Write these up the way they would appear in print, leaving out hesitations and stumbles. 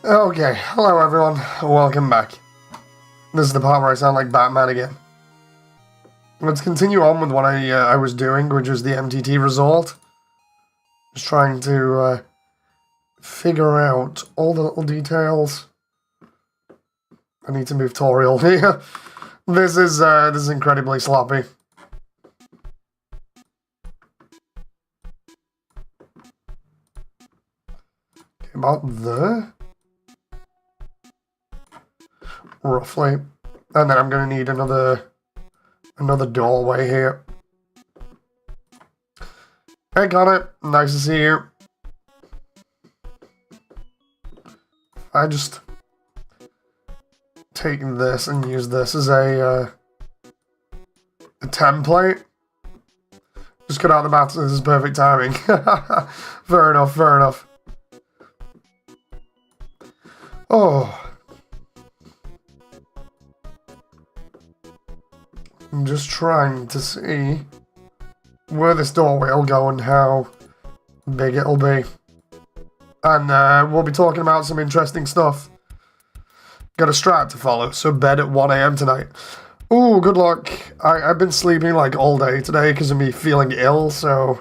Okay, hello everyone, welcome back. This is the part where I sound like Batman again. Let's continue on with what I was doing, which is the MTT resort. Just trying to figure out all the little details. I need to move Toriel here. This is incredibly sloppy. Okay, about there. Roughly. And then I'm gonna need another doorway here. Hey, got it. Nice to see you. I just take this and use this as a template. Just cut out the maths. This is perfect timing. Fair enough. Fair enough. Oh. I'm just trying to see where this doorway will go and how big it'll be. And we'll be talking about some interesting stuff. Got a strat to follow, so bed at 1 AM tonight. Ooh, good luck. I've been sleeping like all day today because of me feeling ill, so...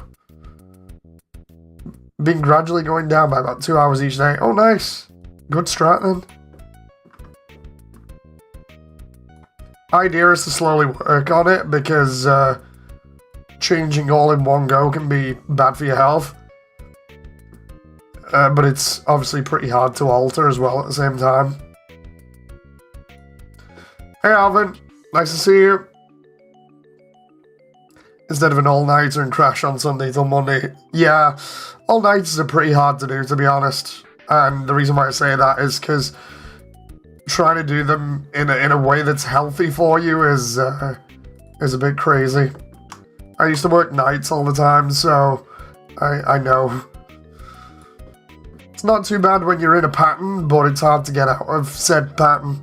been gradually going down by about 2 hours each day. Oh, nice. Good strat then. Idea is to slowly work on it because changing all in one go can be bad for your health. But it's obviously pretty hard to alter as well at the same time. Hey Alvin, nice to see you. Instead of an all-nighter and crash on Sunday till Monday. Yeah, all-nighters are pretty hard to do, to be honest. And the reason why I say that is because trying to do them in a way that's healthy for you is a bit crazy. I used to work nights all the time, so I know. It's not too bad when you're in a pattern, but it's hard to get out of said pattern.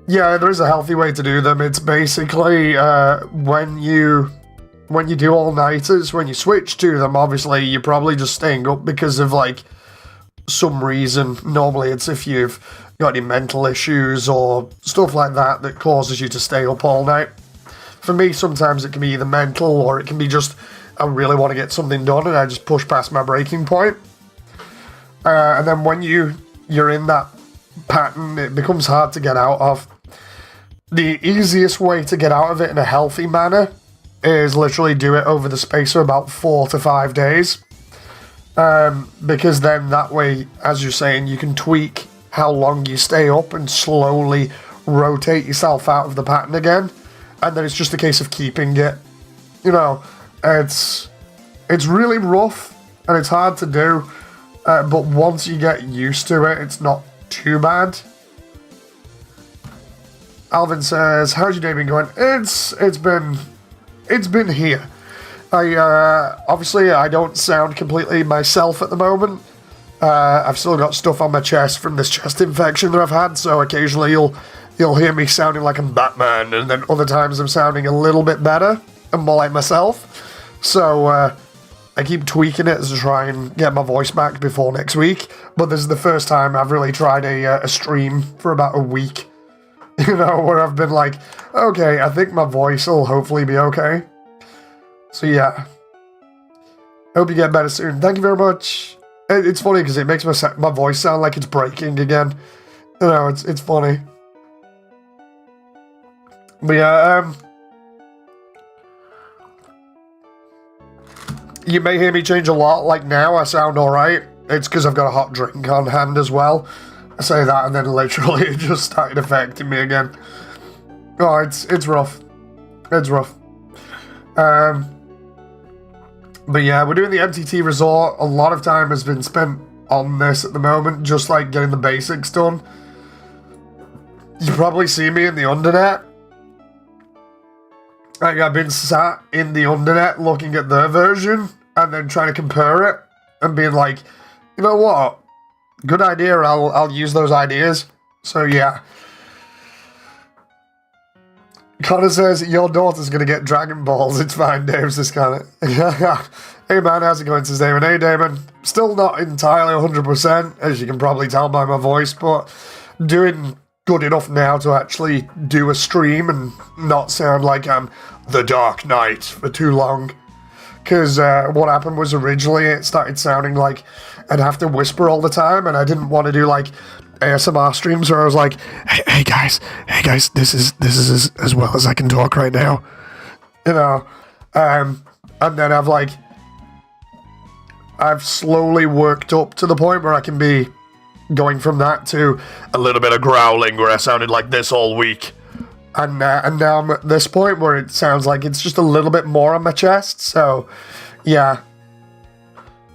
Yeah, there is a healthy way to do them. It's basically when you do all-nighters, when you switch to them, obviously you're probably just staying up because of like some reason. Normally it's if you've got any mental issues or stuff like that that causes you to stay up all night. For me, sometimes it can be either mental or it can be just I really want to get something done and I just push past my breaking point. And then when you're in that pattern, it becomes hard to get out of. The easiest way to get out of it in a healthy manner is literally do it over the space of about 4 to 5 days. Because then that way, as you're saying, you can tweak how long you stay up and slowly rotate yourself out of the pattern again. And then it's just a case of keeping it. You know, it's really rough and it's hard to do. But once you get used to it, it's not too bad. Alvin says, how's your day been going? It's been here. Obviously I don't sound completely myself at the moment. I've still got stuff on my chest from this chest infection that I've had, so occasionally you'll hear me sounding like I'm Batman, and then other times I'm sounding a little bit better and more like myself. So I keep tweaking it to try and get my voice back before next week. But this is the first time I've really tried a stream for about a week. You know, where I've been like, okay, I think my voice will hopefully be okay. So yeah. Hope you get better soon. Thank you very much. It's funny because it makes my voice sound like it's breaking again. You know, it's funny. But yeah, you may hear me change a lot. Like now, I sound alright. It's because I've got a hot drink on hand as well. I say that and then literally it just started affecting me again. Oh, it's rough. It's rough. But yeah, we're doing the MTT resort. A lot of time has been spent on this at the moment, just like getting the basics done. You probably see me in the undernet. Like I've been sat in the undernet looking at their version and then trying to compare it and being like, you know what? Good idea, I'll use those ideas. So yeah. Connor says, your daughter's going to get Dragon Balls. It's fine, Dave, says Connor. Hey, man, how's it going, says Damon? Hey, Damon. Still not entirely 100%, as you can probably tell by my voice, but doing good enough now to actually do a stream and not sound like I'm the Dark Knight for too long. Because what happened was originally it started sounding like I'd have to whisper all the time, and I didn't want to do, like, ASMR streams where I was like, hey guys, this is as well as I can talk right now, you know, and then I've slowly worked up to the point where I can be going from that to a little bit of growling where I sounded like this all week, and now I'm at this point where it sounds like it's just a little bit more on my chest, so yeah,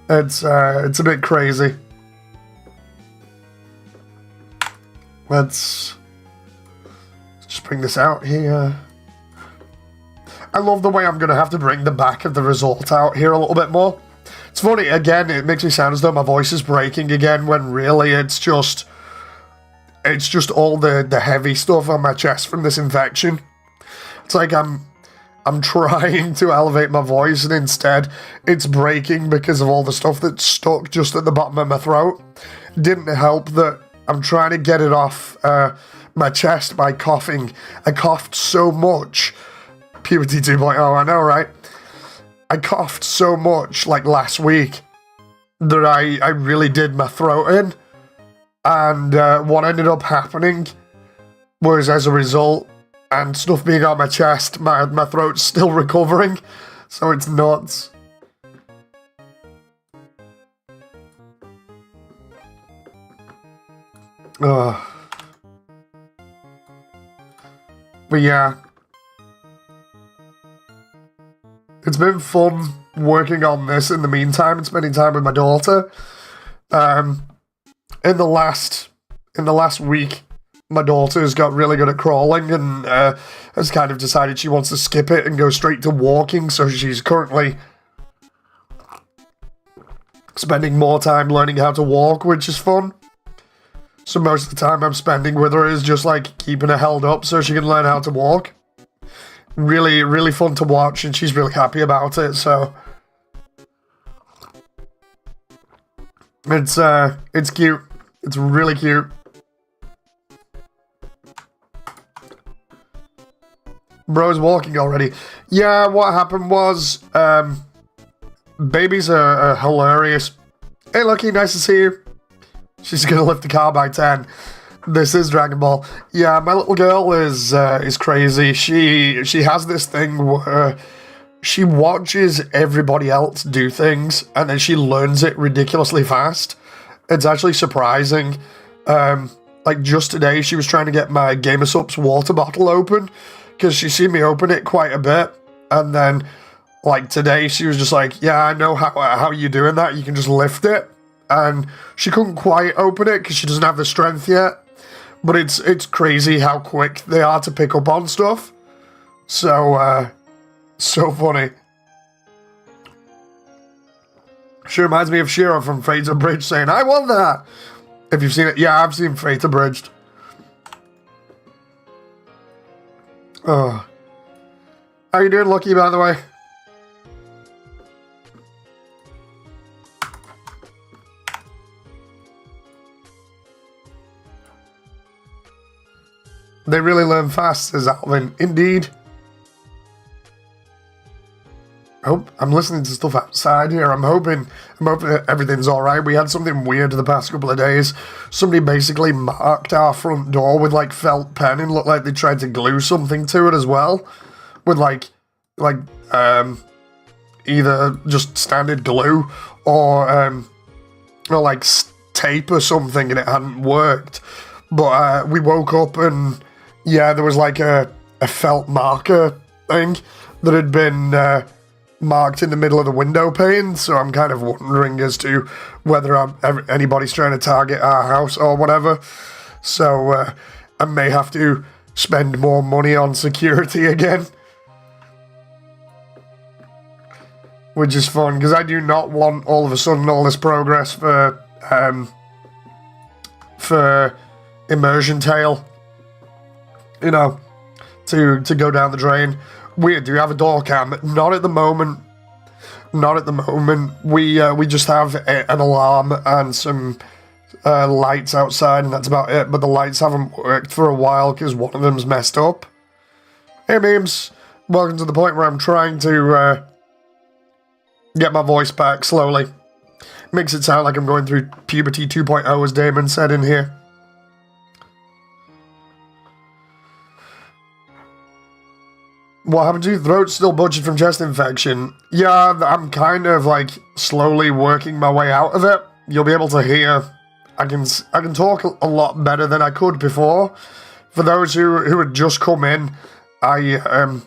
it's a bit crazy. Let's just bring this out here. I love the way I'm going to have to bring the back of the result out here a little bit more. It's funny, again, it makes me sound as though my voice is breaking again, when really it's just all the heavy stuff on my chest from this infection. It's like I'm trying to elevate my voice, and instead it's breaking because of all the stuff that's stuck just at the bottom of my throat. It didn't help that I'm trying to get it off my chest by coughing. I coughed so much. Puberty 2.0, I know, right? I coughed so much, like, last week that I really did my throat in. And what ended up happening was, as a result, and stuff being on my chest, my throat's still recovering. So it's nuts. But yeah, it's been fun working on this in the meantime and spending time with my daughter. In the last week, my daughter's got really good at crawling and has kind of decided she wants to skip it and go straight to walking, so she's currently spending more time learning how to walk, which is fun. So most of the time I'm spending with her is just like keeping her held up so she can learn how to walk. Really, really fun to watch, and she's really happy about it, so it's cute. It's really cute. Bro's walking already. Yeah, what happened was, babies are hilarious. Hey, Lucky, nice to see you. She's gonna lift the car by 10. This is Dragon Ball. Yeah, my little girl is crazy. She has this thing where she watches everybody else do things, and then she learns it ridiculously fast. It's actually surprising. Like just today, she was trying to get my Gamer Sup's water bottle open, because she seen me open it quite a bit, and then like today she was just like, yeah, I know how you're doing that, you can just lift it. And she couldn't quite open it because she doesn't have the strength yet. But it's crazy how quick they are to pick up on stuff. So, so funny. She reminds me of Shiro from Fate Abridged saying, I won that! If you've seen it, yeah, I've seen Fate Abridged. Oh. How you doing, Lucky, by the way? They really learn fast, says Alvin. Indeed. Oh, I'm listening to stuff outside here. I'm hoping everything's alright. We had something weird the past couple of days. Somebody basically marked our front door with like felt pen and looked like they tried to glue something to it as well. With like either just standard glue or like tape or something, and it hadn't worked. But we woke up and yeah, there was like a felt marker thing that had been marked in the middle of the window pane, so I'm kind of wondering as to whether anybody's trying to target our house or whatever. So I may have to spend more money on security again. Which is fun, because I do not want all of a sudden all this progress for Immersiontale, you know, to go down the drain. Weird, do you have a door cam? Not at the moment. Not at the moment. We just have an alarm and some lights outside, and that's about it. But the lights haven't worked for a while because one of them's messed up. Hey, memes. Welcome to the point where I'm trying to get my voice back slowly. Makes it sound like I'm going through puberty 2.0, as Damon said in here. What happened to your throat? Still budged from chest infection? Yeah, I'm kind of like slowly working my way out of it. You'll be able to hear. I can talk a lot better than I could before. For those who had just come in, I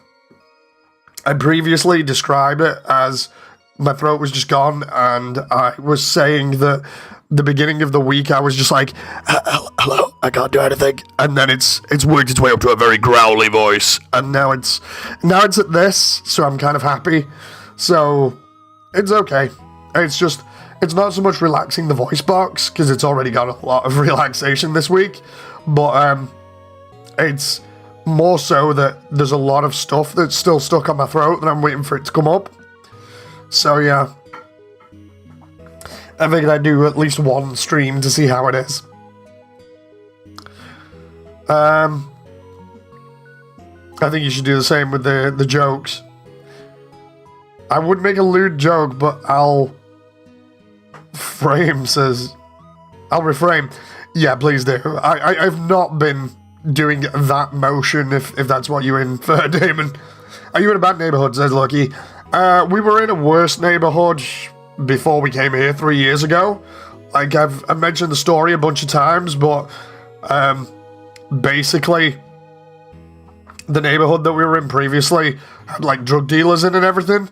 previously described it as my throat was just gone, and I was saying that the beginning of the week I was just like, hello, I can't do anything, and then it's worked its way up to a very growly voice, and now it's at this, so I'm kind of happy. So it's okay. It's not so much relaxing the voice box because it's already got a lot of relaxation this week, but it's more so that there's a lot of stuff that's still stuck on my throat and I'm waiting for it to come up. So yeah, I figured I'd do at least one stream to see how it is. I think you should do the same with the jokes. I would make a lewd joke, but I'll reframe. Yeah, please do. I've not been doing that motion, if that's what you're in for, Damon. Are you in a bad neighborhood, says Lucky. We were in a worse neighborhood before we came here 3 years ago. Like, I've mentioned the story a bunch of times, but basically the neighborhood that we were in previously had like drug dealers in and everything,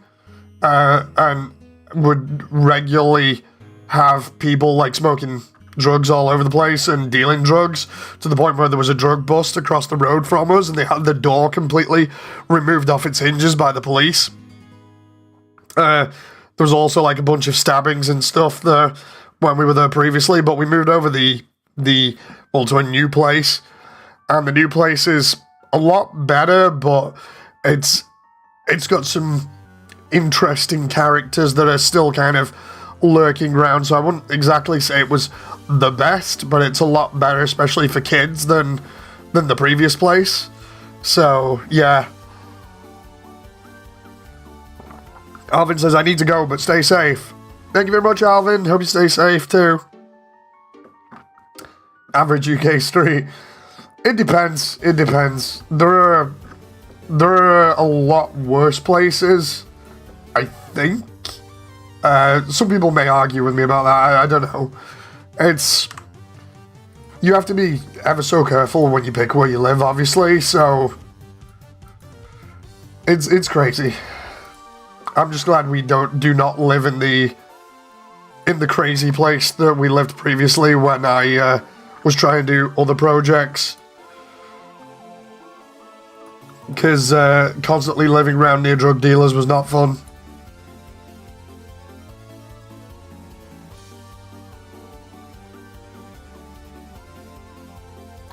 and would regularly have people like smoking drugs all over the place and dealing drugs, to the point where there was a drug bust across the road from us and they had the door completely removed off its hinges by the police. There was also like a bunch of stabbings and stuff there when we were there previously, but we moved over to a new place, and the new place is a lot better, but it's got some interesting characters that are still kind of lurking around, so I wouldn't exactly say it was the best, but it's a lot better, especially for kids, than the previous place. So yeah. Alvin says, I need to go, but stay safe. Thank you very much, Alvin. Hope you stay safe too. Average UK street. It depends. There are a lot worse places, I think. Some people may argue with me about that. I don't know. You have to be ever so careful when you pick where you live, obviously. So it's crazy. I'm just glad we do not live in the crazy place that we lived previously when I was trying to do other projects. Because constantly living around near drug dealers was not fun.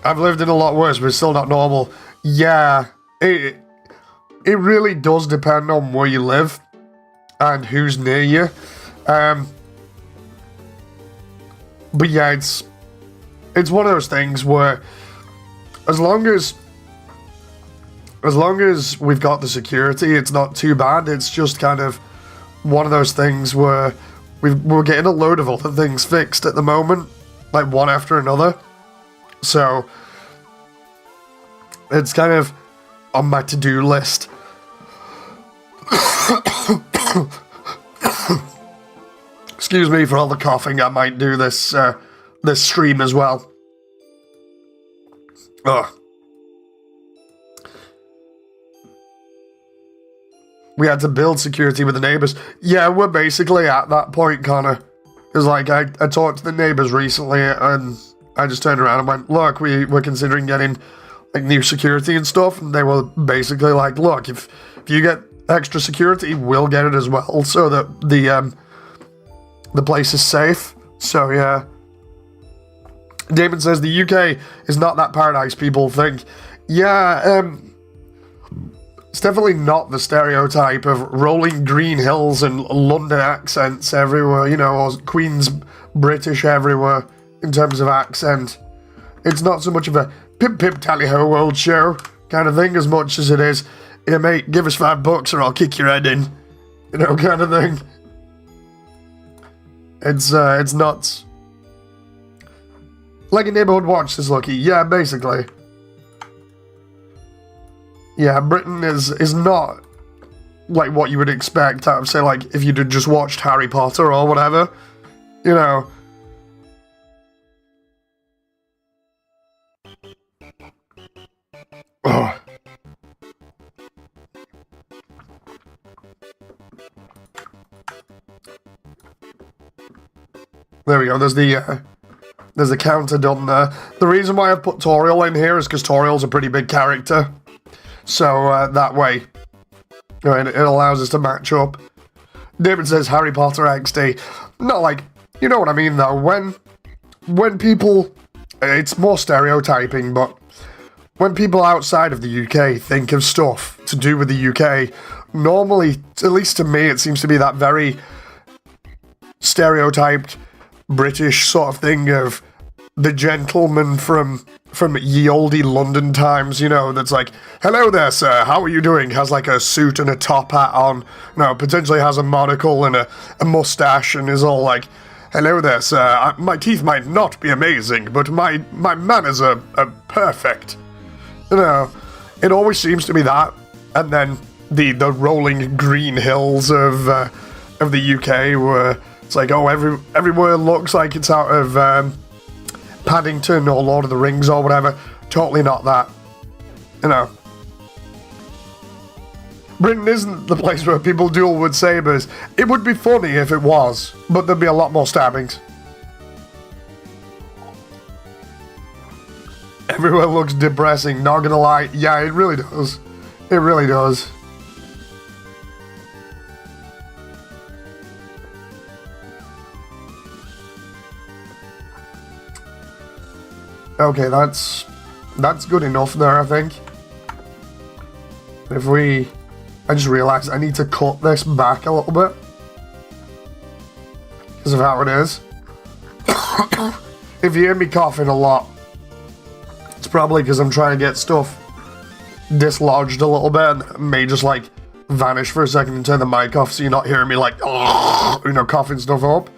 I've lived in a lot worse, but it's still not normal. Yeah, it really does depend on where you live and who's near you. But yeah, it's one of those things where as long as we've got the security, it's not too bad. It's just kind of one of those things where we're getting a load of other things fixed at the moment, like one after another. So it's kind of on my to-do list. Excuse me for all the coughing. I might do this stream as well. Ugh. We had to build security with the neighbors. Yeah, we're basically at that point, Connor. Because, like, I talked to the neighbors recently, and I just turned around and went, look, we're considering getting, like, new security and stuff. And they were basically like, look, if you get extra security, we'll get it as well, so that the place is safe. So, yeah. Damon says the UK is not that paradise people think. Yeah, It's definitely not the stereotype of rolling green hills and London accents everywhere, you know, or Queen's British everywhere in terms of accent. It's not so much of a pip pip tally ho old show kind of thing as much as it is, yeah mate, give us $5 or I'll kick your head in, you know, kind of thing. It's nuts. Like a neighborhood watch says Lucky. Yeah, basically. Yeah, Britain is not like what you would expect out of, say, like, if you'd just watched Harry Potter or whatever. You know. Oh. There we go, there's the counter done there. The reason why I've put Toriel in here is because Toriel's a pretty big character. So, that way, it allows us to match up. David says Harry Potter XD. Not like, you know what I mean though, when people, it's more stereotyping, but when people outside of the UK think of stuff to do with the UK, normally, at least to me, it seems to be that very stereotyped British sort of thing of the gentleman from ye olde London times, you know, that's like, hello there, sir, how are you doing? Has like a suit and a top hat on, potentially has a monocle and a mustache and is all like, hello there, sir, my teeth might not be amazing, but my manners are perfect. You know, it always seems to be that, and then the rolling green hills of the UK where it's like, oh, everywhere looks like it's out of Paddington or Lord of the Rings or whatever. Totally not that. You know. Britain isn't the place where people duel with sabers. It would be funny if it was, but there'd be a lot more stabbings. Everywhere looks depressing, not gonna lie. Yeah, it really does. It really does. Okay, that's good enough there, I think. I just realized I need to cut this back a little bit because of how it is. If you hear me coughing a lot, it's probably because I'm trying to get stuff dislodged a little bit and it may just like vanish for a second and turn the mic off so you're not hearing me like, coughing stuff up.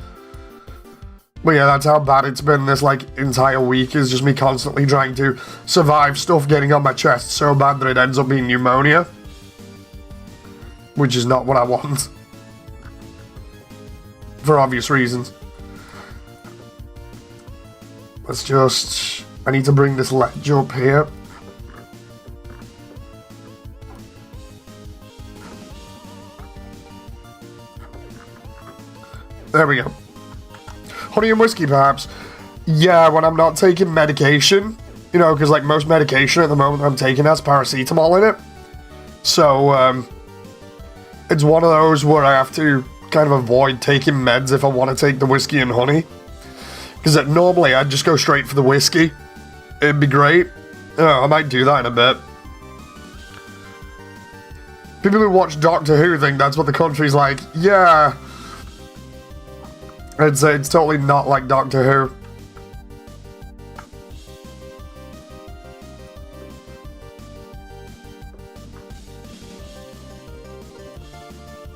But yeah, that's how bad it's been this like entire week, is just me constantly trying to survive stuff getting on my chest so bad that it ends up being pneumonia. Which is not what I want. For obvious reasons. I need to bring this ledge up here. There we go. Honey and whiskey, perhaps. Yeah, when I'm not taking medication, because like most medication at the moment I'm taking has paracetamol in it. So, it's one of those where I have to kind of avoid taking meds if I want to take the whiskey and honey. Because normally I'd just go straight for the whiskey. It'd be great. I might do that in a bit. People who watch Doctor Who think that's what the country's like. Yeah. It's totally not like Doctor Who.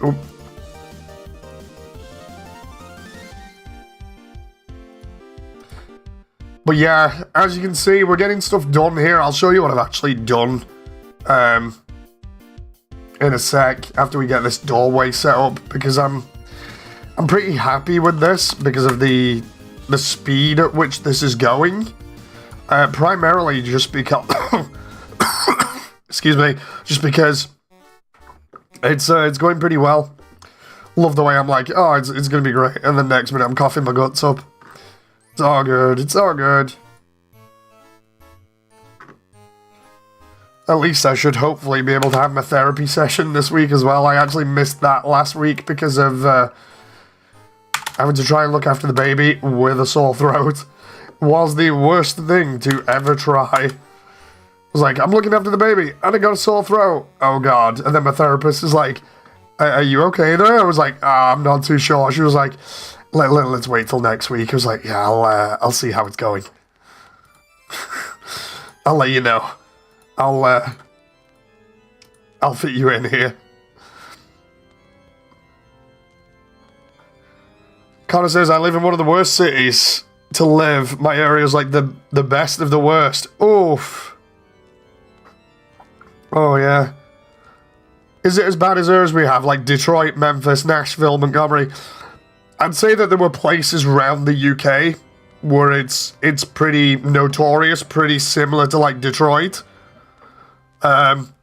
Oop. But yeah, as you can see, we're getting stuff done here. I'll show you what I've actually done in a sec after we get this doorway set up, because I'm pretty happy with this because of the speed at which this is going. Primarily just because excuse me, just because it's going pretty well. Love the way I'm like, oh, it's gonna be great, and the next minute I'm coughing my guts up. It's all good. It's all good. At least I should hopefully be able to have my therapy session this week as well. I actually missed that last week because of having to try and look after the baby with a sore throat. Was the worst thing to ever try. was like, I'm looking after the baby, and I got a sore throat. Oh, God. And then my therapist is like, are you okay there? I was like, I'm not too sure. She was like, let's wait till next week. I was like, yeah, I'll see how it's going. I'll let you know. I'll fit you in here. Connor says, I live in one of the worst cities to live. My area is like the best of the worst. Oof. Oh, yeah. Is it as bad as ours we have? Like Detroit, Memphis, Nashville, Montgomery? I'd say that there were places around the UK where it's pretty notorious, pretty similar to like Detroit. And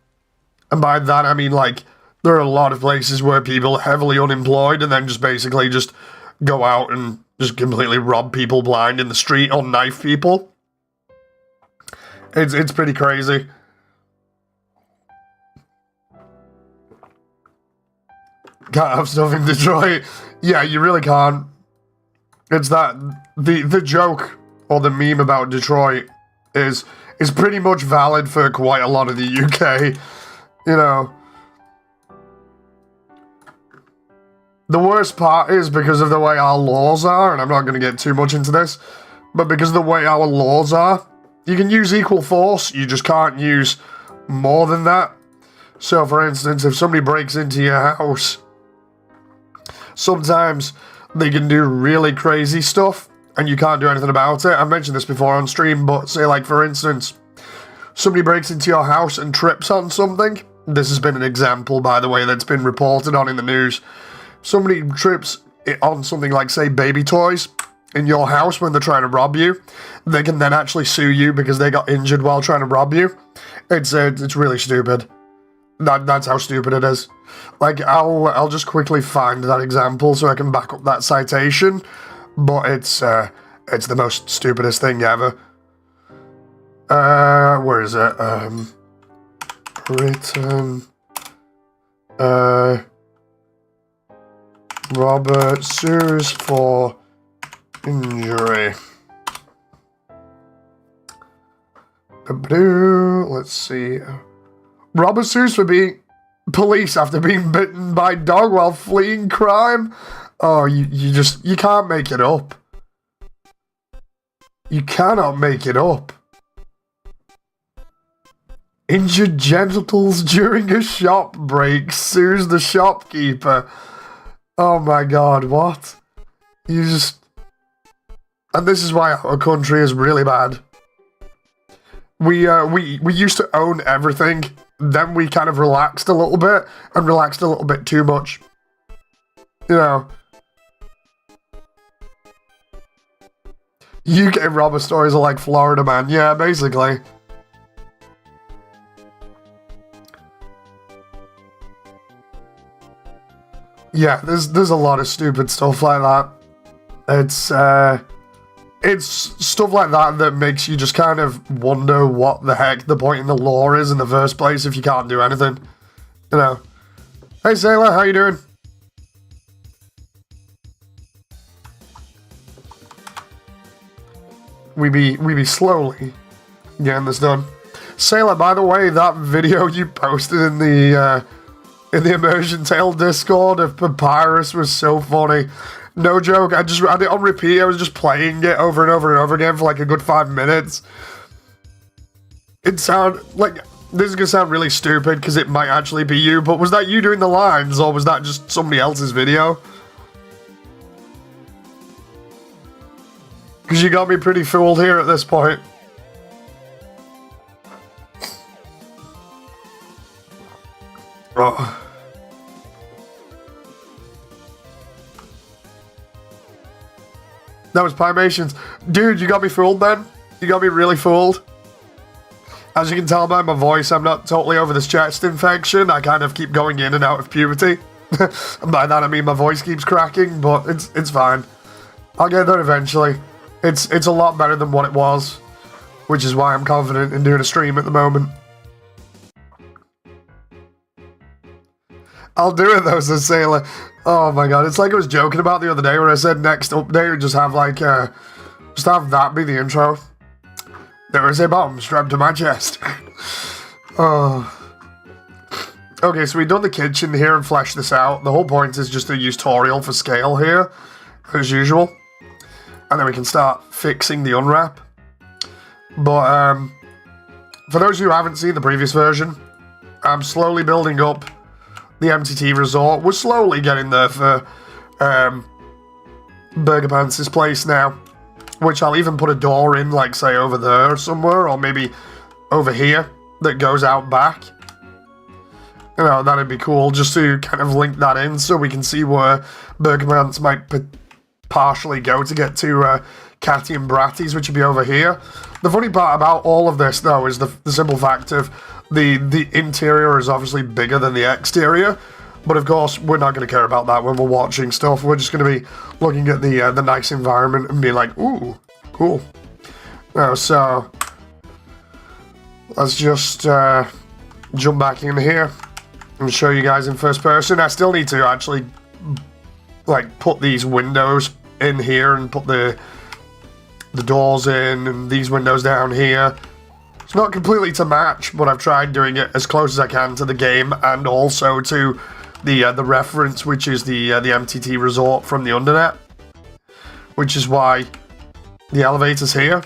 by that I mean like there are a lot of places where people are heavily unemployed and then just basically just go out and just completely rob people blind in the street or knife people. It's pretty crazy. Can't have stuff in Detroit. Yeah, you really can't. It's that the joke or the meme about Detroit is pretty much valid for quite a lot of the UK. You know. The worst part is because of the way our laws are, and I'm not going to get too much into this, but because of the way our laws are, you can use equal force, you just can't use more than that. So, for instance, if somebody breaks into your house, sometimes they can do really crazy stuff, and you can't do anything about it. I've mentioned this before on stream, but say, like, for instance, somebody breaks into your house and trips on something. This has been an example, by the way, that's been reported on in the news. Somebody trips on something like, say, baby toys in your house when they're trying to rob you. They can then actually sue you because they got injured while trying to rob you. It's really stupid. That's how stupid it is. Like, I'll just quickly find that example so I can back up that citation. But it's the most stupidest thing ever. Where is it? Britain. Robert sues for injury. Let's see. Robert sues for being police after being bitten by dog while fleeing crime. Oh, you can't make it up. You cannot make it up. Injured genitals during a shop break, sues the shopkeeper. Oh my God, what? And this is why our country is really bad. We used to own everything, then we kind of relaxed a little bit, and relaxed a little bit too much. You know. UK robber stories are like Florida, man. Yeah, basically. Yeah, there's a lot of stupid stuff like that. It's stuff like that that makes you just kind of wonder what the heck the point in the law is in the first place if you can't do anything. You know. Hey Sailor, how you doing? We be slowly getting this done. Sailor, by the way, that video you posted in the Immersiontale Discord of Papyrus was so funny. No joke, I had it on repeat. I was just playing it over and over and over again for like a good 5 minutes. It sounded like, this is gonna sound really stupid because it might actually be you, but was that you doing the lines or was that just somebody else's video? Because you got me pretty fooled here at this point. Oh. That was Pymations. Dude, you got me fooled then? You got me really fooled? As you can tell by my voice, I'm not totally over this chest infection. I kind of keep going in and out of puberty. And by that I mean my voice keeps cracking, but it's fine. I'll get there eventually. It's a lot better than what it was, which is why I'm confident in doing a stream at the moment. I'll do it though, says Sailor. Oh my God, it's like I was joking about the other day where I said next update just have like, just have that be the intro. There is a bomb strapped to my chest. Oh. Okay, so we've done the kitchen here and fleshed this out. The whole point is just a tutorial for scale here, as usual. And then we can start fixing the unwrap. But, for those who haven't seen the previous version, I'm slowly building up the MTT Resort. We're slowly getting there for, Burger Pants' place now. Which I'll even put a door in, like, say, over there somewhere, or maybe over here, that goes out back. You know, that'd be cool, just to kind of link that in, so we can see where Burger Pants might partially go to get to Catty and Bratty's, which would be over here. The funny part about all of this, though, is the simple fact of the interior is obviously bigger than the exterior, but of course, we're not going to care about that when we're watching stuff. We're just going to be looking at the nice environment and be like, ooh, cool. So, let's just jump back in here and show you guys in first person. I still need to actually, like, put these windows in here and put the doors in and these windows down here. It's not completely to match, but I've tried doing it as close as I can to the game and also to the reference, which is the MTT Resort from the Undernet, which is why the elevator's here.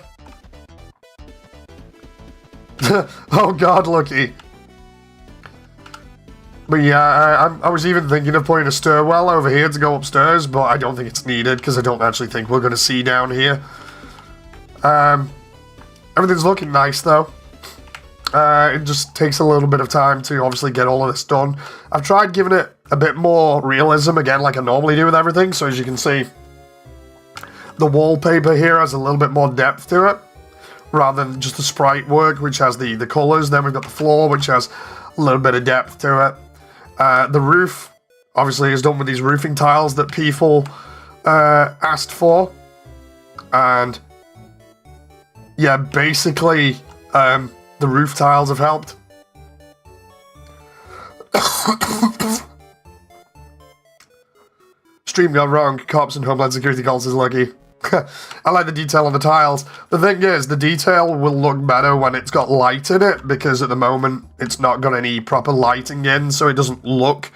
Oh God, Lucky. But yeah, I was even thinking of putting a stairwell over here to go upstairs, but I don't think it's needed because I don't actually think we're going to see down here. Everything's looking nice though. It just takes a little bit of time to obviously get all of this done. I've tried giving it a bit more realism again, like I normally do with everything. So as you can see, the wallpaper here has a little bit more depth to it, rather than just the sprite work, which has the colors. Then we've got the floor, which has a little bit of depth to it. The roof, obviously, is done with these roofing tiles that people asked for. And yeah, basically, the roof tiles have helped. Stream gone wrong. Cops and Homeland Security calls is Lucky. I like the detail on the tiles. The thing is, the detail will look better when it's got light in it, because at the moment it's not got any proper lighting in, so it doesn't look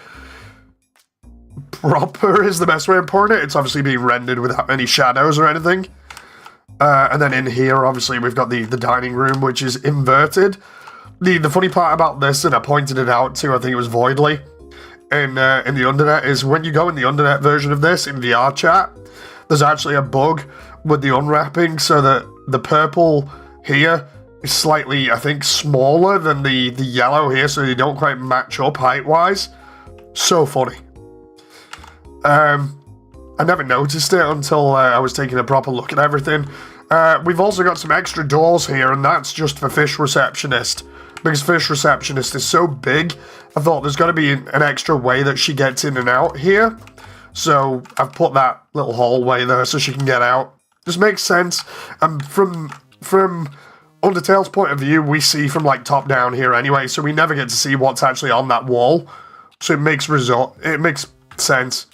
proper is the best way of putting it. It's obviously being rendered without any shadows or anything. And then in here, obviously, we've got the dining room, which is inverted. The funny part about this, and I pointed it out to, I think it was Voidly, in the Undernet, is when you go in the Undernet version of this, in VR chat, there's actually a bug with the unwrapping, so that the purple here is slightly, I think, smaller than the yellow here, so they don't quite match up height-wise. So funny. I never noticed it until I was taking a proper look at everything. We've also got some extra doors here, and that's just for Fish Receptionist. Because Fish Receptionist is so big, I thought there's got to be an extra way that she gets in and out here. So I've put that little hallway there so she can get out. Just makes sense. And from Undertale's point of view, we see from like top down here anyway, so we never get to see what's actually on that wall. So it makes sense.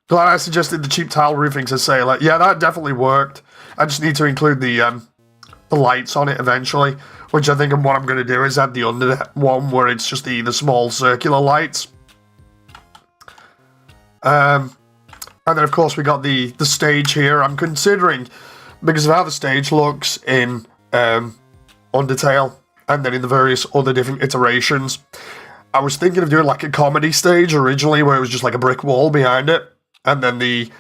Glad I suggested the cheap tile roofing to say, like, yeah, that definitely worked. I just need to include the lights on it eventually, which I think what I'm going to do is add the Undernet one where it's just the small circular lights. And then, of course, we got the stage here. I'm considering, because of how the stage looks in Undertale, and then in the various other different iterations, I was thinking of doing like a comedy stage originally, where it was just like a brick wall behind it, and then the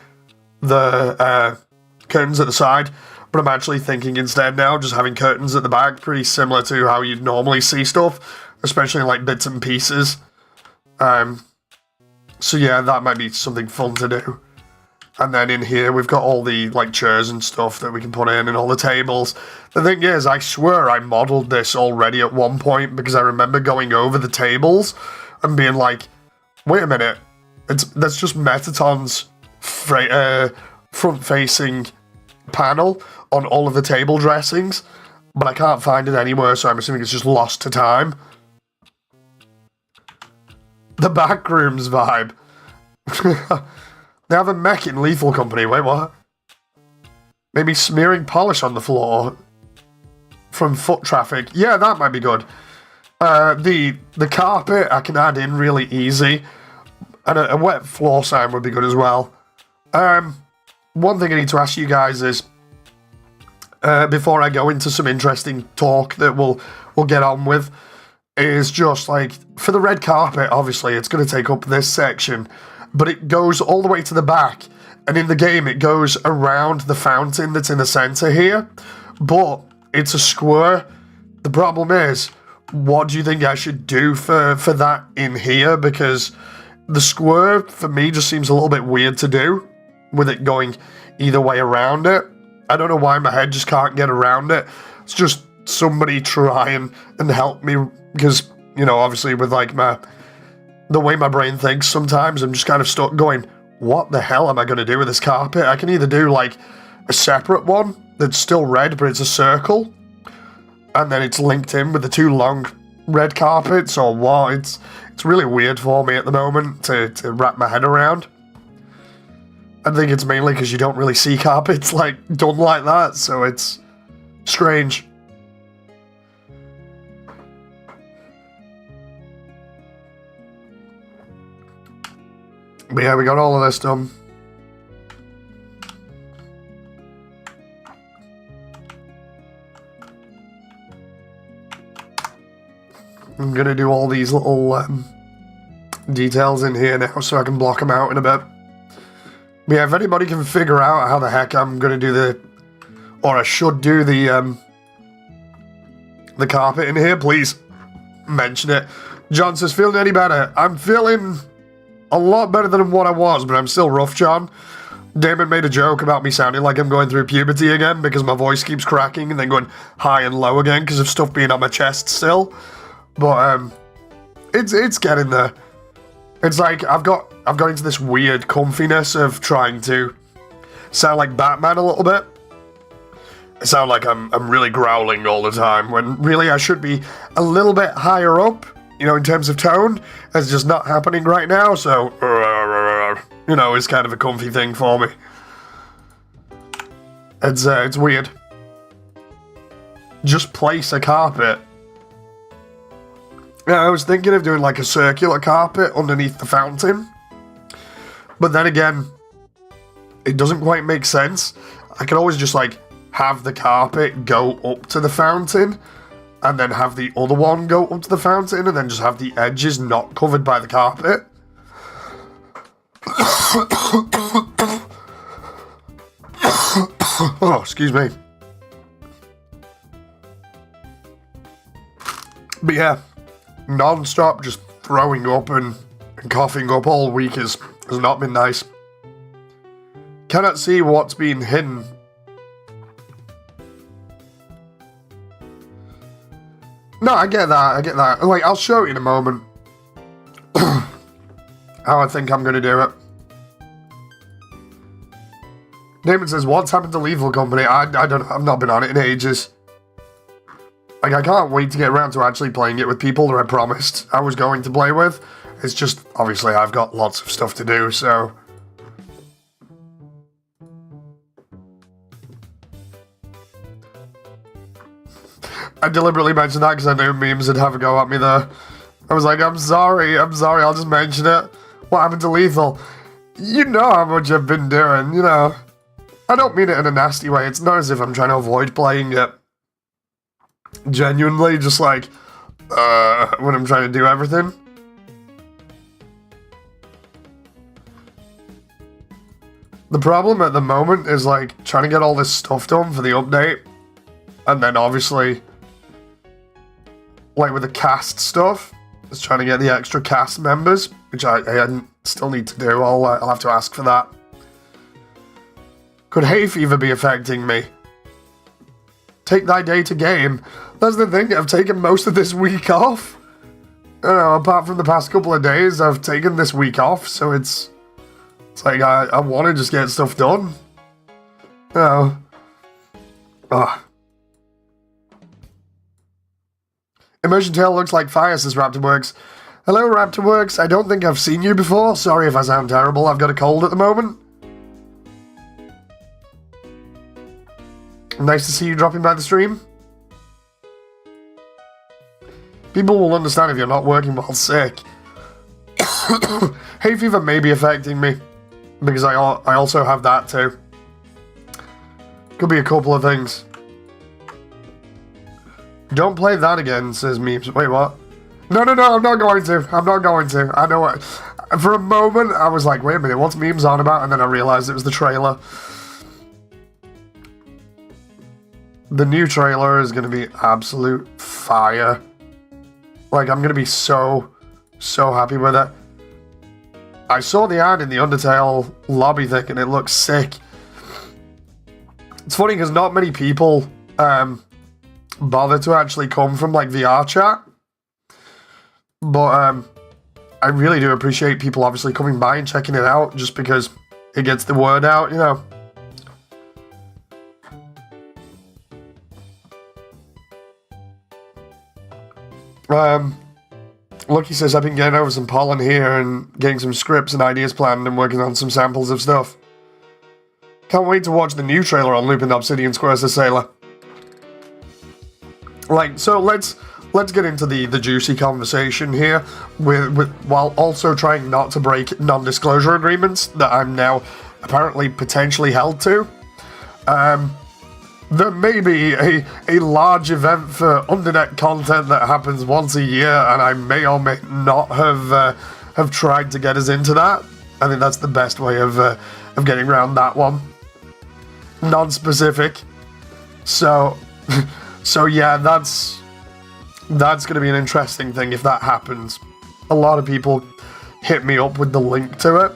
curtains at the side. But I'm actually thinking instead now, just having curtains at the back, pretty similar to how you'd normally see stuff, especially like bits and pieces. So yeah, that might be something fun to do. And then in here, we've got all the like chairs and stuff that we can put in, and all the tables. The thing is, I swear I modeled this already at one point, because I remember going over the tables and being like, wait a minute, that's just Metaton's front-facing panel on all of the table dressings, but I can't find it anywhere, so I'm assuming it's just lost to time. The Backrooms vibe. They have a mech in Lethal Company. Wait, what? Maybe smearing polish on the floor. from foot traffic. Yeah, that might be good. The carpet I can add in really easy. And a wet floor sign would be good as well. One thing I need to ask you guys is, before I go into some interesting talk that we'll get on with, is just like, for the red carpet, obviously, it's going to take up this section, but it goes all the way to the back, and in the game, it goes around the fountain that's in the center here, but it's a square. The problem is, what do you think I should do for that in here? Because the square, for me, just seems a little bit weird to do, with it going either way around it. I don't know why my head just can't get around it. It's just somebody try and help me, because, you know, obviously with like the way my brain thinks sometimes, I'm just kind of stuck going, what the hell am I going to do with this carpet? I can either do like a separate one that's still red, but it's a circle, and then it's linked in with the two long red carpets, or what? It's really weird for me at the moment to wrap my head around. I think it's mainly because you don't really see carpets like done like that, so it's strange. But yeah, we got all of this done. I'm gonna do all these little details in here now so I can block them out in a bit. But yeah, if anybody can figure out how the heck I'm gonna do or I should do the carpet in here, please mention it. John says, feeling any better? I'm feeling a lot better than what I was, but I'm still rough, John. Damon made a joke about me sounding like I'm going through puberty again because my voice keeps cracking and then going high and low again because of stuff being on my chest still. But it's getting there. It's like I've got into this weird comfiness of trying to sound like Batman a little bit. I sound like I'm really growling all the time when really I should be a little bit higher up, you know, in terms of tone. That's just not happening right now, so you know, it's kind of a comfy thing for me. It's weird. Just place a carpet. Yeah, I was thinking of doing like a circular carpet underneath the fountain. But then again, it doesn't quite make sense. I could always just like have the carpet go up to the fountain and then have the other one go up to the fountain and then just have the edges not covered by the carpet. Oh, excuse me. But yeah, non-stop just throwing up and coughing up all week has not been nice. Cannot see what's being hidden. No, I get that. Like, I'll show you in a moment how I think I'm going to do it. Damon says, what's happened to Lethal Company? I don't know. I've not been on it in ages. Like, I can't wait to get around to actually playing it with people that I promised I was going to play with. It's just, obviously, I've got lots of stuff to do, so... I deliberately mentioned that because I knew memes would have a go at me there. I was like, I'm sorry, I'll just mention it. What happened to Lethal? You know how much I've been doing, you know. I don't mean it in a nasty way. It's not as if I'm trying to avoid playing it. Genuinely, just like, when I'm trying to do everything. The problem at the moment is, like, trying to get all this stuff done for the update. And then, obviously, like, with the cast stuff, is trying to get the extra cast members, which I still need to do. I'll have to ask for that. Could hay fever be affecting me? Take thy day to game. That's the thing, I've taken most of this week off. You know, apart from the past couple of days, I've taken this week off, so it's like I want to just get stuff done. You know. Immersiontale looks like fire, says Raptorworks. Hello, Raptorworks. I don't think I've seen you before. Sorry if I sound terrible. I've got a cold at the moment. Nice to see you dropping by the stream. People will understand if you're not working while sick. Hay fever may be affecting me, because I also have that too. Could be a couple of things. Don't play that again, says Memes. Wait, what? No, I'm not going to. I'm not going to. I know what. For a moment, I was like, wait a minute, what's Memes on about? And then I realized it was the trailer. The new trailer is going to be absolute fire. Like, I'm going to be so happy with it. I saw the ad in the Undertale lobby thing, and it looks sick. It's funny, because not many people bother to actually come from, like, VR chat. But, I really do appreciate people obviously coming by and checking it out, just because it gets the word out, you know. Lucky says, I've been getting over some pollen here and getting some scripts and ideas planned and working on some samples of stuff. Can't wait to watch the new trailer on Looping Obsidian Square, says Sailor. Like, so let's get into the juicy conversation here, while also trying not to break non-disclosure agreements that I'm now apparently potentially held to. There may be a large event for Undernet content that happens once a year, and I may or may not have tried to get us into that. I think that's the best way of getting around that one. Non-specific. So yeah, that's going to be an interesting thing if that happens. A lot of people hit me up with the link to it.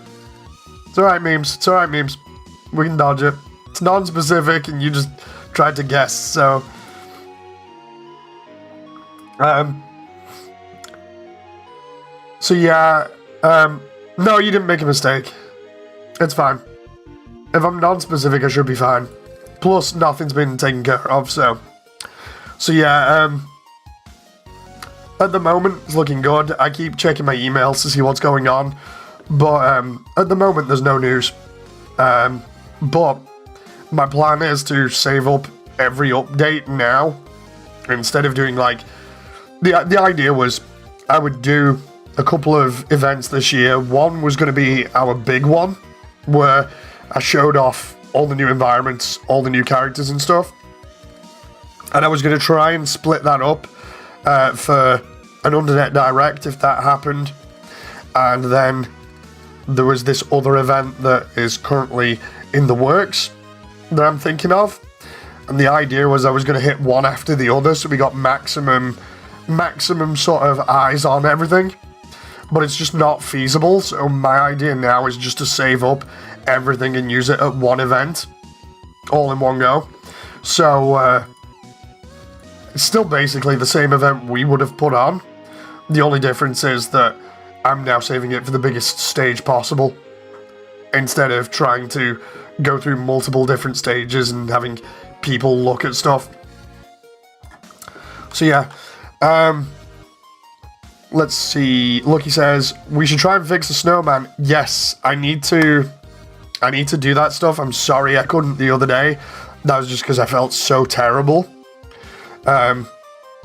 It's alright, Memes. It's alright, Memes. We can dodge it. It's non-specific, and you just tried to guess, so... So yeah, no, you didn't make a mistake. It's fine. If I'm non-specific, I should be fine. Plus, nothing's been taken care of, so... So yeah, at the moment, it's looking good. I keep checking my emails to see what's going on, but at the moment, there's no news. But my plan is to save up every update now, instead of doing, like... The idea was I would do a couple of events this year. One was going to be our big one, where I showed off all the new environments, all the new characters and stuff. And I was going to try and split that up for an Undernet Direct, if that happened. And then there was this other event that is currently in the works that I'm thinking of. And the idea was I was going to hit one after the other, so we got maximum sort of eyes on everything. But it's just not feasible, so my idea now is just to save up everything and use it at one event, all in one go. So, it's still basically the same event we would have put on. The only difference is that I'm now saving it for the biggest stage possible, instead of trying to go through multiple different stages and having people look at stuff. So yeah, let's see. Lucky says, we should try and fix the snowman. Yes, I need to do that stuff. I'm sorry I couldn't the other day. That was just because I felt so terrible.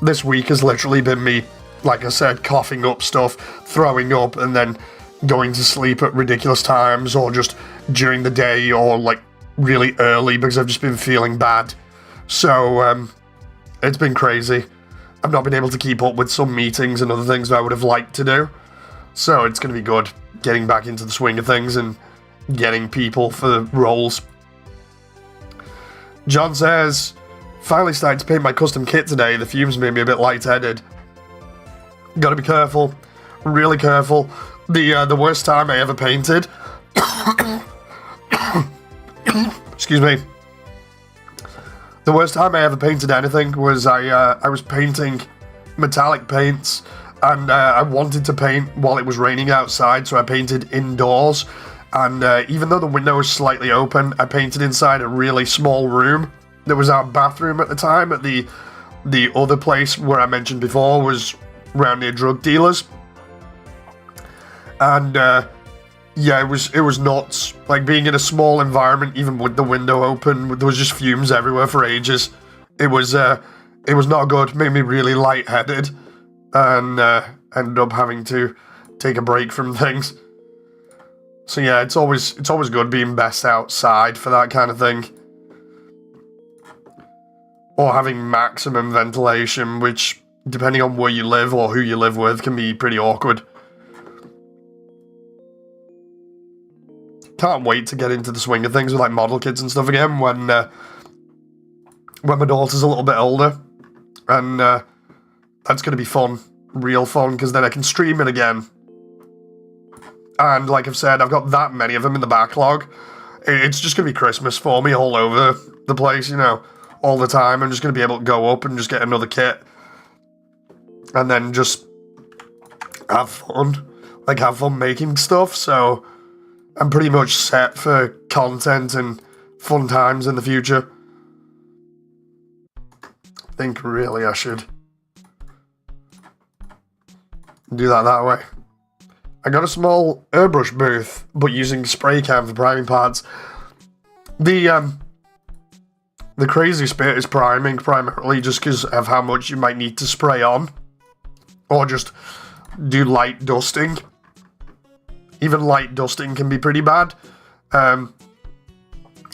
This week has literally been me, like I said, coughing up stuff, throwing up, and then going to sleep at ridiculous times, or just during the day, or like really early, because I've just been feeling bad. So, it's been crazy. I've not been able to keep up with some meetings and other things that I would have liked to do. So it's going to be good getting back into the swing of things and getting people for the roles. John says, finally started to paint my custom kit today. The fumes made me a bit lightheaded. Gotta be careful. Really careful. The worst time I ever painted... Excuse me. The worst time I ever painted anything was I was painting metallic paints, and I wanted to paint while it was raining outside, so I painted indoors. And even though the window was slightly open, I painted inside a really small room. That was our bathroom at the time. At the other place where I mentioned before was around near drug dealers. And yeah, it was nuts. Like being in a small environment, even with the window open, there was just fumes everywhere for ages. It was not good. Made me really lightheaded. and ended up having to take a break from things. So yeah, it's always good being best outside for that kind of thing. Or having maximum ventilation, which, depending on where you live or who you live with, can be pretty awkward. Can't wait to get into the swing of things with like model kits and stuff again when my daughter's a little bit older. And that's going to be fun. Real fun, because then I can stream it again. And like I've said, I've got that many of them in the backlog. It's just going to be Christmas for me all over the place, you know, all the time. I'm just going to be able to go up and just get another kit. And then just have fun. Like, have fun making stuff. So I'm pretty much set for content and fun times in the future. I think really I should do that way. I got a small airbrush booth, but using spray can for priming parts. The crazy bit is priming, primarily just because of how much you might need to spray on. Or just do light dusting. Even light dusting can be pretty bad. To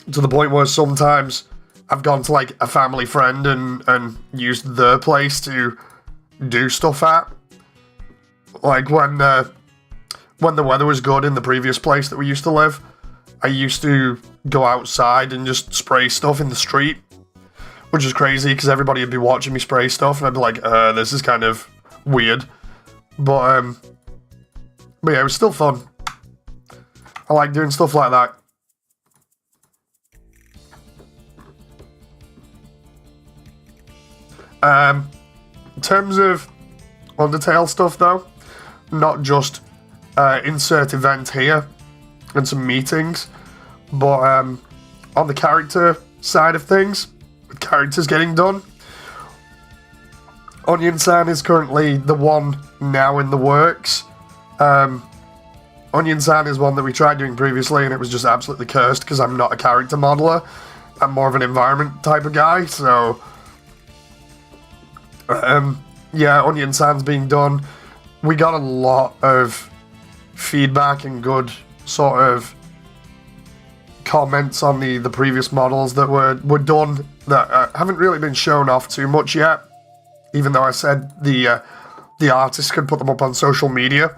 the point where sometimes I've gone to like a family friend and used their place to do stuff at. Like when the weather was good in the previous place that we used to live, I used to go outside and just spray stuff in the street, which is crazy because everybody would be watching me spray stuff and I'd be like, this is kind of weird. But yeah, it was still fun. I like doing stuff like that. In terms of Undertale stuff though, not just insert event here and some meetings, but on the character side of things, with characters getting done, Onion-san is currently the one now in the works. Onion-san is one that we tried doing previously and it was just absolutely cursed because I'm not a character modeler. I'm more of an environment type of guy, so yeah, Onion-san's being done. We got a lot of feedback and good sort of comments on the previous models that were done that haven't really been shown off too much yet, even though I said the artists could put them up on social media.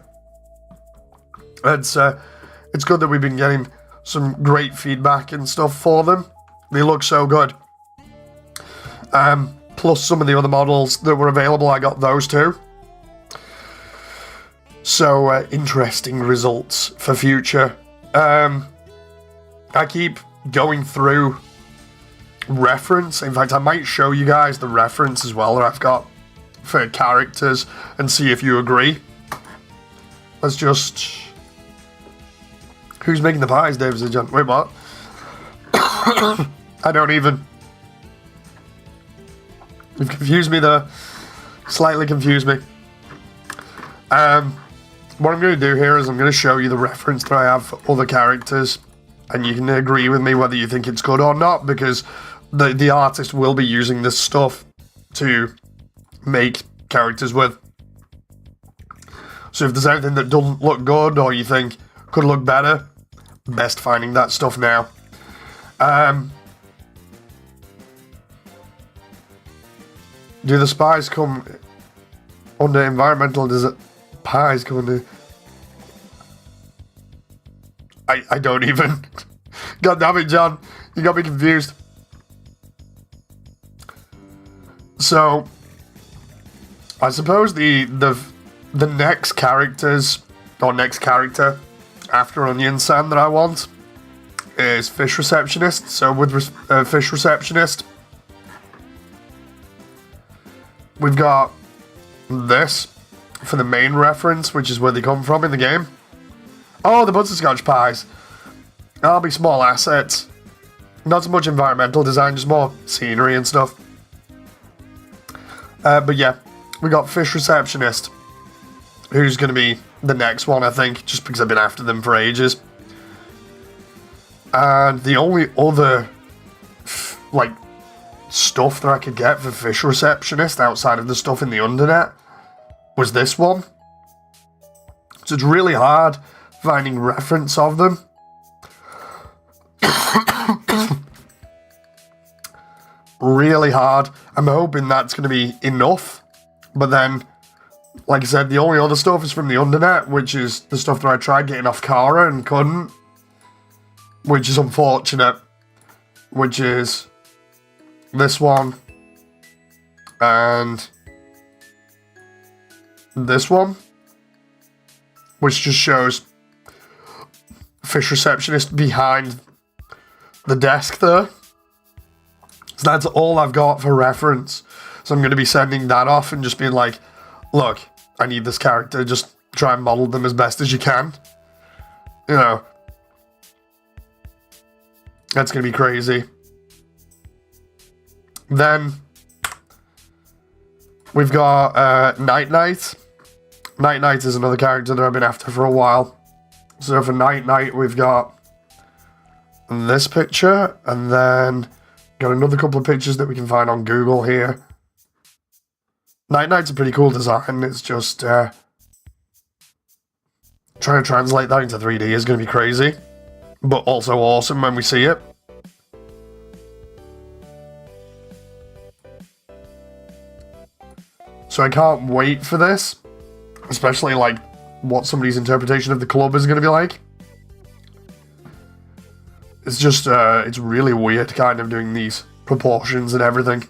It's good that we've been getting some great feedback and stuff for them. They look so good. Plus some of the other models that were available, I got those too. So, interesting results for future. I keep going through reference. In fact, I might show you guys the reference as well that I've got for characters and see if you agree. Let's just... Who's making the pies, David St. John? Wait, what? I don't even... You've confused me there. Slightly confused me. What I'm going to do here is I'm going to show you the reference that I have for other characters, and you can agree with me whether you think it's good or not, because the artist will be using this stuff to make characters with. So if there's anything that doesn't look good or you think could look better, best finding that stuff now. Do the spies come under environmental? Does it pies come under? I don't even. God damn it, John. You got me confused. So, I suppose the next characters, or next character after Onion-san that I want is Fish Receptionist. So with Fish Receptionist, we've got this for the main reference, which is where they come from in the game. Oh, the butterscotch pies. That'll be small assets. Not so much environmental design, just more scenery and stuff. But yeah, we got Fish Receptionist, who's going to be the next one, I think, just because I've been after them for ages. And the only other, like, stuff that I could get for Fish Receptionist outside of the stuff in the Undernet was this one. So it's really hard finding reference of them. Really hard. I'm hoping that's going to be enough. But then, like I said, the only other stuff is from the Undernet, which is the stuff that I tried getting off Kara and couldn't. Which is unfortunate. Which is this one. And this one. Which just shows fish receptionist behind the desk there. So that's all I've got for reference. So I'm going to be sending that off and just being like, look, I need this character. Just try and model them as best as you can. You know. That's going to be crazy. Then we've got Night Knight. Night Knight is another character that I've been after for a while. So for Night Knight, we've got this picture, and then got another couple of pictures that we can find on Google here. Night Knight's a pretty cool design. It's just trying to translate that into 3D is going to be crazy, but also awesome when we see it. So I can't wait for this, especially like what somebody's interpretation of the club is going to be like. It's just, it's really weird kind of doing these proportions and everything.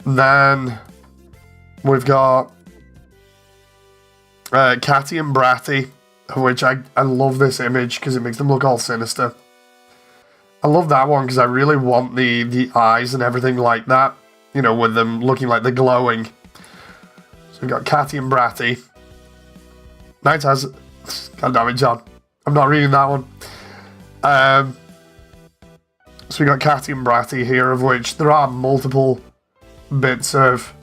Then we've got Catty and Bratty, which I love this image because it makes them look all sinister. I love that one because I really want the eyes and everything like that, you know, with them looking like they're glowing. So we've got Catty and Bratty. Night has... God damn it, John. I'm not reading that one. So we got Catty and Bratty here, of which there are multiple bits of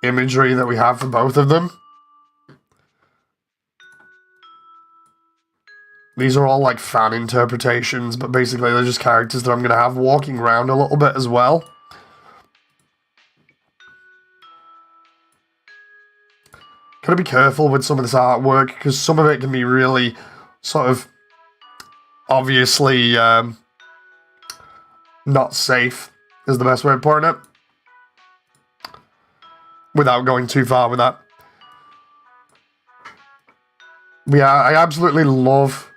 imagery that we have for both of them. These are all like fan interpretations, but basically they're just characters that I'm going to have walking around a little bit as well. Gotta be careful with some of this artwork, because some of it can be really sort of obviously not safe, is the best way of putting it. Without going too far with that. Yeah, I absolutely love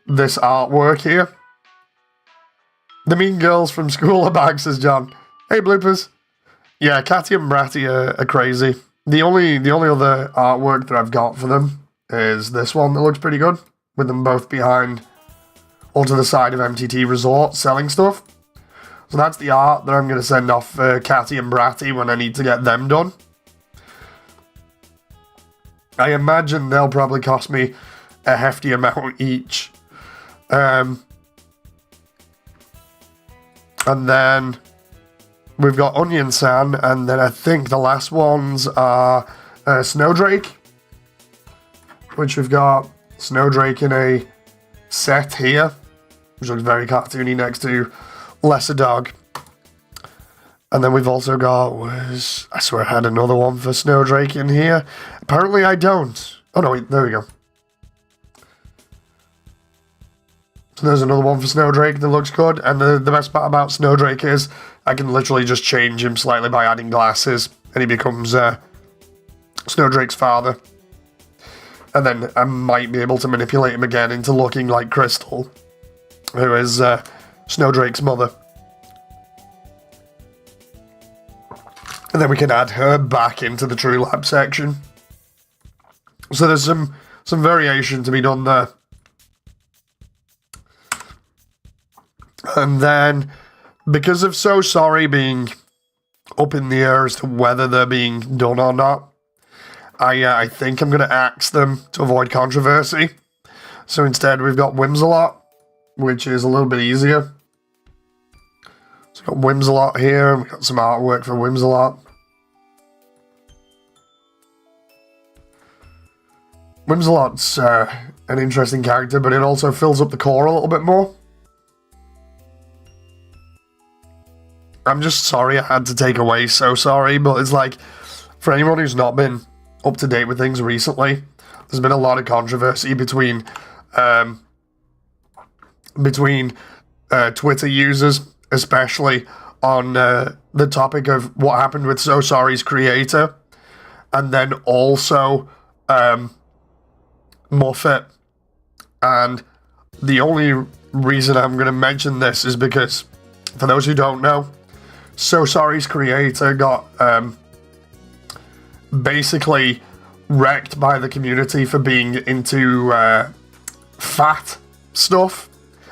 this artwork here. The mean girls from school are back, says John. Hey, bloopers. Yeah, Catty and Bratty are crazy. The only other artwork that I've got for them is this one that looks pretty good, with them both behind or to the side of MTT Resort selling stuff. So that's the art that I'm going to send off for Catty and Bratty when I need to get them done. I imagine they'll probably cost me a hefty amount each. And then we've got Onion San, and then I think the last ones are Snowdrake, which we've got Snowdrake in a set here, which looks very cartoony next to Lesser Dog. And then we've also got, I swear I had another one for Snowdrake in here. Apparently I don't. Oh no, wait, there we go. So there's another one for Snowdrake that looks good. And the best part about Snowdrake is I can literally just change him slightly by adding glasses, and he becomes Snowdrake's father. And then I might be able to manipulate him again into looking like Crystal, who is Snowdrake's mother. And then we can add her back into the True Lab section. So there's some variation to be done there. And then, because of So Sorry being up in the air as to whether they're being done or not, I think I'm going to axe them to avoid controversy. So instead we've got Whimsalot, which is a little bit easier. So we've got Whimsalot here, and we've got some artwork for Whimsalot. Whimsalot's an interesting character, but it also fills up the core a little bit more. I'm just sorry I had to take away So Sorry, but it's like, For anyone who's not been up to date with things recently, there's been a lot of controversy between Twitter users, especially on the topic of what happened with So Sorry's creator, and then also Muffet. And the only reason I'm going to mention this is because, for those who don't know, So Sorry's creator got basically wrecked by the community for being into fat stuff.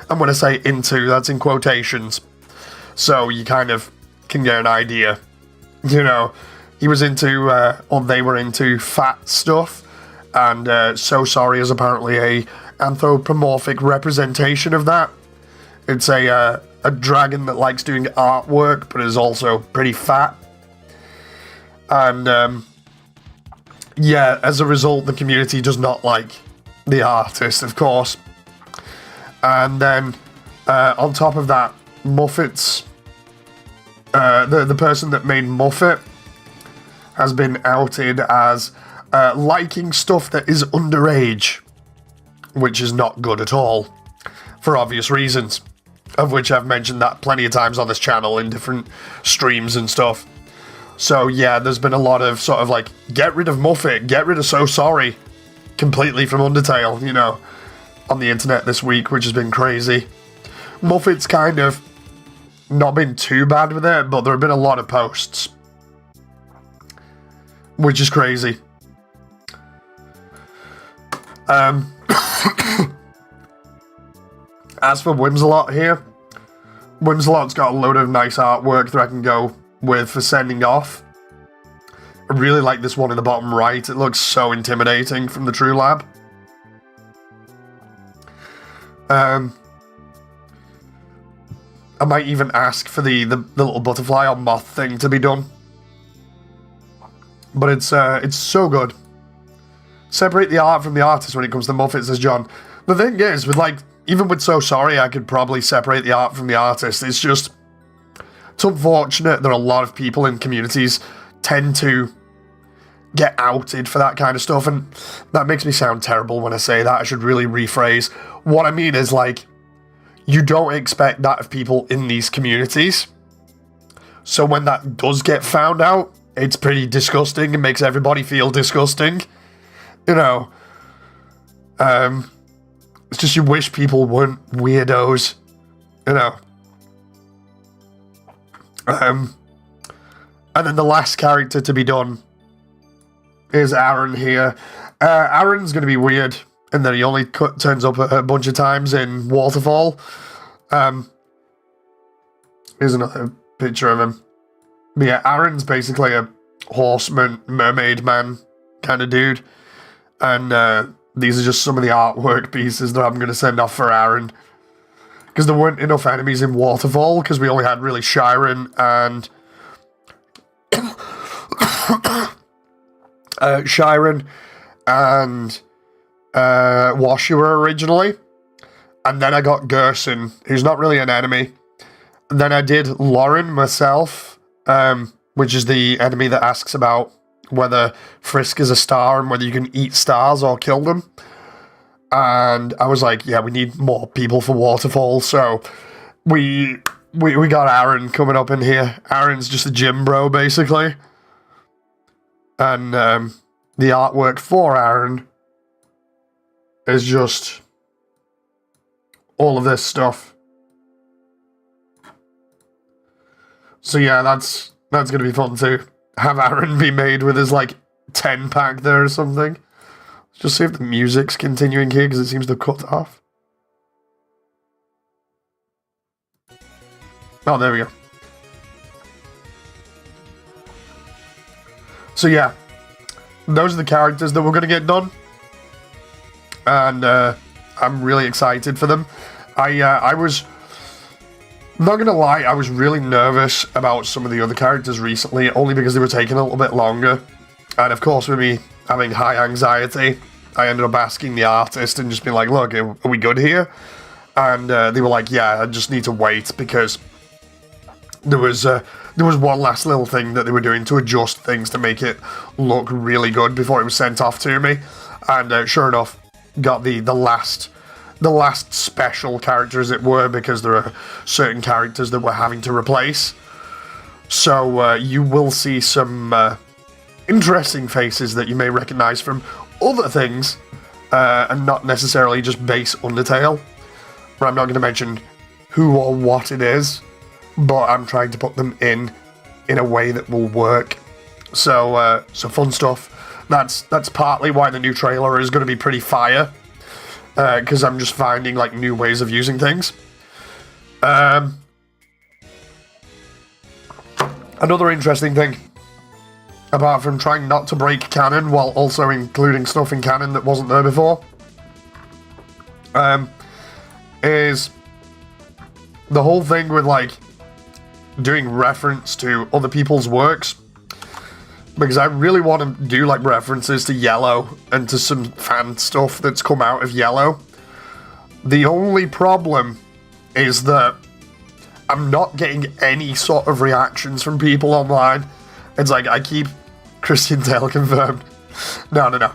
And when I say into, that's in quotations. So you kind of can get an idea. You know, he was into, or they were into fat stuff. And So Sorry is apparently a anthropomorphic representation of that. It's a dragon that likes doing artwork, but is also pretty fat. And yeah, as a result, the community does not like the artist, of course. And then on top of that, Muffet's the person that made Muffet has been outed as liking stuff that is underage, which is not good at all, for obvious reasons, of which I've mentioned that plenty of times on this channel in different streams and stuff. So yeah, there's been a lot of sort of like, get rid of Muffet, get rid of So Sorry completely from Undertale, you know, on the internet this week, which has been crazy. Muffet's kind of not been too bad with it, but there have been a lot of posts, which is crazy. As for Whimsalot here, Whimsalot's got a load of nice artwork that I can go with for sending off. I really like this one in the bottom right. It looks so intimidating from the True Lab. I might even ask for the little butterfly or moth thing to be done. But it's so good. Separate the art from the artist when it comes to Muffet, says John. The thing is, with like, even with So Sorry, I could probably separate the art from the artist. It's just, it's unfortunate that a lot of people in communities tend to get outed for that kind of stuff, and that makes me sound terrible when I say that. I should really rephrase. What I mean is, like, you don't expect that of people in these communities. So when that does get found out, it's pretty disgusting. It makes everybody feel disgusting. You know, it's just you wish people weren't weirdos, you know. And then the last character to be done is Aaron here. Aaron's going to be weird in that he only turns up a bunch of times in Waterfall. Here's another picture of him. But yeah, Aaron's basically a horseman, mermaid man kind of dude. And these are just some of the artwork pieces that I'm going to send off for Aaron. Because there weren't enough enemies in Waterfall, because we only had really Shiren and... Shiren and Washua originally. And then I got Gerson, who's not really an enemy. And then I did Lauren myself, which is the enemy that asks about whether Frisk is a star and whether you can eat stars or kill them. And I was like, yeah, we need more people for Waterfall, so we got Aaron coming up in here. Aaron's just a gym bro, basically. And the artwork for Aaron is just all of this stuff. So yeah, that's going to be fun too. Have Aaron be made with his, like, 10-pack there or something. Let's just see if the music's continuing here, because it seems to cut off. Oh, there we go. So yeah, those are the characters that we're going to get done. And I'm really excited for them. I was... not gonna lie, I was really nervous about some of the other characters recently, only because they were taking a little bit longer. And of course, with me having high anxiety, I ended up asking the artist and just being like, look, are we good here? And they were like, yeah, I just need to wait, because there was one last little thing that they were doing to adjust things to make it look really good before it was sent off to me, and sure enough, got the last special character, as it were, because there are certain characters that we're having to replace. So you will see some interesting faces that you may recognize from other things, and not necessarily just base Undertale. But I'm not going to mention who or what it is, but I'm trying to put them in a way that will work. So fun stuff. That's partly why the new trailer is going to be pretty fire, because I'm just finding like new ways of using things. Another interesting thing, apart from trying not to break canon while also including stuff in canon that wasn't there before, is the whole thing with like doing reference to other people's works, because I really want to do like references to Yellow and to some fan stuff that's come out of Yellow. The only problem is that I'm not getting any sort of reactions from people online. It's like I keep... Christian Tail confirmed. No.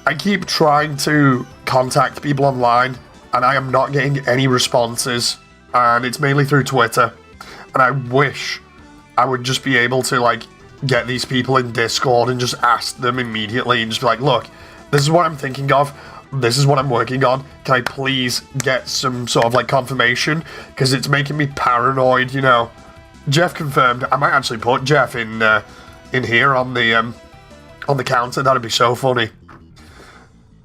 I keep trying to contact people online, and I am not getting any responses. And it's mainly through Twitter. And I wish I would just be able to, like, get these people in Discord and just ask them immediately and just be like, look, this is what I'm thinking of. This is what I'm working on. Can I please get some sort of like confirmation? Because it's making me paranoid, you know. Jeff confirmed. I might actually put Jeff in here on the counter. That'd be so funny.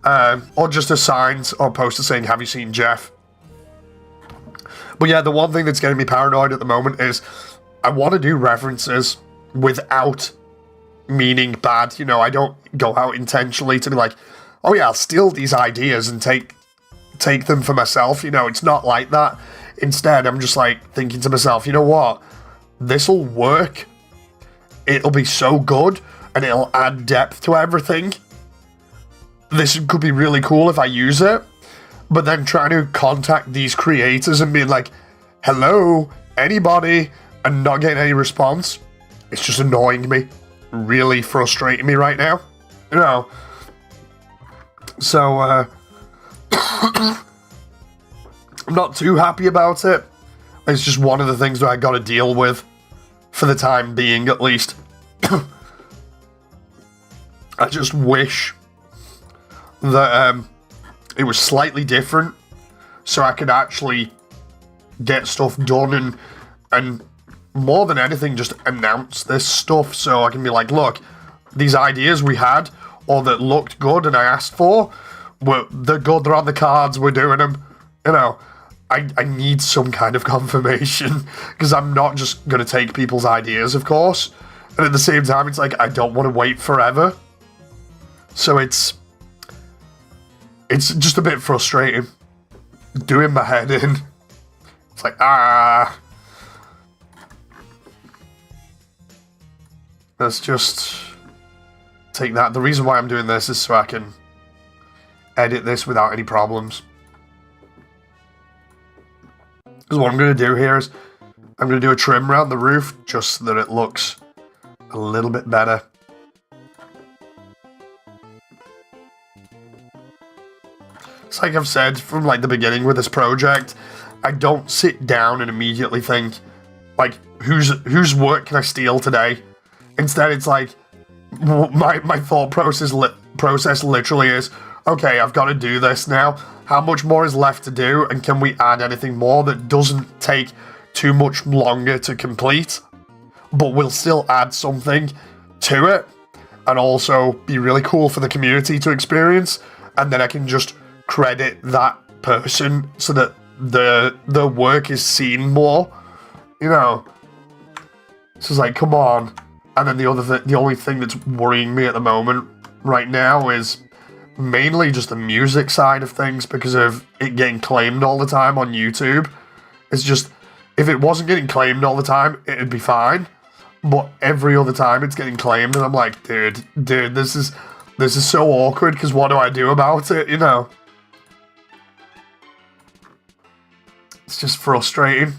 Or just a sign or poster saying, "Have you seen Jeff?" But yeah, the one thing that's getting me paranoid at the moment is I want to do references without meaning bad. You know, I don't go out intentionally to be like, oh yeah, I'll steal these ideas and take them for myself. You know, it's not like that. Instead, I'm just like thinking to myself, you know what? This'll work. It'll be so good, and it'll add depth to everything. This could be really cool if I use it. But then trying to contact these creators and being like, hello, anybody, and not getting any response, it's just annoying me. Really frustrating me right now. You know. So, I'm not too happy about it. It's just one of the things that I gotta deal with, for the time being, at least. I just wish that, it was slightly different, so I could actually get stuff done and more than anything, just announce this stuff, so I can be like, look, these ideas we had, or that looked good and I asked for, they're good, they're on the cards, we're doing them. You know, I need some kind of confirmation, because I'm not just going to take people's ideas, of course. And at the same time, it's like, I don't want to wait forever. So it's just a bit frustrating. Doing my head in. It's like, let's just take that. The reason why I'm doing this is so I can edit this without any problems. Because what I'm going to do here is I'm going to do a trim around the roof just so that it looks a little bit better. It's like I've said from like the beginning with this project, I don't sit down and immediately think, like, whose work can I steal today? Instead, it's like, my thought process literally is, okay, I've got to do this now. How much more is left to do, and can we add anything more that doesn't take too much longer to complete, but will still add something to it, and also be really cool for the community to experience, and then I can just credit that person so that the work is seen more, you know. So it's like, come on. And then the only thing that's worrying me at the moment right now is mainly just the music side of things, because of it getting claimed all the time on YouTube. It's just, if it wasn't getting claimed all the time, it'd be fine. But every other time it's getting claimed, and I'm like, dude, this is so awkward, because what do I do about it, you know? It's just frustrating.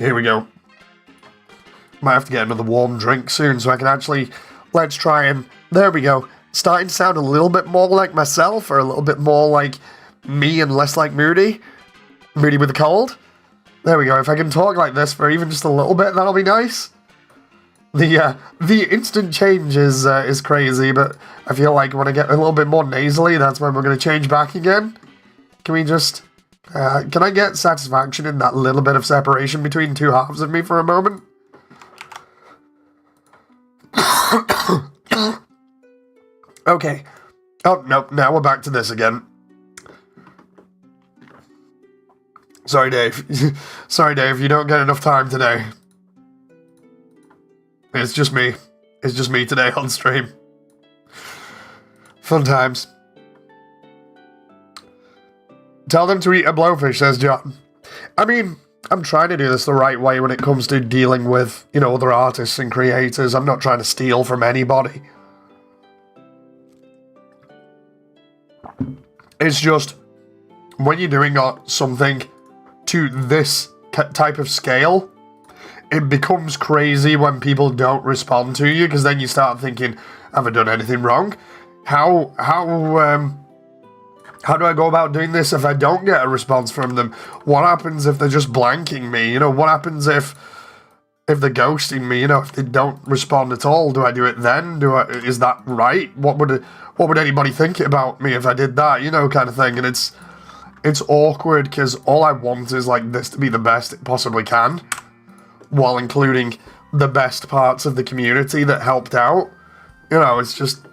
Here we go. Might have to get another warm drink soon so I can actually... Let's try and... There we go. Starting to sound a little bit more like myself, or a little bit more like me and less like Moody. Moody with a cold. There we go. If I can talk like this for even just a little bit, that'll be nice. The instant change is crazy, but I feel like when I get a little bit more nasally, that's when we're going to change back again. Can we just... can I get satisfaction in that little bit of separation between two halves of me for a moment? Okay. Oh, no, now we're back to this again. Sorry, Dave. Sorry, Dave, you don't get enough time today. It's just me. It's just me today on stream. Fun times. Tell them to eat a blowfish, says John. I mean, I'm trying to do this the right way when it comes to dealing with, you know, other artists and creators. I'm not trying to steal from anybody. It's just, when you're doing something to this type of scale, it becomes crazy when people don't respond to you, because then you start thinking, have I done anything wrong? How do I go about doing this if I don't get a response from them? What happens if they're just blanking me? You know, what happens if they're ghosting me? You know, if they don't respond at all, do I do it then? Is that right? What would anybody think about me if I did that? You know, kind of thing. And it's awkward, because all I want is like this to be the best it possibly can, while including the best parts of the community that helped out. You know, it's just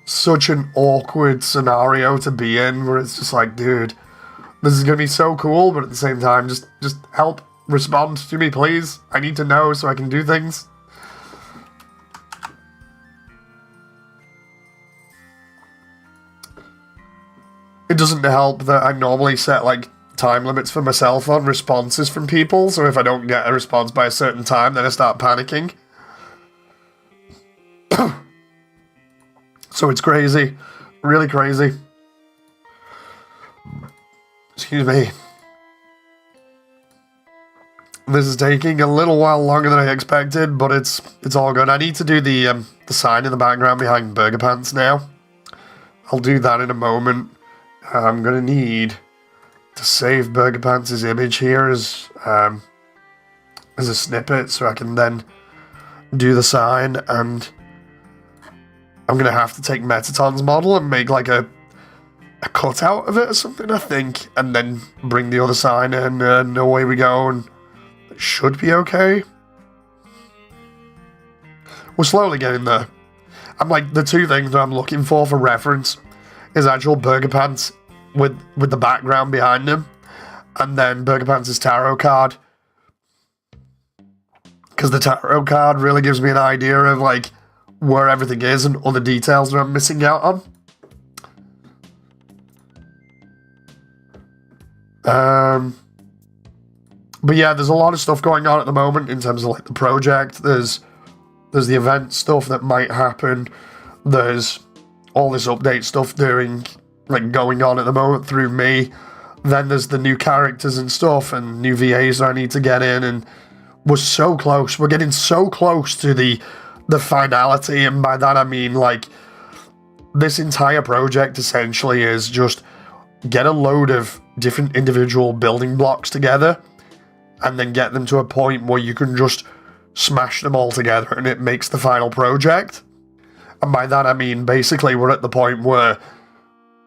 such an awkward scenario to be in, where it's just like, dude, this is gonna be so cool, but at the same time, just help respond to me, please. I need to know so I can do things. It doesn't help that I normally set like time limits for myself on responses from people, so if I don't get a response by a certain time, then I start panicking. So it's crazy. Really crazy. Excuse me. This is taking a little while longer than I expected, but it's all good. I need to do the sign in the background behind Burger Pants now. I'll do that in a moment. I'm gonna need to save Burger Pants' image here as a snippet, so I can then do the sign, and I'm gonna have to take Metaton's model and make like a cutout of it or something, I think, and then bring the other sign in, and away we go, and it should be okay. We're slowly getting there. I'm like, the two things that I'm looking for reference is actual Burger Pants with the background behind him, and then Burger Pants' tarot card, because the tarot card really gives me an idea of like where everything is and all the details that I'm missing out on. But yeah, there's a lot of stuff going on at the moment in terms of like the project. There's the event stuff that might happen. There's all this update stuff going on at the moment through me. Then there's the new characters and stuff and new VAs that I need to get in, and we're so close. We're getting so close to the finality, and by that I mean like this entire project essentially is just get a load of different individual building blocks together and then get them to a point where you can just smash them all together and it makes the final project. And by that I mean basically we're at the point where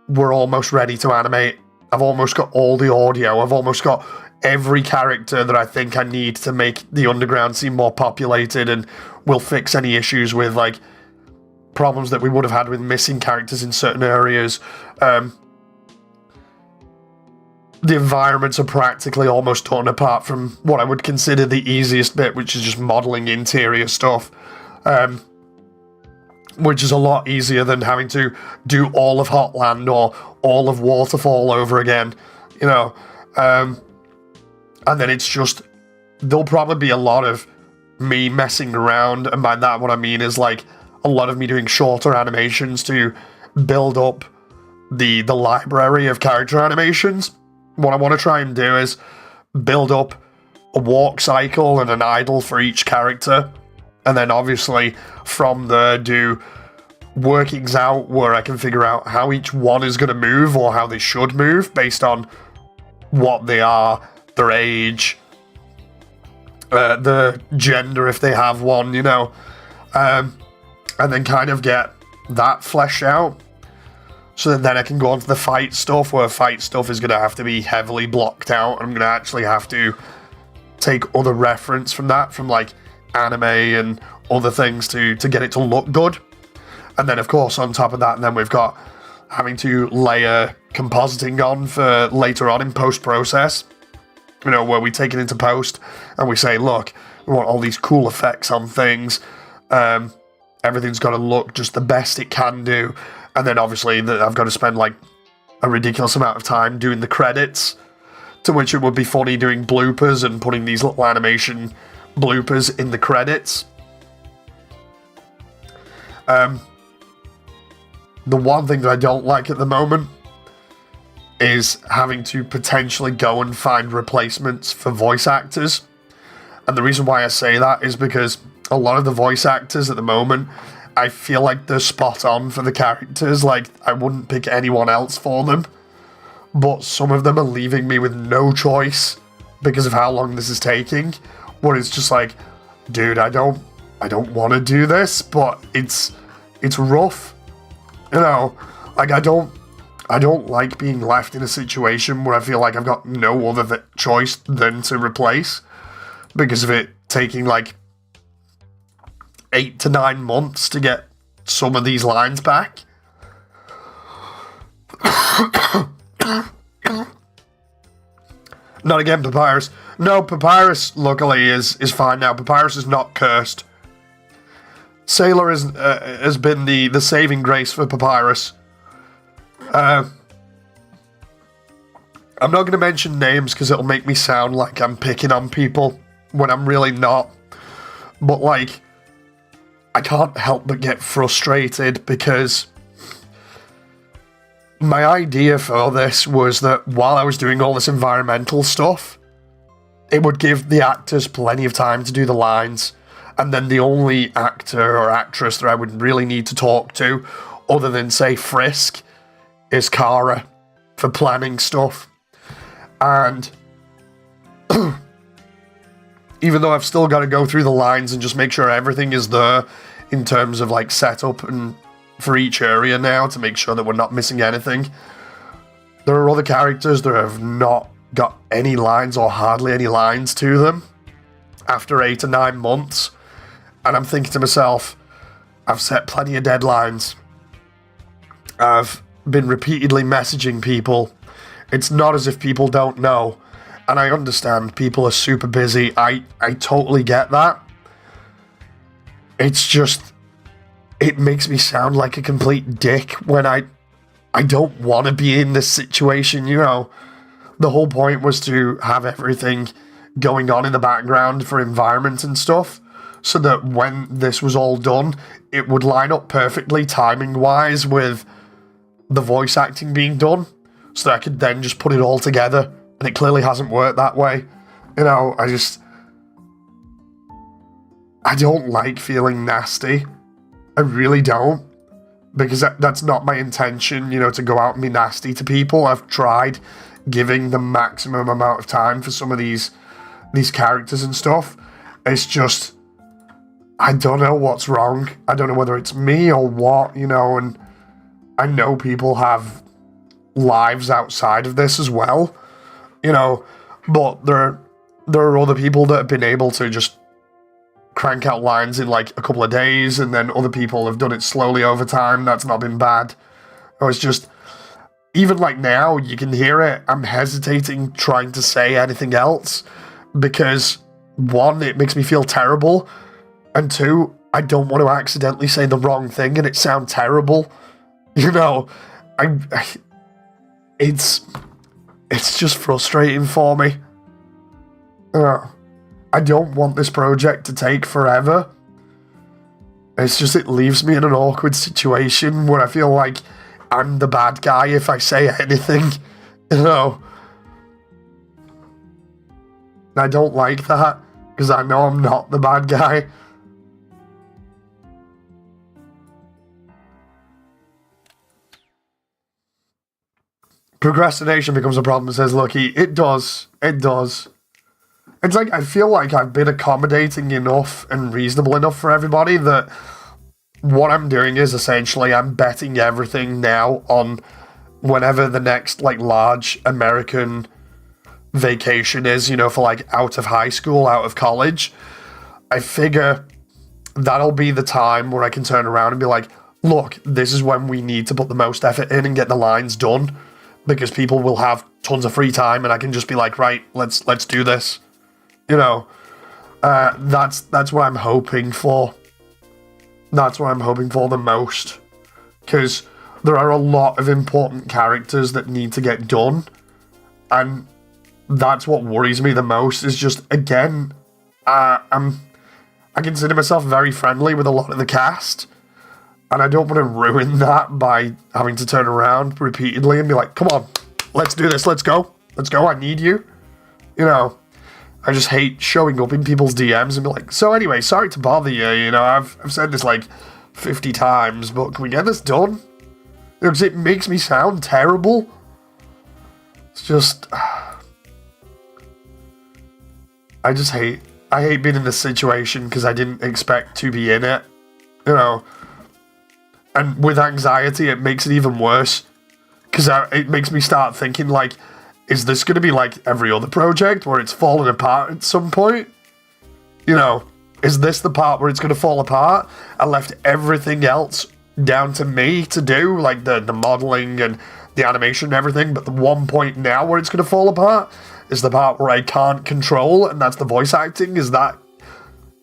we're almost ready to animate. I've almost got all the audio. I've almost got every character that I think I need to make the underground seem more populated, and will fix any issues with like problems that we would have had with missing characters in certain areas. The environments are practically almost done, apart from what I would consider the easiest bit, which is just modeling interior stuff, which is a lot easier than having to do all of Hotland or all of Waterfall over again, you know. And then it's just, there'll probably be a lot of me messing around, and by that what I mean is like a lot of me doing shorter animations to build up the library of character animations. What I want to try and do is build up a walk cycle and an idle for each character. And then obviously from there do workings out where I can figure out how each one is going to move or how they should move based on what they are, their age, the gender if they have one, you know. And then kind of get that fleshed out. So that then I can go on to the fight stuff, where fight stuff is going to have to be heavily blocked out. I'm going to actually have to take other reference from that, from like anime and other things to get it to look good. And then of course on top of that, then we've got having to layer compositing on for later on in post-process. You know, where we take it into post and we say, look, we want all these cool effects on things. Everything's got to look just the best it can do. And then obviously I've got to spend like a ridiculous amount of time doing the credits, to which it would be funny doing bloopers and putting these little animation bloopers in the credits. The one thing that I don't like at the moment is having to potentially go and find replacements for voice actors. And the reason why I say that is because a lot of the voice actors at the moment, I feel like they're spot on for the characters. Like, I wouldn't pick anyone else for them. But some of them are leaving me with no choice because of how long this is taking. Where it's just like, dude, I don't want to do this, but it's rough. You know, like I don't like being left in a situation where I feel like I've got no other choice than to replace, because of it taking like 8 to 9 months to get some of these lines back. Not again, Papyrus. No, Papyrus luckily is fine now. Papyrus is not cursed. Sailor has been the saving grace for Papyrus. I'm not going to mention names because it'll make me sound like I'm picking on people when I'm really not. But like, I can't help but get frustrated because my idea for this was that while I was doing all this environmental stuff, it would give the actors plenty of time to do the lines, and then the only actor or actress that I would really need to talk to, other than, say, Frisk, is Kara for planning stuff. And even though I've still got to go through the lines and just make sure everything is there in terms of like setup and for each area now to make sure that we're not missing anything, there are other characters that have not got any lines or hardly any lines to them after 8 to 9 months. And I'm thinking to myself, I've set plenty of deadlines. I've been repeatedly messaging people. It's not as if people don't know. And I understand people are super busy. I totally get that. It's just, it makes me sound like a complete dick when I don't want to be in this situation, you know. The whole point was to have everything going on in the background for environment and stuff, so that when this was all done, it would line up perfectly timing-wise with the voice acting being done, so that I could then just put it all together. And it clearly hasn't worked that way. You know, I don't like feeling nasty. I really don't. Because that's not my intention, you know, to go out and be nasty to people. I've tried giving the maximum amount of time for some of these characters and stuff. It's just, I don't know what's wrong. I don't know whether it's me or what, you know, and I know people have lives outside of this as well. You know, but there are other people that have been able to just crank out lines in like a couple of days, and then other people have done it slowly over time. That's not been bad. It's just, even like now, you can hear it. I'm hesitating trying to say anything else because, one, it makes me feel terrible, and two, I don't want to accidentally say the wrong thing and it sound terrible. You know, it's just frustrating for me. I don't want this project to take forever. It's just, it leaves me in an awkward situation where I feel like I'm the bad guy if I say anything. You know. And I don't like that, because I know I'm not the bad guy. Procrastination becomes a problem, says Lucky. It does. It does. It's like, I feel like I've been accommodating enough and reasonable enough for everybody that what I'm doing is essentially I'm betting everything now on whenever the next, like, large American vacation is, you know, for, like, out of high school, out of college. I figure that'll be the time where I can turn around and be like, look, this is when we need to put the most effort in and get the lines done, because people will have tons of free time, and I can just be like, right, let's do this. You know, that's what I'm hoping for. That's what I'm hoping for the most, because there are a lot of important characters that need to get done, and that's what worries me the most. Is just, again, I consider myself very friendly with a lot of the cast, and I don't want to ruin that by having to turn around repeatedly and be like, come on, let's do this, let's go, I need you. You know, I just hate showing up in people's DMs and be like, so anyway, sorry to bother you, you know, I've said this like 50 times, but can we get this done? Because it makes me sound terrible. It's just, I hate being in this situation because I didn't expect to be in it, you know. And with anxiety, it makes it even worse, because it makes me start thinking, like, is this going to be like every other project where it's falling apart at some point? You know, is this the part where it's going to fall apart? I left everything else down to me to do, like the modeling and the animation and everything, but the one point now where it's going to fall apart is the part where I can't control, and that's the voice acting. Is that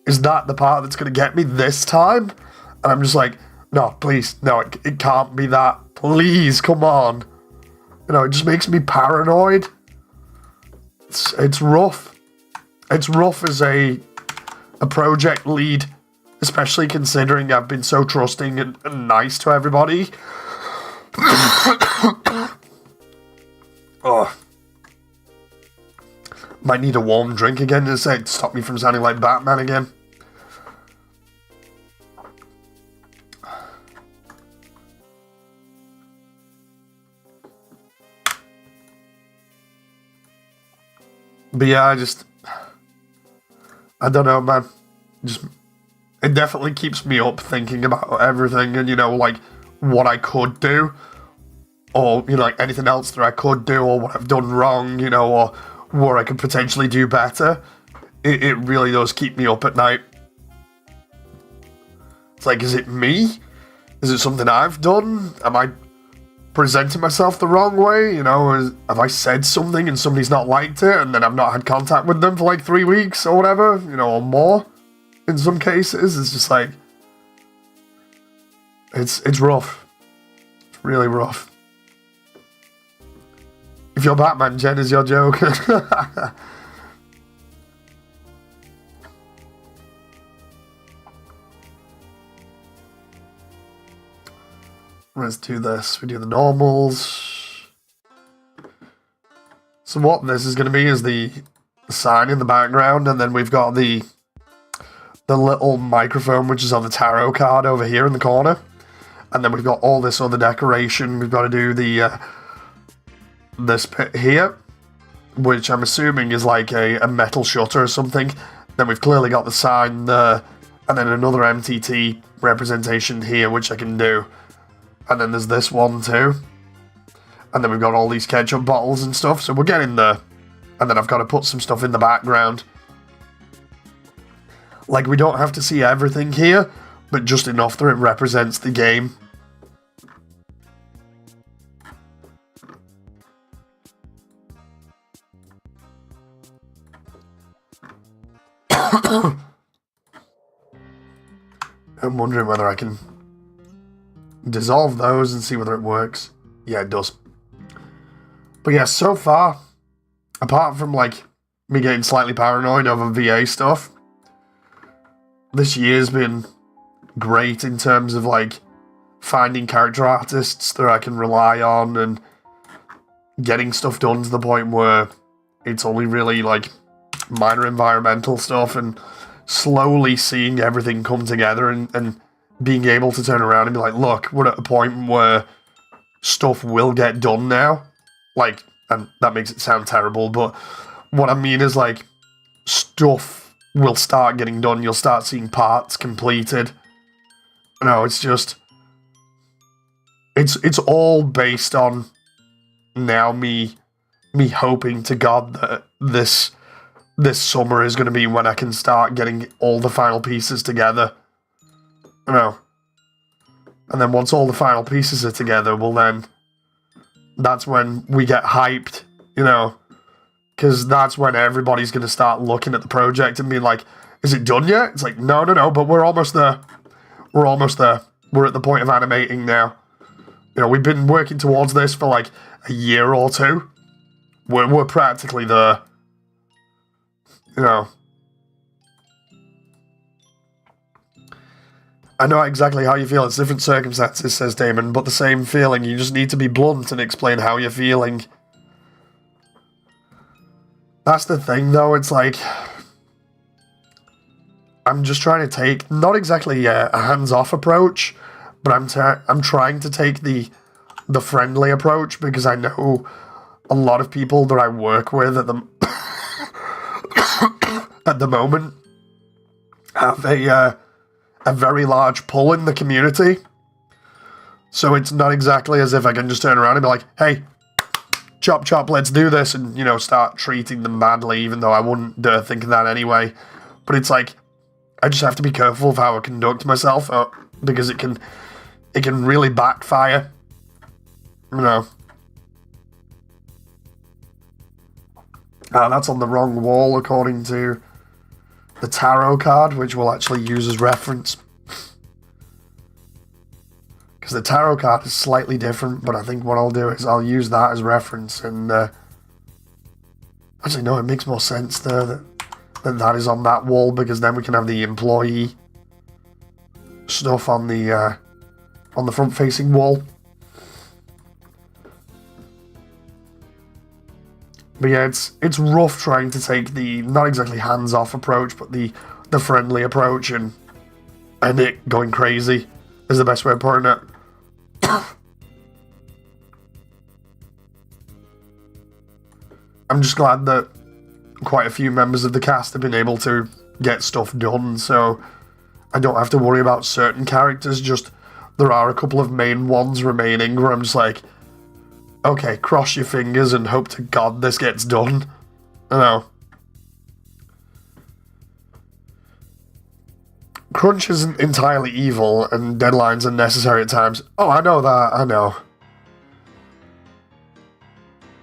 the part that's going to get me this time? And I'm just like, no, please, no, it can't be that. Please, come on. You know, it just makes me paranoid. It's rough. It's rough as a project lead, especially considering I've been so trusting and nice to everybody. Oh. Might need a warm drink again to stop me from sounding like Batman again. But yeah, I don't know, man. It definitely keeps me up thinking about everything and, you know, like, what I could do, or, you know, like, anything else that I could do, or what I've done wrong, you know, or where I could potentially do better. It really does keep me up at night. It's like, is it me? Is it something I've done? Am I presenting myself the wrong way? You know, have I said something and somebody's not liked it, and then I've not had contact with them for like 3 weeks or whatever, you know, or more in some cases? It's just like, it's rough. It's really rough. If you're Batman, Jen is your Joker. Let's do this. We do the normals. So what this is going to be is the sign in the background, and then we've got the little microphone, which is on the tarot card over here in the corner. And then we've got all this other decoration. We've got to do the this bit here, which I'm assuming is like a metal shutter or something. Then we've clearly got the sign there, and then another MTT representation here, which I can do. And then there's this one too. And then we've got all these ketchup bottles and stuff, so we're getting there. And then I've got to put some stuff in the background. Like, we don't have to see everything here, but just enough that it represents the game. I'm wondering whether I can dissolve those and see whether it works. Yeah, it does. But yeah, so far, apart from like me getting slightly paranoid over VA stuff, this year's been great in terms of like finding character artists that I can rely on and getting stuff done to the point where it's only really like minor environmental stuff, and slowly seeing everything come together and being able to turn around and be like, look, we're at a point where stuff will get done now. Like, and that makes it sound terrible, but what I mean is, like, stuff will start getting done. You'll start seeing parts completed. No, it's just... It's all based on now me hoping to God that this summer is going to be when I can start getting all the final pieces together. You know. And then once all the final pieces are together, well then, that's when we get hyped, you know. Because that's when everybody's going to start looking at the project and being like, is it done yet? It's like, no, but we're almost there. We're almost there. We're at the point of animating now. You know, we've been working towards this for like a year or two. We're practically there. You know. I know exactly how you feel. It's different circumstances, says Damon, but the same feeling. You just need to be blunt and explain how you're feeling. That's the thing, though. It's like, I'm just trying to take, not exactly a hands-off approach, but I'm trying to take the friendly approach, because I know a lot of people that I work with at the at the moment have a very large pull in the community. So it's not exactly as if I can just turn around and be like, hey, chop chop, let's do this, and, you know, start treating them badly, even though I wouldn't dare think of that anyway. But it's like, I just have to be careful of how I conduct myself, because it can really backfire. You know. That's on the wrong wall, according to the tarot card, which we'll actually use as reference. Because the tarot card is slightly different, but I think what I'll do is I'll use that as reference, and actually no, it makes more sense there that is on that wall, because then we can have the employee stuff on the front-facing wall. But yeah, it's rough trying to take the not exactly hands-off approach, but the friendly approach, and it going crazy is the best way of putting it. I'm just glad that quite a few members of the cast have been able to get stuff done, so I don't have to worry about certain characters. Just there are a couple of main ones remaining where I'm just like, okay, cross your fingers and hope to God this gets done. I know. Crunch isn't entirely evil, and deadlines are necessary at times. Oh, I know that, I know.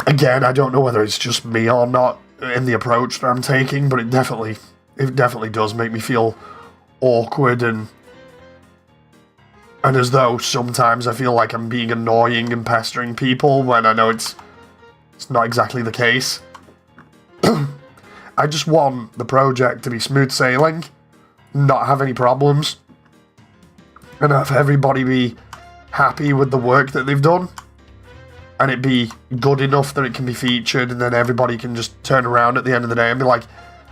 Again, I don't know whether it's just me or not in the approach that I'm taking, but it definitely does make me feel awkward and as though sometimes I feel like I'm being annoying and pestering people when I know it's not exactly the case. I just want the project to be smooth sailing, not have any problems, and have everybody be happy with the work that they've done, and it be good enough that it can be featured, and then everybody can just turn around at the end of the day and be like,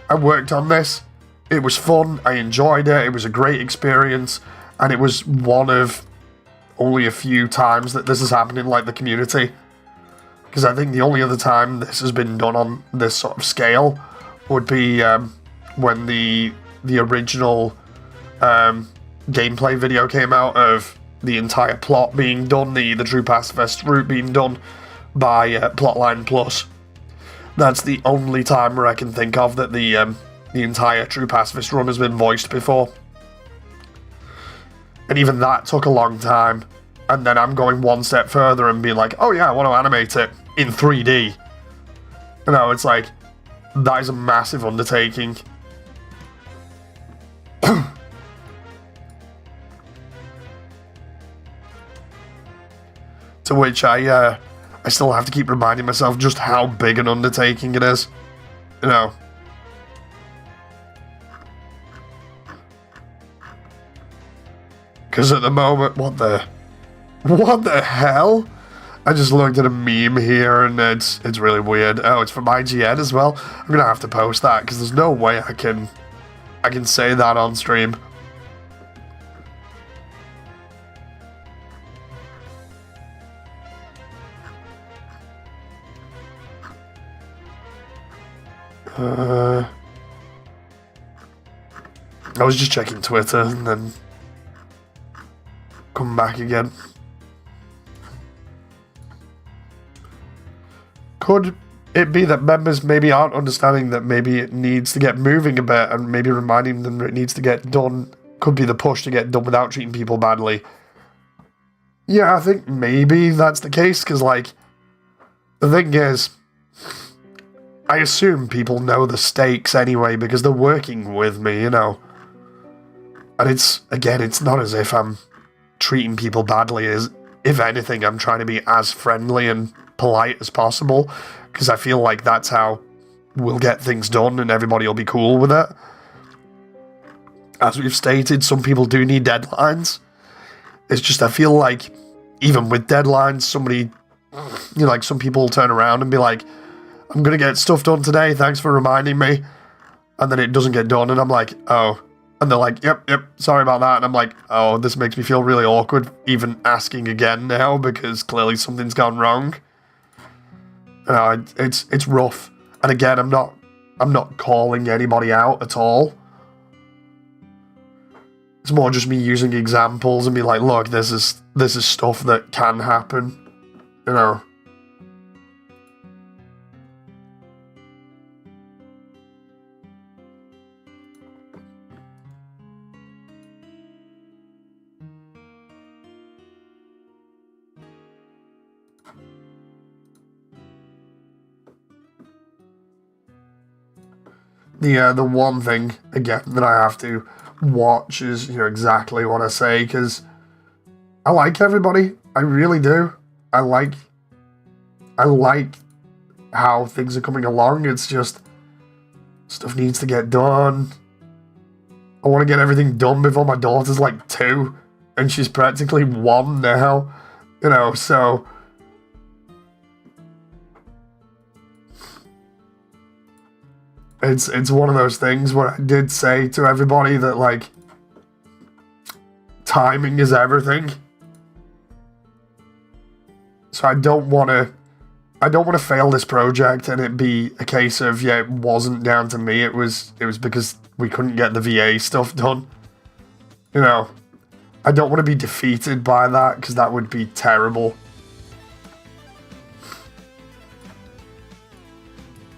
I worked on this, it was fun, I enjoyed it, it was a great experience, and it was one of only a few times that this has happened in, like, the community. Because I think the only other time this has been done on this sort of scale would be when the original gameplay video came out of the entire plot being done, the True Pacifist route being done by Plotline Plus. That's the only time where I can think of that the entire True Pacifist run has been voiced before. And even that took a long time. And then I'm going one step further and being like, oh yeah, I want to animate it in 3D. You know, it's like, that is a massive undertaking. To which I still have to keep reminding myself just how big an undertaking it is. You know. Because at the moment, what the hell? I just looked at a meme here and it's really weird. Oh, it's from IGN as well. I'm gonna have to post that because there's no way I can say that on stream. I was just checking Twitter and then come back again. Could it be that members maybe aren't understanding that maybe it needs to get moving a bit and maybe reminding them that it needs to get done could be the push to get done without treating people badly? Yeah, I think maybe that's the case, because, like, the thing is, I assume people know the stakes anyway because they're working with me, you know. And it's, again, it's not as if I'm treating people badly. If anything, I'm trying to be as friendly and polite as possible, because I feel like that's how we'll get things done and everybody will be cool with it. As we've stated, some people do need deadlines. It's just, I feel like even with deadlines, somebody, you know, like some people will turn around and be like, I'm going to get stuff done today, thanks for reminding me. And then it doesn't get done and I'm like, oh. And they're like, yep, sorry about that. And I'm like, oh, this makes me feel really awkward even asking again now because clearly something's gone wrong. It's rough. And again, I'm not calling anybody out at all. It's more just me using examples and be like, look, this is stuff that can happen, you know. The one thing, again, that I have to watch is, you know, exactly what I say, because I like everybody. I really do. I like how things are coming along. It's just, stuff needs to get done. I want to get everything done before my daughter's like 2, and she's practically 1 now, you know, so... It's one of those things where I did say to everybody that, like, timing is everything. So I don't want to fail this project and it be a case of, yeah, it wasn't down to me. It was because we couldn't get the VA stuff done. You know, I don't want to be defeated by that because that would be terrible.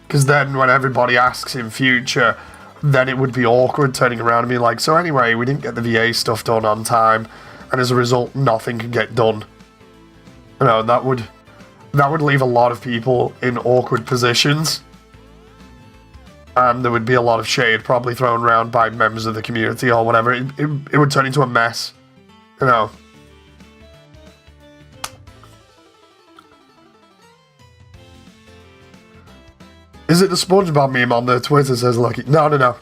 Because then when everybody asks in future, then it would be awkward turning around and being like, so anyway, we didn't get the VA stuff done on time, and as a result, nothing could get done. You know, that would leave a lot of people in awkward positions. And there would be a lot of shade probably thrown around by members of the community or whatever. It would turn into a mess, you know. Is it the SpongeBob meme on the Twitter says Lucky? No.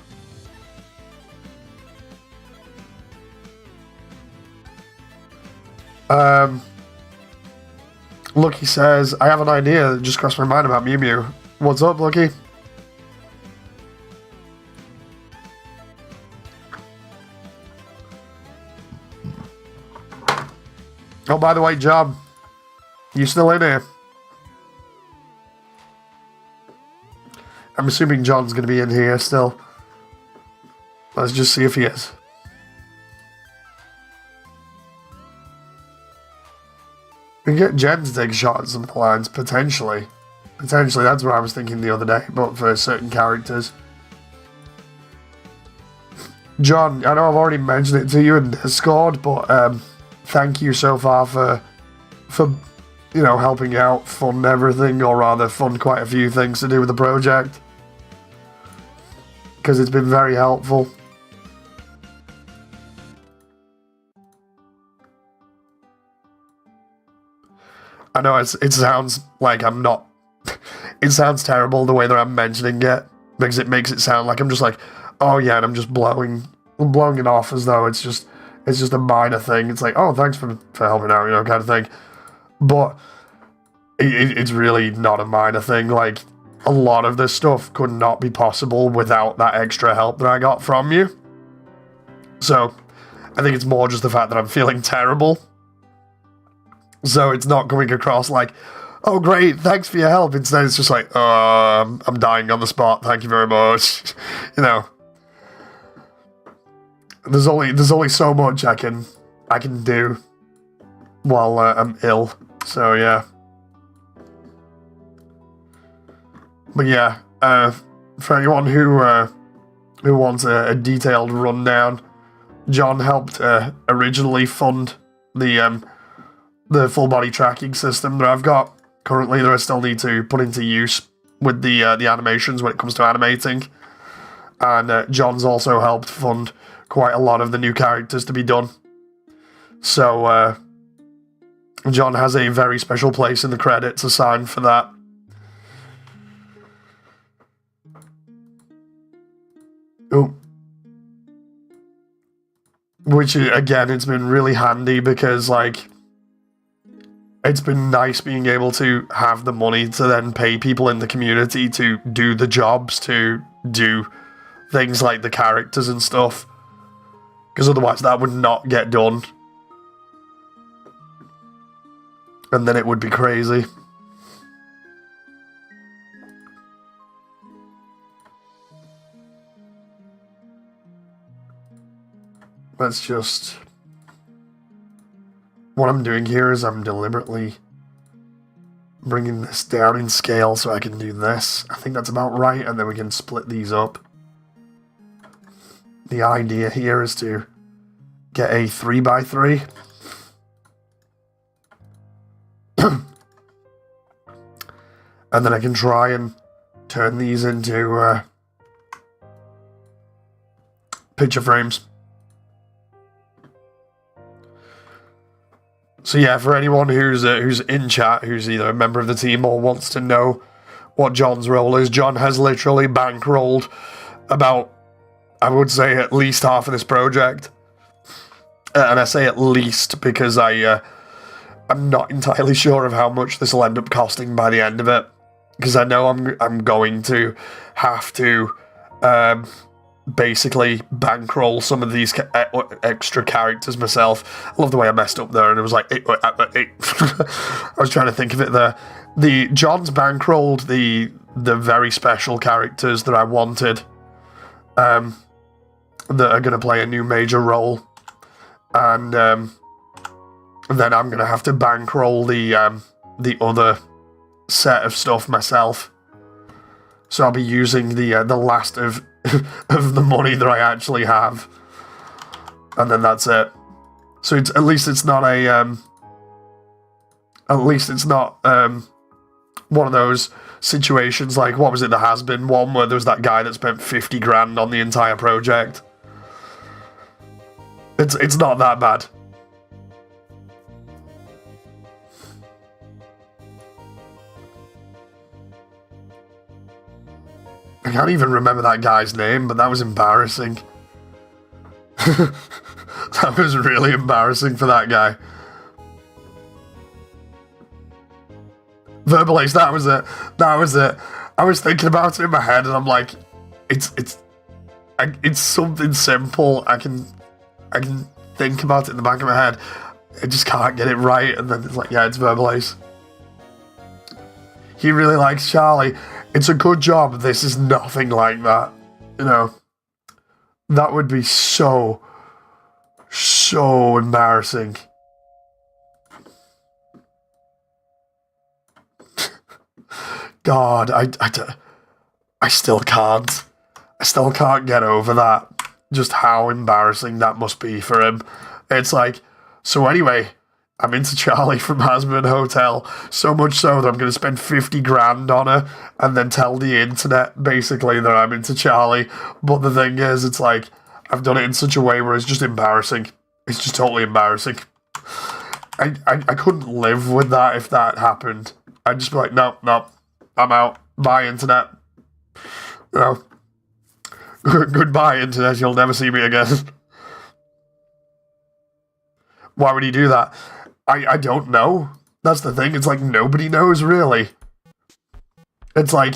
Lucky says, I have an idea that just crossed my mind about Mew Mew. What's up, Lucky? Oh, by the way, John, you still in here? I'm assuming John's going to be in here still. Let's just see if he is. We can get Jen to take a shot at some of the lines, potentially. Potentially, that's what I was thinking the other day, but for certain characters. John, I know I've already mentioned it to you in Discord, but thank you so far for you know, helping out, fund everything, or rather fund quite a few things to do with the project. Because it's been very helpful. I know it sounds like I'm not... It sounds terrible the way that I'm mentioning it, because it makes it sound like I'm just like, oh yeah, and I'm just blowing it off as though it's just a minor thing. It's like, oh, thanks for helping out, you know, kind of thing. But it's really not a minor thing. Like, a lot of this stuff could not be possible without that extra help that I got from you. So, I think it's more just the fact that I'm feeling terrible. So it's not coming across like, oh great, thanks for your help. Instead it's just like, I'm dying on the spot, thank you very much. You know. There's only so much I can do while I'm ill. So yeah. But yeah, for anyone who wants a detailed rundown, John helped originally fund the full body tracking system that I've got currently that I still need to put into use with the animations when it comes to animating. And John's also helped fund quite a lot of the new characters to be done. So John has a very special place in the credits assigned for that. Ooh. Which, again, it's been really handy because, like, it's been nice being able to have the money to then pay people in the community to do the jobs, to do things like the characters and stuff. Because otherwise that would not get done. And then it would be crazy. Let's just... What I'm doing here is I'm deliberately bringing this down in scale so I can do this. I think that's about right, and then we can split these up. The idea here is to get a 3x3. And then I can try and turn these into picture frames. So yeah, for anyone who's in chat, who's either a member of the team or wants to know what John's role is, John has literally bankrolled about, I would say, at least half of this project. And I say at least because I'm not entirely sure of how much this will end up costing by the end of it. Because I know I'm going to have to basically bankroll some of these extra characters myself. I love the way I messed up there, and it was like I was trying to think of it there. The John's bankrolled the very special characters that I wanted, that are going to play a new major role, and then I'm going to have to bankroll the other set of stuff myself. So I'll be using the last of of the money that I actually have, and then that's it. So it's at least it's not one of those situations like, what was it, the Has Been one, where there was that guy that spent 50 grand on the entire project. It's not that bad. I can't even remember that guy's name, but that was embarrassing. That was really embarrassing for that guy. Verbal Ace, that was it. That was it. I was thinking about it in my head, and I'm like, it's something simple. I can think about it in the back of my head. I just can't get it right, and then it's like, yeah, it's Verbal Ace. He really likes Charlie. It's a good job. This is nothing like that. You know, that would be so embarrassing. God, I still can't. I still can't get over that. Just how embarrassing that must be for him. It's like, so anyway, I'm into Charlie from Hasbin Hotel, so much so that I'm going to spend 50 grand on her and then tell the internet, basically, that I'm into Charlie. But the thing is, it's like, I've done it in such a way where it's just embarrassing. It's just totally embarrassing. I couldn't live with that if that happened. I'd just be like, no, I'm out. Bye, internet. You know, goodbye, internet. You'll never see me again. Why would he do that? I don't know. That's the thing. It's like nobody knows really. It's like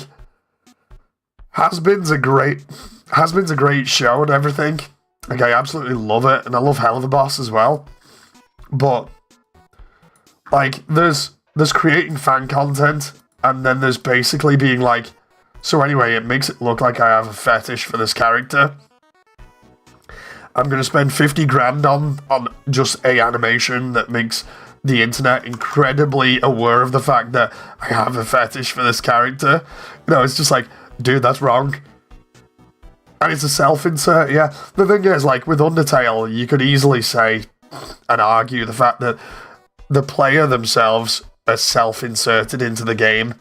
Has-Been's a great show and everything. Like I absolutely love it, and I love Hell of a Boss as well. But like there's creating fan content, and then there's basically being like, so anyway, it makes it look like I have a fetish for this character. I'm gonna spend 50 grand on just a animation that makes the internet incredibly aware of the fact that I have a fetish for this character. It's just like, dude, that's wrong. And it's a self-insert, yeah. The thing is, like, with Undertale, you could easily say and argue the fact that the player themselves are self-inserted into the game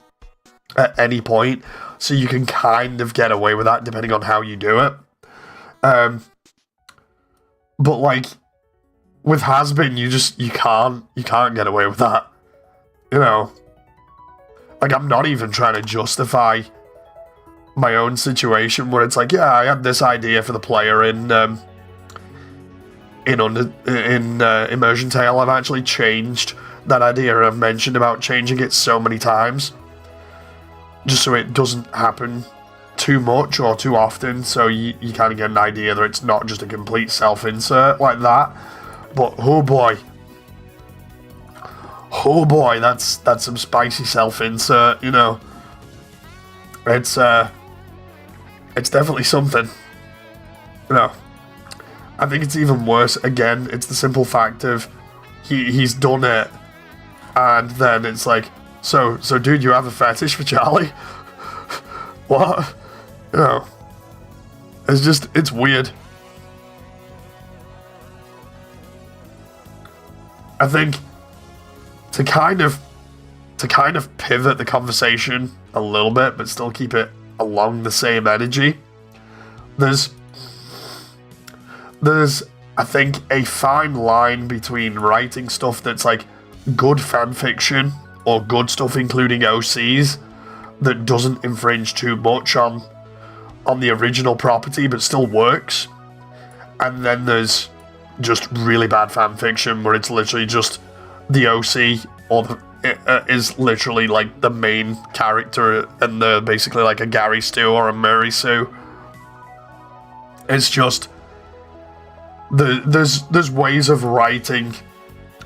at any point, so you can kind of get away with that depending on how you do it. But, like, with Has-Been, you can't get away with that. Like, I'm not even trying to justify my own situation where it's like, yeah, I had this idea for the player in Immersiontale. I've actually changed that idea. I've mentioned about changing it so many times, just so it doesn't happen too much or too often, so you kind of get an idea that it's not just a complete self-insert like that. But oh boy, that's some spicy self-insert, It's definitely something, I think it's even worse. Again, it's the simple fact of he's done it, and then it's like, so dude, you have a fetish for Charlie? What? It's weird. I think to kind of pivot the conversation a little bit, but still keep it along the same energy, there's I think a fine line between writing stuff that's like good fan fiction or good stuff including OCs that doesn't infringe too much on the original property but still works, and then there's just really bad fan fiction where it's literally just the OC or is literally like the main character and they're basically like a Gary Stu or a Murray Sue. It's just there's ways of writing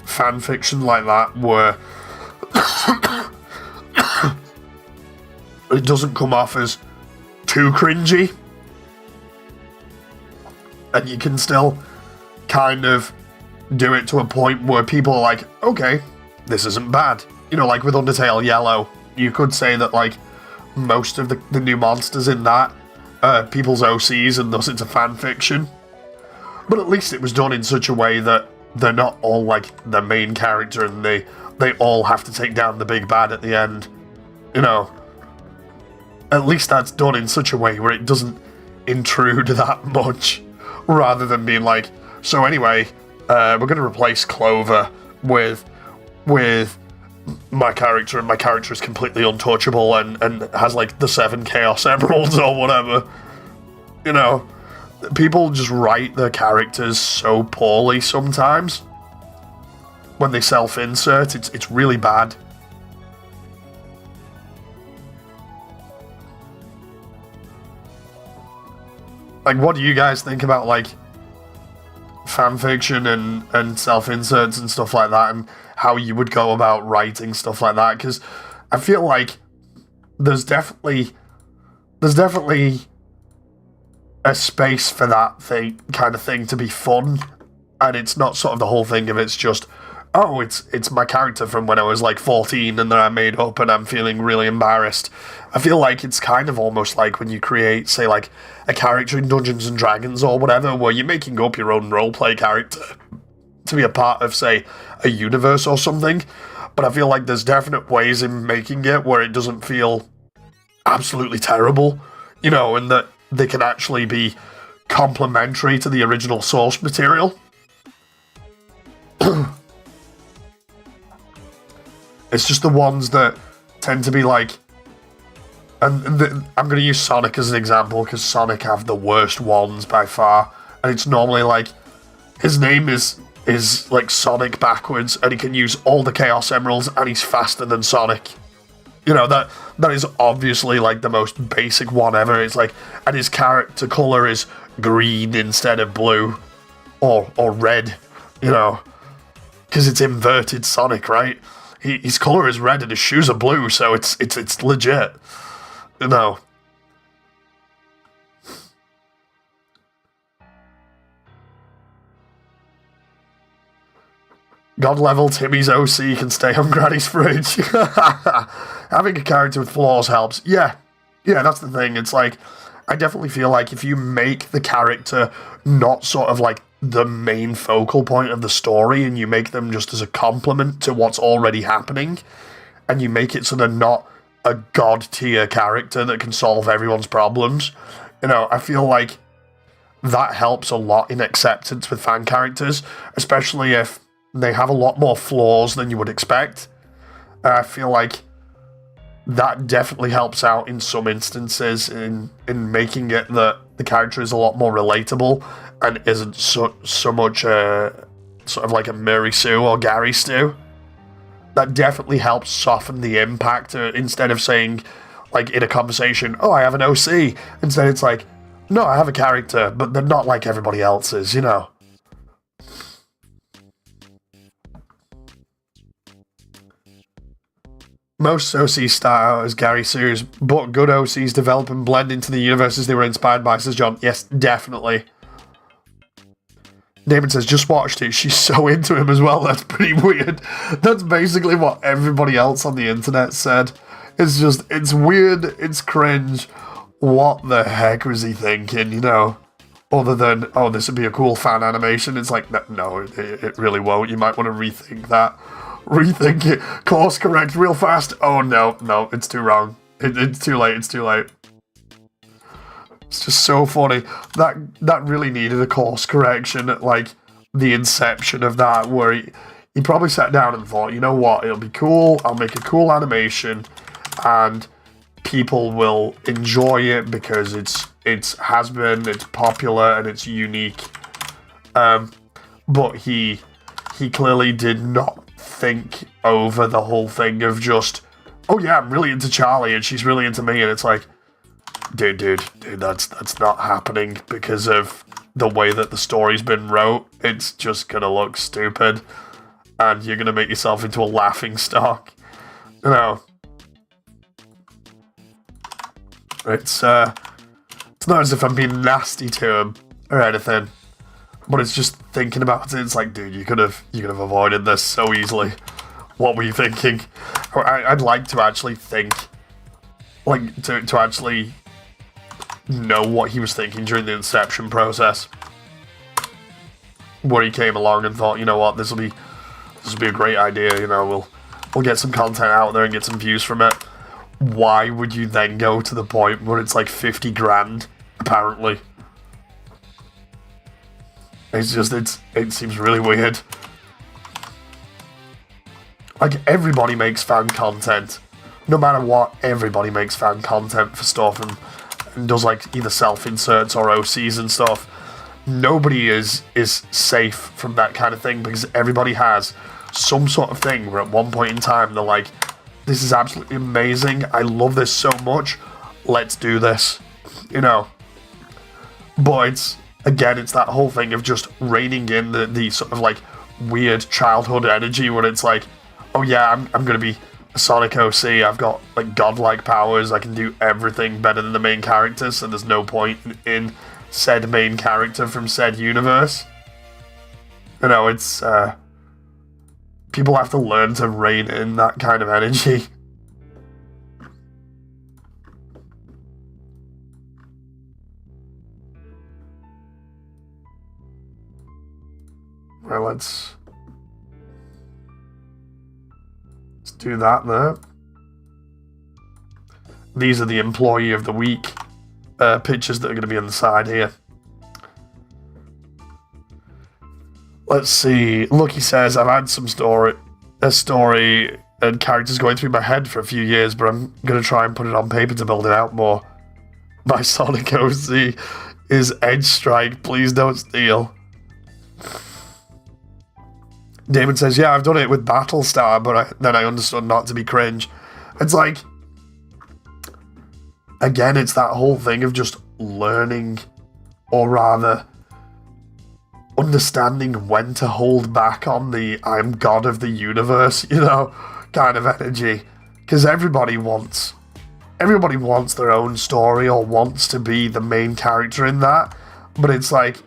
fan fiction like that where it doesn't come off as too cringy, and you can still kind of do it to a point where people are like, okay, this isn't bad. Like with Undertale Yellow, you could say that like most of the new monsters in that are people's OCs, and thus it's a fan fiction. But at least it was done in such a way that they're not all like the main character and they all have to take down the big bad at the end. At least that's done in such a way where it doesn't intrude that much, rather than being like, so anyway, we're going to replace Clover with my character, and my character is completely untouchable and has like the 7 Chaos Emeralds or whatever. People just write their characters so poorly sometimes. When they self-insert, it's really bad. Like, what do you guys think about like fanfiction and self-inserts and stuff like that, and how you would go about writing stuff like that? Because I feel like there's definitely a space for that kind of thing to be fun, and it's not sort of the whole thing of it's just, oh, it's my character from when I was like 14 and then I made up and I'm feeling really embarrassed. I feel like it's kind of almost like when you create, say, like a character in Dungeons and Dragons or whatever, where you're making up your own roleplay character to be a part of, say, a universe or something. But I feel like there's definite ways in making it where it doesn't feel absolutely terrible, and that they can actually be complementary to the original source material. It's just the ones that tend to be like, I'm going to use Sonic as an example because Sonic have the worst ones by far, and it's normally like his name is is like Sonic backwards, and he can use all the Chaos Emeralds, and he's faster than Sonic. You know, that is obviously like the most basic one ever. It's like, and his character color is green instead of blue or red, you know, because it's inverted Sonic, right? His color is red and his shoes are blue, so it's legit, you know. God level Timmy's OC can stay on Granny's fridge. Having a character with flaws helps. Yeah, that's the thing. It's like, I definitely feel like if you make the character not sort of like the main focal point of the story, and you make them just as a complement to what's already happening, and you make it so they're not a god tier character that can solve everyone's problems, you know, I feel like that helps a lot in acceptance with fan characters, especially if they have a lot more flaws than you would expect. I feel like that definitely helps out in some instances in making it that the character is a lot more relatable and isn't so much sort of like a Murray Sue or Gary Stu. That definitely helps soften the impact instead of saying, like in a conversation, oh, I have an OC. Instead it's like, no, I have a character, but they're not like everybody else's, you know. Most OCs start out as Gary Sue's, but good OCs develop and blend into the universes they were inspired by, says John. Yes, definitely. Damon says, just watched it. She's so into him as well. That's pretty weird. That's basically what everybody else on the internet said. It's just, it's weird, it's cringe. What the heck was he thinking, you know? Other than, oh, this would be a cool fan animation. It's like, no, it really won't. You might want to rethink that. Rethink it. Course correct real fast. Oh, no, it's too wrong. It's too late, it's just so funny. That really needed a course correction at, like, the inception of that, where he probably sat down and thought, you know what, it'll be cool, I'll make a cool animation, and people will enjoy it because it's has been, it's popular, and it's unique. But he clearly did not think over the whole thing of just, oh yeah, I'm really into Charlie and she's really into me, and it's like, dude, that's not happening because of the way that the story's been wrote. It's just gonna look stupid, and you're gonna make yourself into a laughing stock, you know. It's not as if I'm being nasty to him or anything, but it's just thinking about it. It's like, dude, you could have avoided this so easily. What were you thinking? I'd like to actually think, like, to actually know what he was thinking during the inception process, where he came along and thought, you know what, this will be a great idea. You know, we'll get some content out there and get some views from it. Why would you then go to the point where it's like 50 grand, apparently? It's just, it seems really weird. Like, everybody makes fan content. No matter what, everybody makes fan content for stuff and does, like, either self-inserts or OCs and stuff. Nobody is safe from that kind of thing, because everybody has some sort of thing where at one point in time they're like, this is absolutely amazing, I love this so much, let's do this, you know. But it's that whole thing of just reining in the sort of like weird childhood energy where it's like, oh yeah, I'm gonna be a Sonic OC, I've got like godlike powers, I can do everything better than the main character, so there's no point in said main character from said universe. You know, it's people have to learn to rein in that kind of energy. Well, let's do that there. These are the Employee of the Week pictures that are going to be on the side here. Let's see. Lucky says, I've had a story and characters going through my head for a few years, but I'm going to try and put it on paper to build it out more. My Sonic OC is Edge Strike, please don't steal. Damon says, yeah, I've done it with Battlestar, but then I understood not to be cringe. It's like, again, it's that whole thing of just learning, or rather, understanding when to hold back on the I'm God of the universe, kind of energy. Because everybody wants their own story or wants to be the main character in that. But it's like,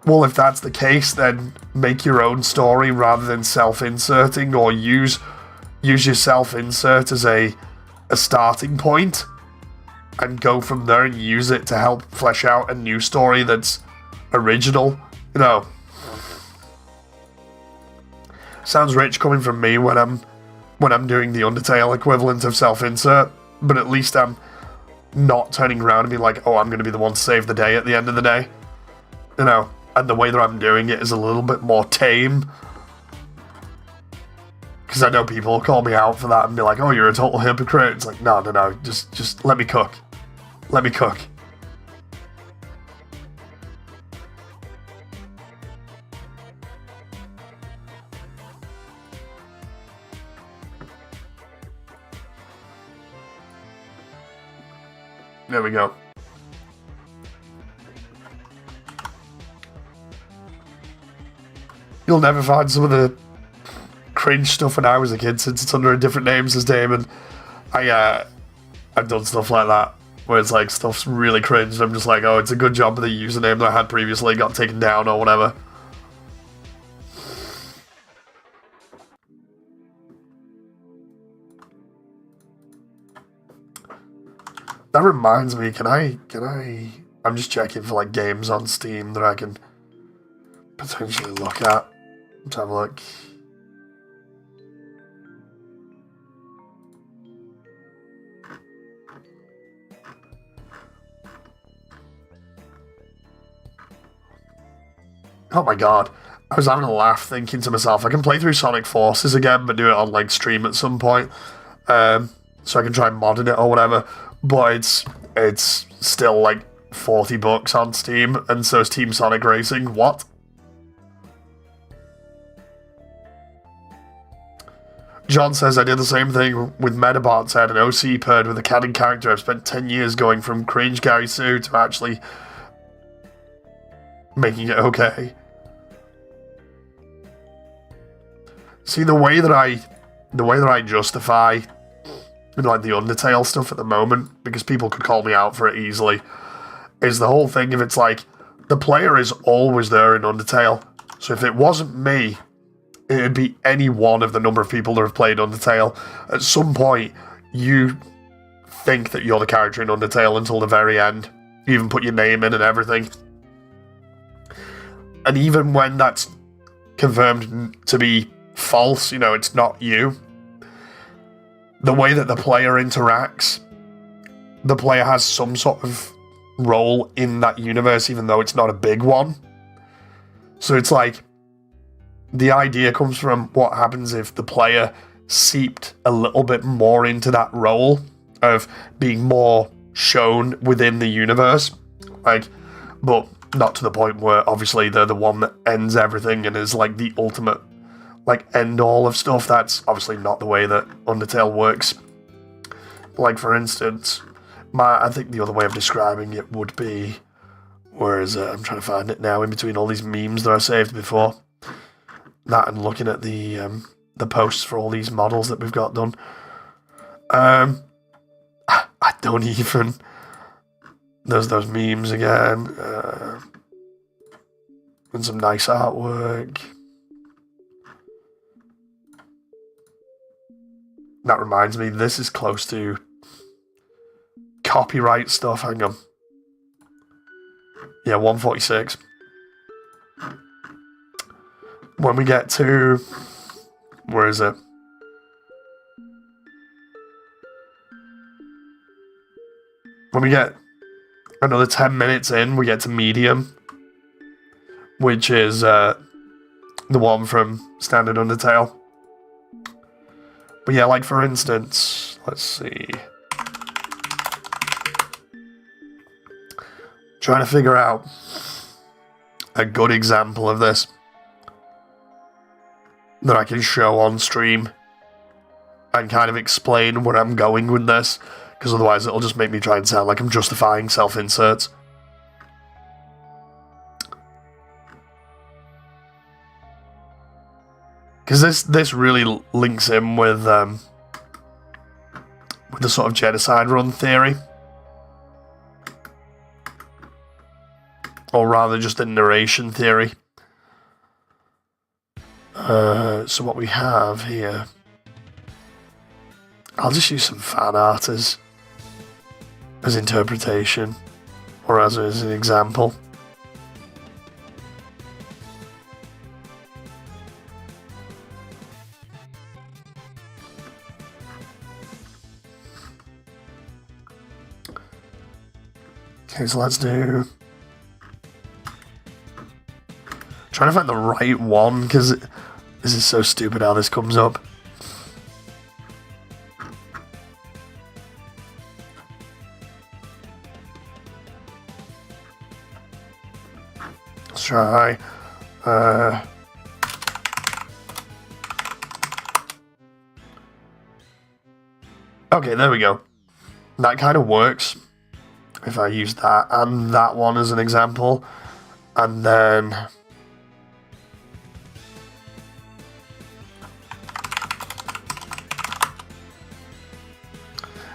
well, if that's the case, then make your own story rather than self-inserting, or use your self-insert as a starting point and go from there and use it to help flesh out a new story that's original. Sounds rich coming from me when I'm doing the Undertale equivalent of self-insert, but at least I'm not turning around and being like, oh, I'm going to be the one to save the day at the end of the day. And the way that I'm doing it is a little bit more tame. Because I know people will call me out for that and be like, oh, you're a total hypocrite. It's like, no, just let me cook. Let me cook. There we go. You'll never find some of the cringe stuff when I was a kid, since it's under a different name, says Damon. I've done stuff like that, where it's like stuff's really cringe, and I'm just like, oh, it's a good job the username that I had previously got taken down or whatever. That reminds me, can I, I'm just checking for like games on Steam that I can potentially look at. Let's have a look. Oh my god. I was having a laugh thinking to myself, I can play through Sonic Forces again, but do it on like stream at some point. So I can try modding it or whatever. But it's still like $40 on Steam, and so is Team Sonic Racing. What? John says, I did the same thing with Metabots. I had an OC paired with a canon character. I've spent 10 years going from cringe Gary Sue to actually making it okay. See, the way that I justify like the Undertale stuff at the moment, because people could call me out for it easily, is the whole thing of it's like, the player is always there in Undertale. So if it wasn't me, it'd be any one of the number of people that have played Undertale. At some point, you think that you're the character in Undertale until the very end. You even put your name in and everything. And even when that's confirmed to be false, it's not you, the way that the player interacts, the player has some sort of role in that universe, even though it's not a big one. So it's like, the idea comes from what happens if the player seeped a little bit more into that role of being more shown within the universe. Like, but not to the point where obviously they're the one that ends everything and is like the ultimate like end all of stuff. That's obviously not the way that Undertale works. Like, for instance, I think the other way of describing it would be, where is it? I'm trying to find it now in between all these memes that I saved before. That and looking at the posts for all these models that we've got done. I don't even. There's those memes again. And some nice artwork. That reminds me, this is close to copyright stuff. Hang on. Yeah, 146. When we get to... Where is it? When we get another 10 minutes in, we get to Medium, which is the one from Standard Undertale. But yeah, like for instance, let's see. Trying to figure out a good example of this. that I can show on stream and kind of explain where I'm going with this, because otherwise it'll just make me try and sound like I'm justifying self-inserts. Because this really links in with the sort of genocide run theory. Or rather just the narration theory. So what we have here... I'll just use some fan art as interpretation. Or as an example. Okay, so let's do... Trying to find the right one, because this is so stupid how this comes up. Let's try... Okay, there we go. That kind of works. If I use that and that one as an example, and then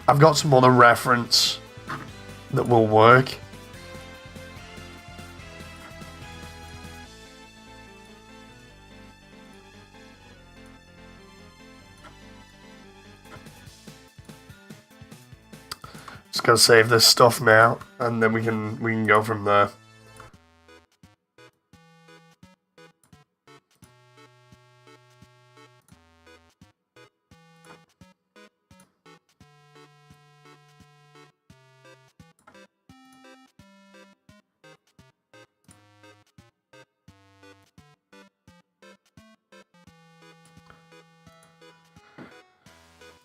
I've got some other reference that will work. Just gotta save this stuff now, and then we can go from there.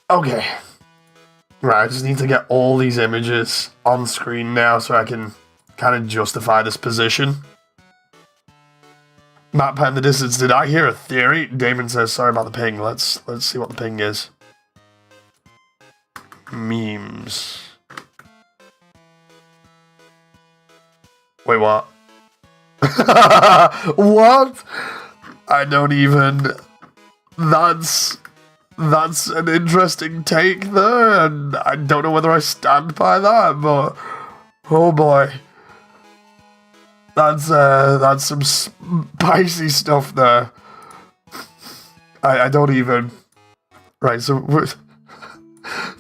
Okay. Right, I just need to get all these images on screen now so I can kind of justify this position. Map in the distance, did I hear a theory? Damon says, sorry about the ping. Let's see what the ping is. Memes. Wait, what? What? I don't even... That's an interesting take there, and I don't know whether I stand by that, but oh boy, that's some spicy stuff there. I don't even. Right, so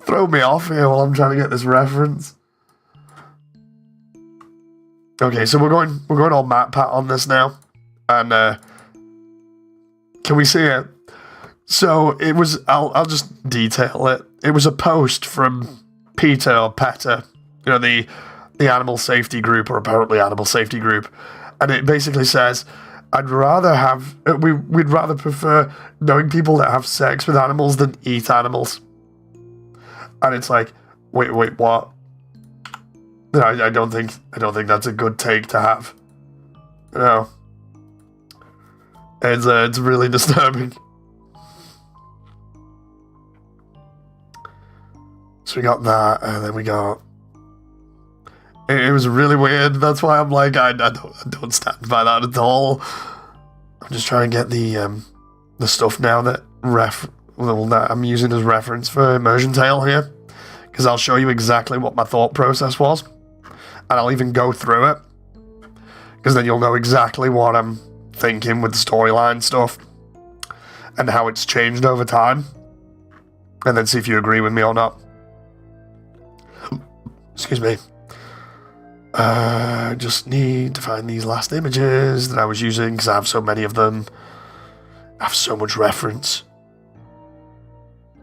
throw me off here while I'm trying to get this reference. Okay, so we're going all Matt Pat on this now, and can we see it? So it was, I'll just detail it. It was a post from PETA or PETA, you know, the animal safety group, or apparently animal safety group. And it basically says, we'd rather prefer knowing people that have sex with animals than eat animals. And it's like, wait, what? No, I don't think that's a good take to have. No. It's really disturbing. So we got that, and then we got... It was really weird. That's why I'm like, I don't stand by that at all. I'm just trying to get the stuff now that that I'm using as reference for Immersiontale here, because I'll show you exactly what my thought process was, and I'll even go through it, because then you'll know exactly what I'm thinking with the storyline stuff and how it's changed over time, and then see if you agree with me or not. Excuse me. Just need to find these last images that I was using, because I have so many of them. I have so much reference.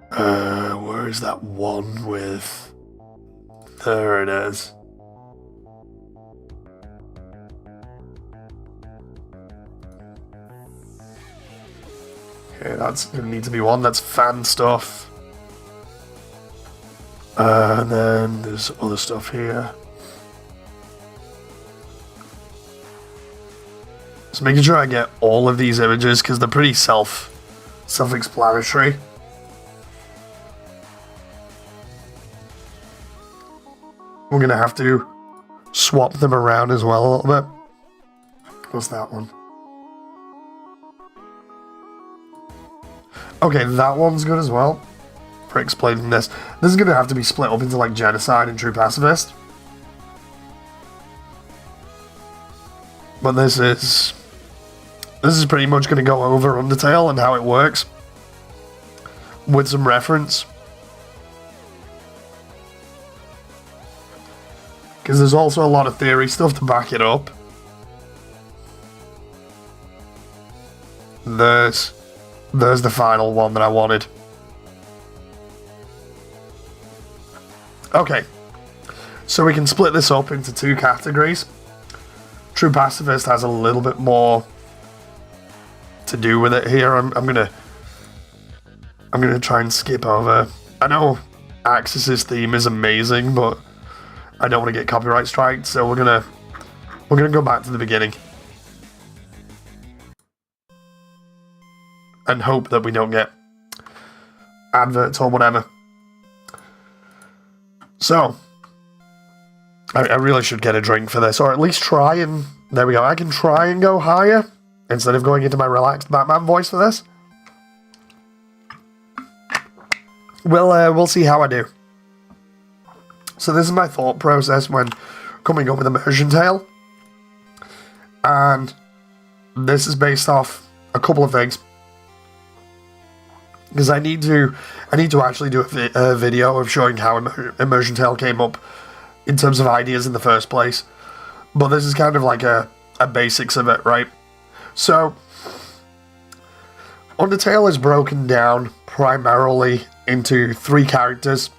Where is that one with... There it is. Okay, that's going to need to be one. That's fan stuff. And then there's other stuff here. Just making sure I get all of these images, because they're pretty self-explanatory. We're going to have to swap them around as well a little bit. What's that one? Okay, that one's good as well for explaining this. This is going to have to be split up into like genocide and true pacifist. But this is pretty much going to go over Undertale and how it works with some reference. Because there's also a lot of theory stuff to back it up. There's the final one that I wanted. Okay. So we can split this up into two categories. True Pacifist has a little bit more to do with it here. I'm gonna try and skip over. I know Axis's theme is amazing, but I don't want to get copyright striked, so we're gonna go back to the beginning and hope that we don't get adverts or whatever. So I really should get a drink for this, or at least try and there we go. I can try and go higher instead of going into my relaxed Batman voice for this. We'll see how I do. So this is my thought process when coming up with Immersiontale. And this is based off a couple of things. Because I need to actually do a video of showing how Immersiontale came up in terms of ideas in the first place. But this is kind of like a basics of it, right? So Undertale is broken down primarily into 3 characters.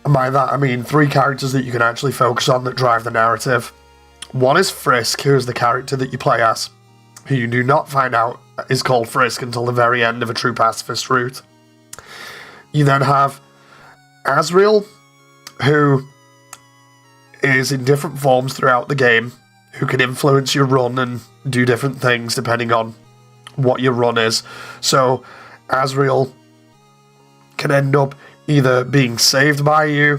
And by that I mean 3 characters that you can actually focus on that drive the narrative. One is Frisk, who is the character that you play as, who you do not find out is called Frisk until the very end of a True Pacifist route. You then have Asriel, who is in different forms throughout the game, who can influence your run and do different things depending on what your run is. So Asriel can end up either being saved by you,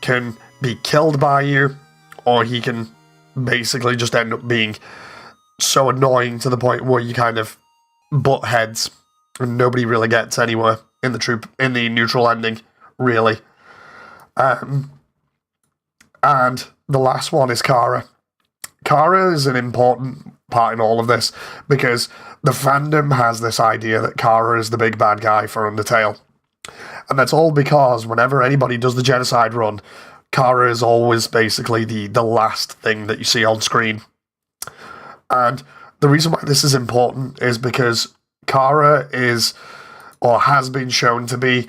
can be killed by you, or he can basically just end up being so annoying to the point where you kind of butt heads and nobody really gets anywhere in the neutral ending, really. And the last one is Kara. Kara is an important part in all of this because the fandom has this idea that Kara is the big bad guy for Undertale. And that's all because whenever anybody does the genocide run, Kara is always basically the last thing that you see on screen. And the reason why this is important is because Kara is, or has been shown to be,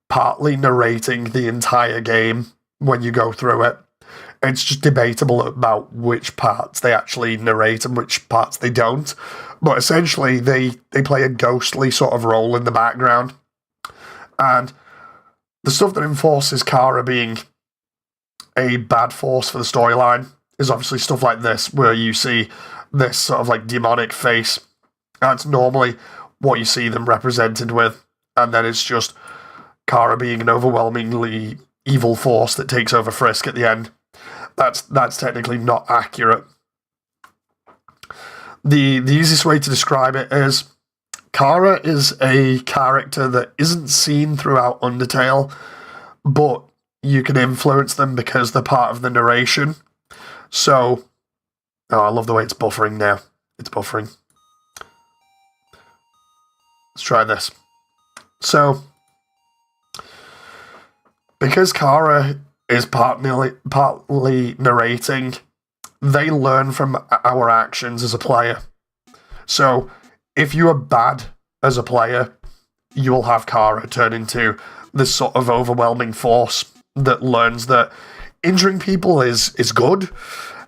partly narrating the entire game when you go through it. It's just debatable about which parts they actually narrate and which parts they don't. But essentially, they play a ghostly sort of role in the background. And the stuff that enforces Kara being a bad force for the storyline is obviously stuff like this, where you see this sort of like demonic face. That's normally what you see them represented with. And then it's just Kara being an overwhelmingly evil force that takes over Frisk at the end. That's technically not accurate. The easiest way to describe it is Kara is a character that isn't seen throughout Undertale, but you can influence them because they're part of the narration. So, oh, I love the way it's buffering now. It's buffering. Let's try this. So, because Kara is partly narrating, they learn from our actions as a player. So, if you are bad as a player, you will have Kara turn into this sort of overwhelming force that learns that injuring people is good,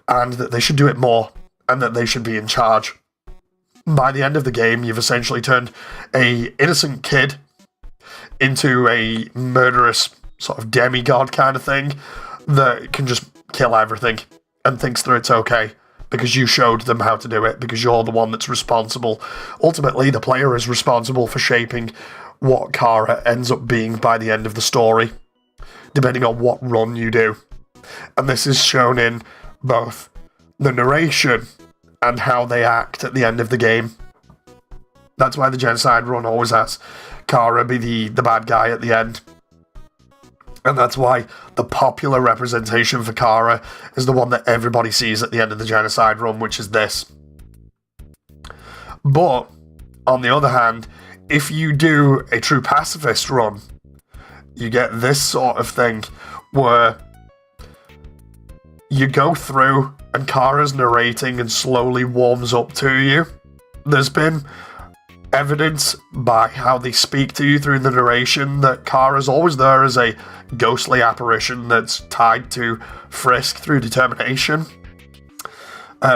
and that they should do it more, and that they should be in charge. By the end of the game, you've essentially turned a innocent kid into a murderous sort of demigod kind of thing that can just kill everything and thinks that it's okay because you showed them how to do it, because you're the one that's responsible. Ultimately, the player is responsible for shaping what Kara ends up being by the end of the story, depending on what run you do. And this is shown in both the narration and how they act at the end of the game. That's why the Genocide run always has Kara be the bad guy at the end. And that's why the popular representation for Kara is the one that everybody sees at the end of the Genocide run, which is this. But, on the other hand, if you do a true pacifist run, you get this sort of thing where you go through and Kara's narrating and slowly warms up to you. There's been evidence by how they speak to you through the narration that Kara's always there as a ghostly apparition that's tied to Frisk through determination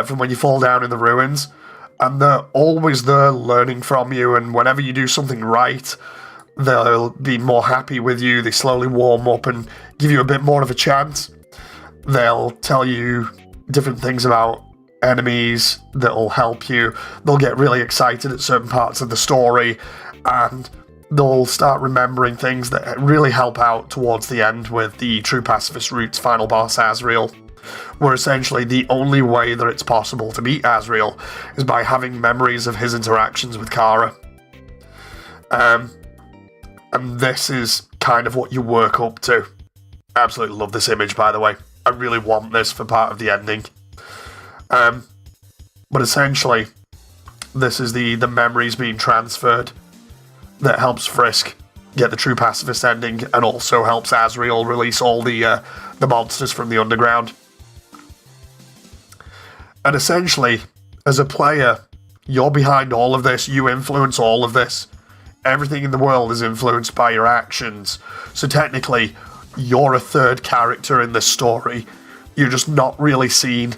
from when you fall down in the ruins, and they're always there learning from you, and whenever you do something right, they'll be more happy with you. They slowly warm up and give you a bit more of a chance. They'll tell you different things about enemies that'll help you. They'll get really excited at certain parts of the story, and they'll start remembering things that really help out towards the end with the True Pacifist Root's final boss, Asriel, where essentially the only way that it's possible to beat Asriel is by having memories of his interactions with Kara. And this is kind of what you work up to. Absolutely love this image, by the way. I really want this for part of the ending. But essentially, this is the memories being transferred that helps Frisk get the true pacifist ending, and also helps Asriel release all the monsters from the underground. And essentially, as a player, you're behind all of this, you influence all of this. Everything in the world is influenced by your actions. So technically, you're a third character in this story. You're just not really seen.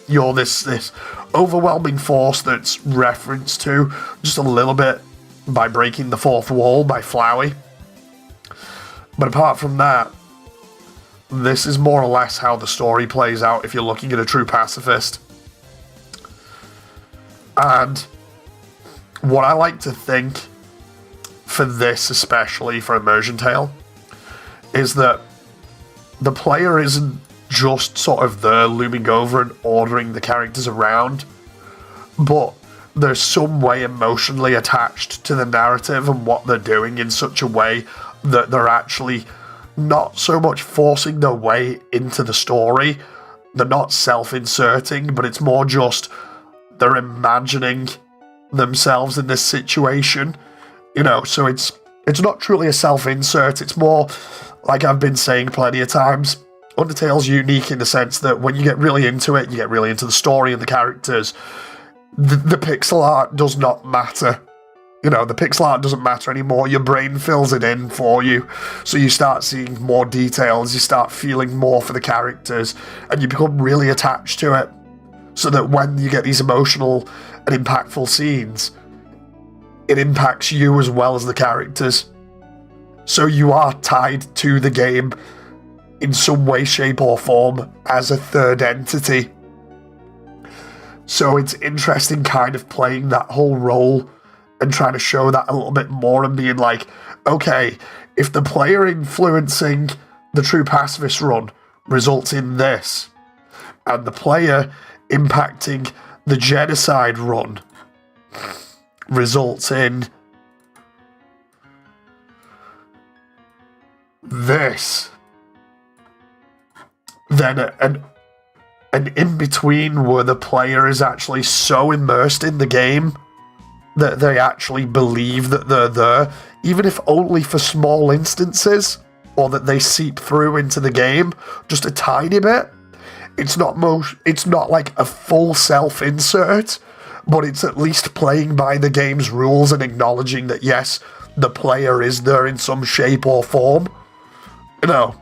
You're this overwhelming force that's referenced to just a little bit by breaking the fourth wall by Flowey. But apart from that, this is more or less how the story plays out if you're looking at a true pacifist. And what I like to think for this, especially for Immersiontale, is that the player isn't just sort of there looming over and ordering the characters around, but there's some way emotionally attached to the narrative and what they're doing in such a way that they're actually not so much forcing their way into the story. They're not self-inserting, but it's more just they're imagining themselves in this situation. You know, so it's not truly a self-insert. It's more, like I've been saying plenty of times, Undertale's unique in the sense that when you get really into it, you get really into the story and the characters, the pixel art does not matter. You know, the pixel art doesn't matter anymore. Your brain fills it in for you. So you start seeing more details, you start feeling more for the characters, and you become really attached to it. So that when you get these emotional and impactful scenes, it impacts you as well as the characters. So you are tied to the game in some way, shape, or form as a third entity. So it's interesting kind of playing that whole role and trying to show that a little bit more and being like, okay, if the player influencing the true pacifist run results in this, and the player impacting the genocide run results in this, then an in-between where the player is actually so immersed in the game that they actually believe that they're there, even if only for small instances, or that they seep through into the game just a tiny bit. It's not like a full self-insert, but it's at least playing by the game's rules and acknowledging that yes, the player is there in some shape or form. You know,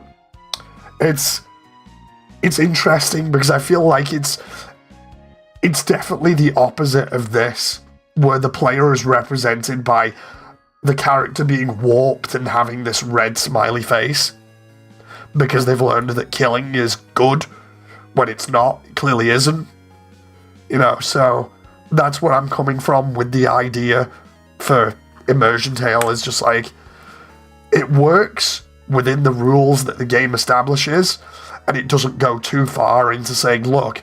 it's interesting because I feel like it's definitely the opposite of this, where the player is represented by the character being warped and having this red smiley face because they've learned that killing is good when it's not. It clearly isn't. You know, so that's where I'm coming from with the idea for Immersiontale, is just like, it works within the rules that the game establishes, and it doesn't go too far into saying, look,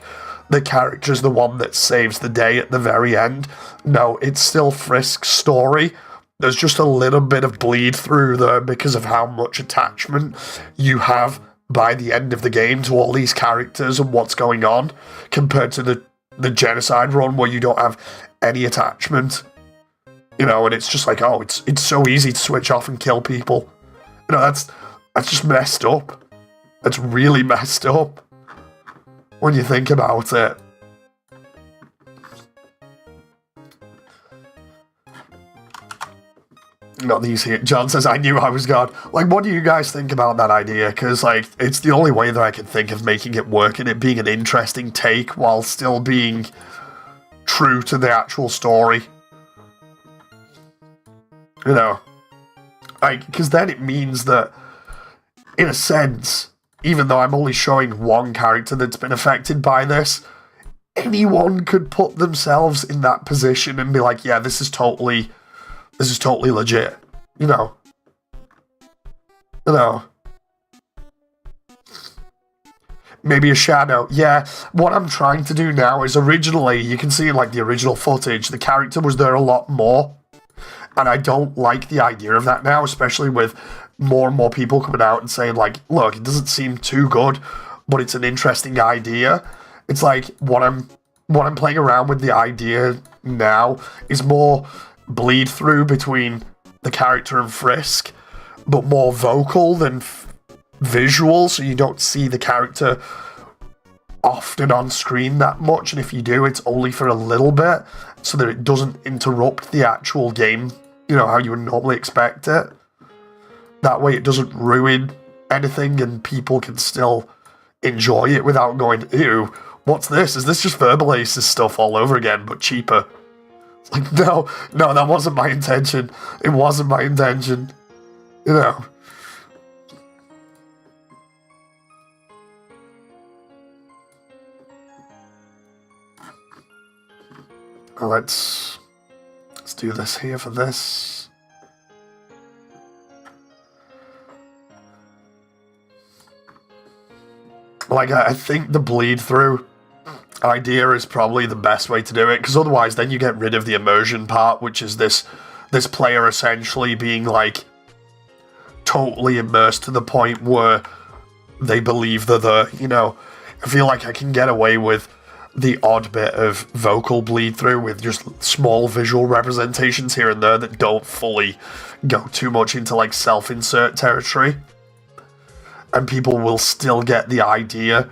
the character's the one that saves the day at the very end. No, it's still Frisk's story. There's just a little bit of bleed through there because of how much attachment you have by the end of the game to all these characters and what's going on, compared to the genocide run where you don't have any attachment. You know, and it's just like, oh, it's so easy to switch off and kill people. You know, that's just messed up. That's really messed up when you think about it. Not these here. John says, I knew I was God. Like, what do you guys think about that idea? Because, like, it's the only way that I can think of making it work and it being an interesting take while still being true to the actual story. You know, like, because then it means that, in a sense, even though I'm only showing one character that's been affected by this, anyone could put themselves in that position and be like, yeah, this is totally legit. You know. Maybe a shadow. Yeah, what I'm trying to do now is, originally, you can see in, like, the original footage, the character was there a lot more. And I don't like the idea of that now, especially with more and more people coming out and saying, like, look, it doesn't seem too good, but it's an interesting idea. It's like, what I'm playing around with the idea now is more bleed through between the character and Frisk, but more vocal than visual, so you don't see the character often on screen that much, and if you do, it's only for a little bit, so that it doesn't interrupt the actual game, you know, how you would normally expect it. That way it doesn't ruin anything and people can still enjoy it without going, ew, what's this? Is this just Verbal Ace's stuff all over again, but cheaper? It's like, no, that wasn't my intention. It wasn't my intention. You know. Let's do this here for this. Like, I think the bleed through idea is probably the best way to do it, because otherwise then you get rid of the immersion part, which is this player essentially being, like, totally immersed to the point where they believe that they're, you know, I feel like I can get away with the odd bit of vocal bleed through with just small visual representations here and there that don't fully go too much into, like, self-insert territory. And people will still get the idea.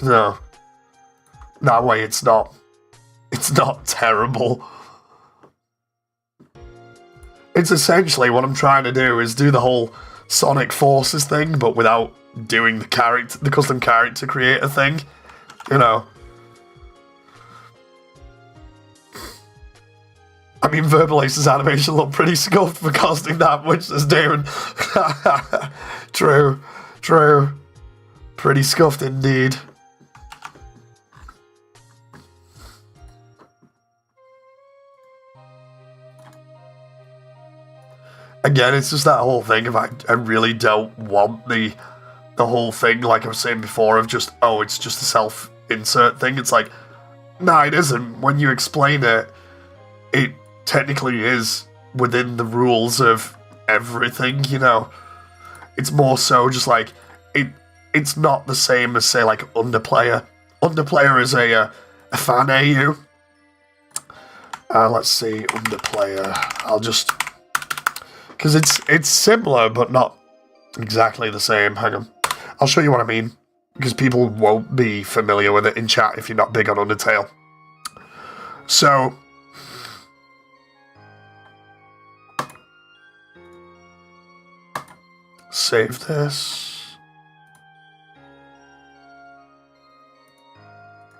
No. That way it's not terrible. It's essentially what I'm trying to do is do the whole Sonic Forces thing, but without doing the custom character creator thing. You know. I mean, Verbal Ace's animation looked pretty scuffed for costing that much, says Darren. True. Pretty scuffed indeed. Again, it's just that whole thing of I really don't want the whole thing, like I was saying before, of just, oh, it's just a self-insert thing. It's like, nah, it isn't. When you explain it, it technically is within the rules of everything, you know. It's more so just like, it's not the same as, say, like, Underplayer. Underplayer is a fan AU. Let's see, Underplayer. I'll just... because it's similar, but not exactly the same. Hang on. I'll show you what I mean, because people won't be familiar with it in chat if you're not big on Undertale. So... save this.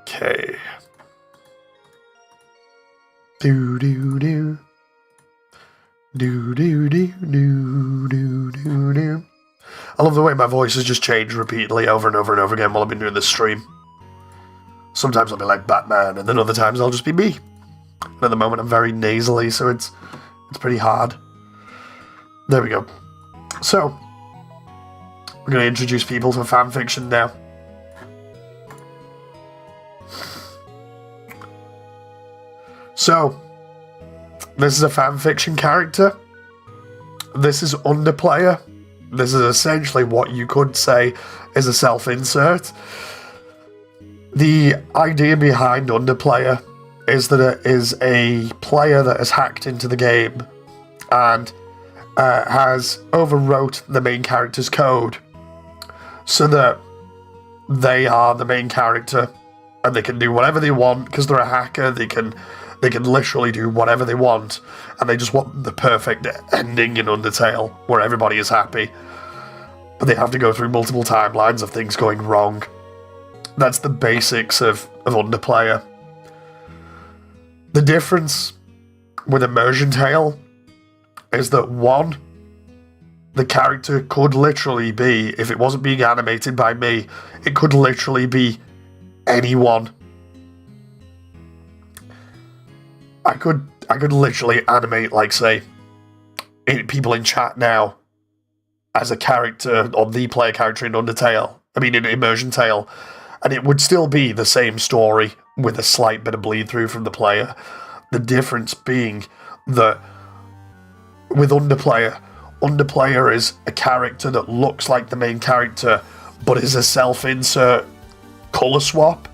Okay. Do. I love the way my voice has just changed repeatedly over and over and over again while I've been doing this stream. Sometimes I'll be like Batman, and then other times I'll just be me. And at the moment I'm very nasally, so it's pretty hard. There we go. So, we're going to introduce people to fanfiction now. So, this is a fanfiction character. This is Underplayer. This is essentially what you could say is a self-insert. The idea behind Underplayer is that it is a player that has hacked into the game and has overwrote the main character's code so that they are the main character and they can do whatever they want because they're a hacker. They can literally do whatever they want, and they just want the perfect ending in Undertale where everybody is happy. But they have to go through multiple timelines of things going wrong. That's the basics of Underplayer. The difference with Immersiontale is that, one, the character could literally be, if it wasn't being animated by me, it could literally be anyone. I could literally animate, like, say, people in chat now as a character, or the player character in Undertale. I mean, in Immersiontale. And it would still be the same story with a slight bit of bleed through from the player. The difference being that with Underplayer is a character that looks like the main character, but is a self-insert colour swap,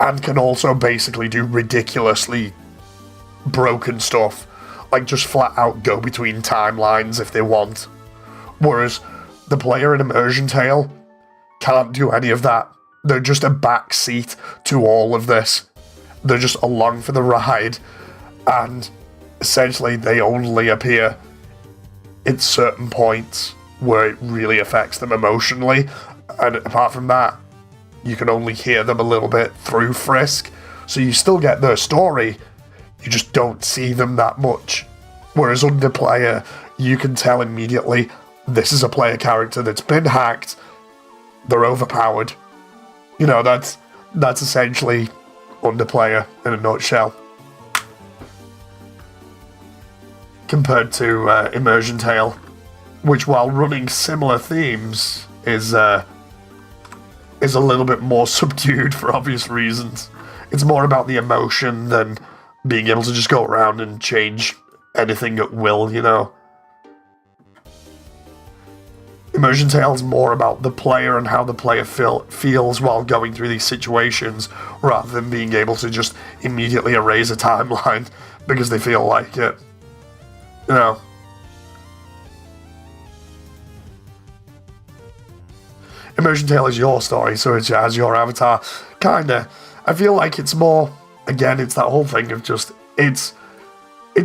and can also basically do ridiculously broken stuff, like just flat out go between timelines if they want. Whereas the player in Immersiontale can't do any of that. They're just a backseat to all of this. They're just along for the ride, and essentially they only appear at certain points where it really affects them emotionally, and apart from that, you can only hear them a little bit through Frisk, so you still get their story, you just don't see them that much. Whereas Underplayer, you can tell immediately, this is a player character that's been hacked, they're overpowered. You know, that's essentially Underplayer in a nutshell. Compared to Immersiontale, which, while running similar themes, is a little bit more subdued for obvious reasons. It's more about the emotion than being able to just go around and change anything at will, you know. Immersiontale is more about the player and how the player feels while going through these situations, rather than being able to just immediately erase a timeline because they feel like it. You know. Immersiontale is your story, so it has your avatar. Kinda. I feel like it's more, again, it's that whole thing of just, it's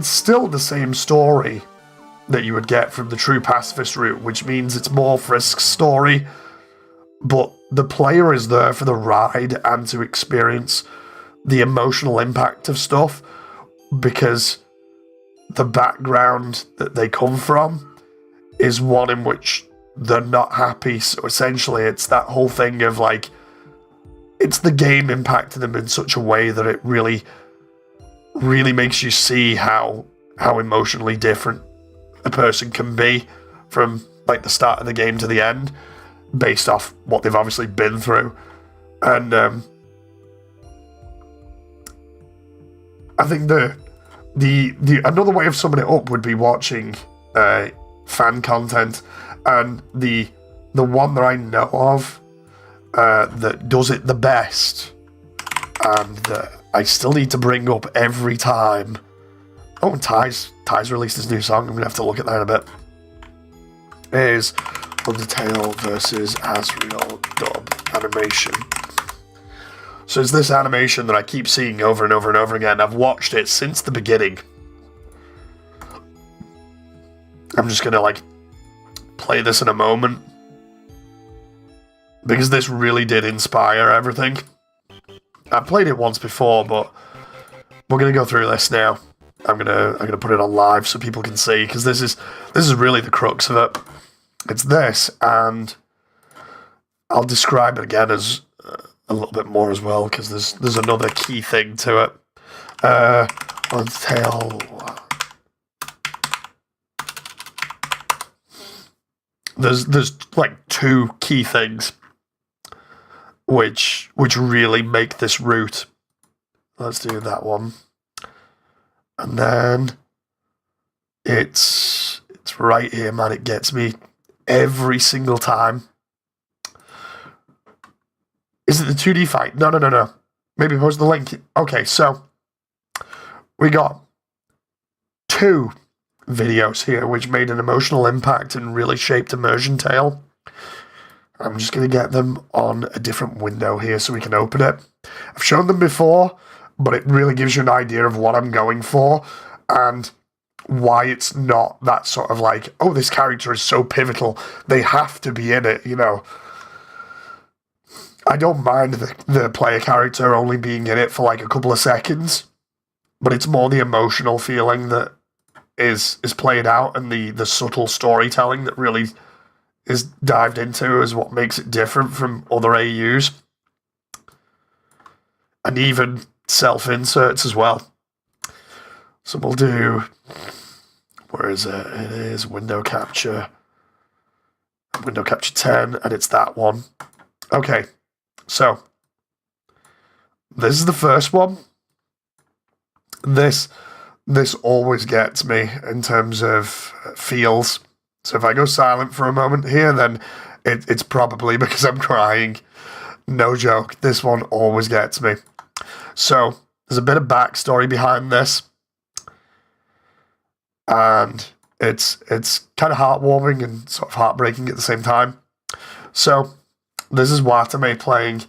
still the same story that you would get from the true pacifist route, which means it's more Frisk's story, but the player is there for the ride and to experience the emotional impact of stuff, because the background that they come from is one in which they're not happy. So essentially it's that whole thing of like, it's the game impacting them in such a way that it really, really makes you see how emotionally different a person can be from like the start of the game to the end, based off what they've obviously been through. And I think the another way of summing it up would be watching fan content, and the one that I know of that does it the best, and that I still need to bring up every time. Oh, and Ty's released his new song. I'm going to have to look at that in a bit. Is Undertale versus Asriel dub animation. So it's this animation that I keep seeing over and over and over again. I've watched it since the beginning. I'm just going to like play this in a moment, because this really did inspire everything. I played it once before, but we're going to go through this now. I'm gonna put it on live so people can see, because this is really the crux of it. It's this, and I'll describe it again as a little bit more as well, because there's another key thing to it. Undertale. There's like 2 key things which really make this route. Let's do that one. And then it's right here, man. It gets me every single time. Is it the 2D fight? No. Maybe post the link. Okay, so we got 2 videos here which made an emotional impact and really shaped Immersiontale. I'm just going to get them on a different window here so we can open it. I've shown them before, but it really gives you an idea of what I'm going for and why it's not that sort of like, oh, this character is so pivotal, they have to be in it, you know. I don't mind the player character only being in it for like a couple of seconds, but it's more the emotional feeling that is played out and the subtle storytelling that really is dived into is what makes it different from other AUs. And even self-inserts as well. So we'll do... Where is it? It is window capture. Window capture 10, and it's that one. Okay, so this is the first one. This always gets me in terms of feels. So if I go silent for a moment here, then it's probably because I'm crying. No joke, this one always gets me. So there's a bit of backstory behind this. And it's kind of heartwarming and sort of heartbreaking at the same time. So this is Watame playing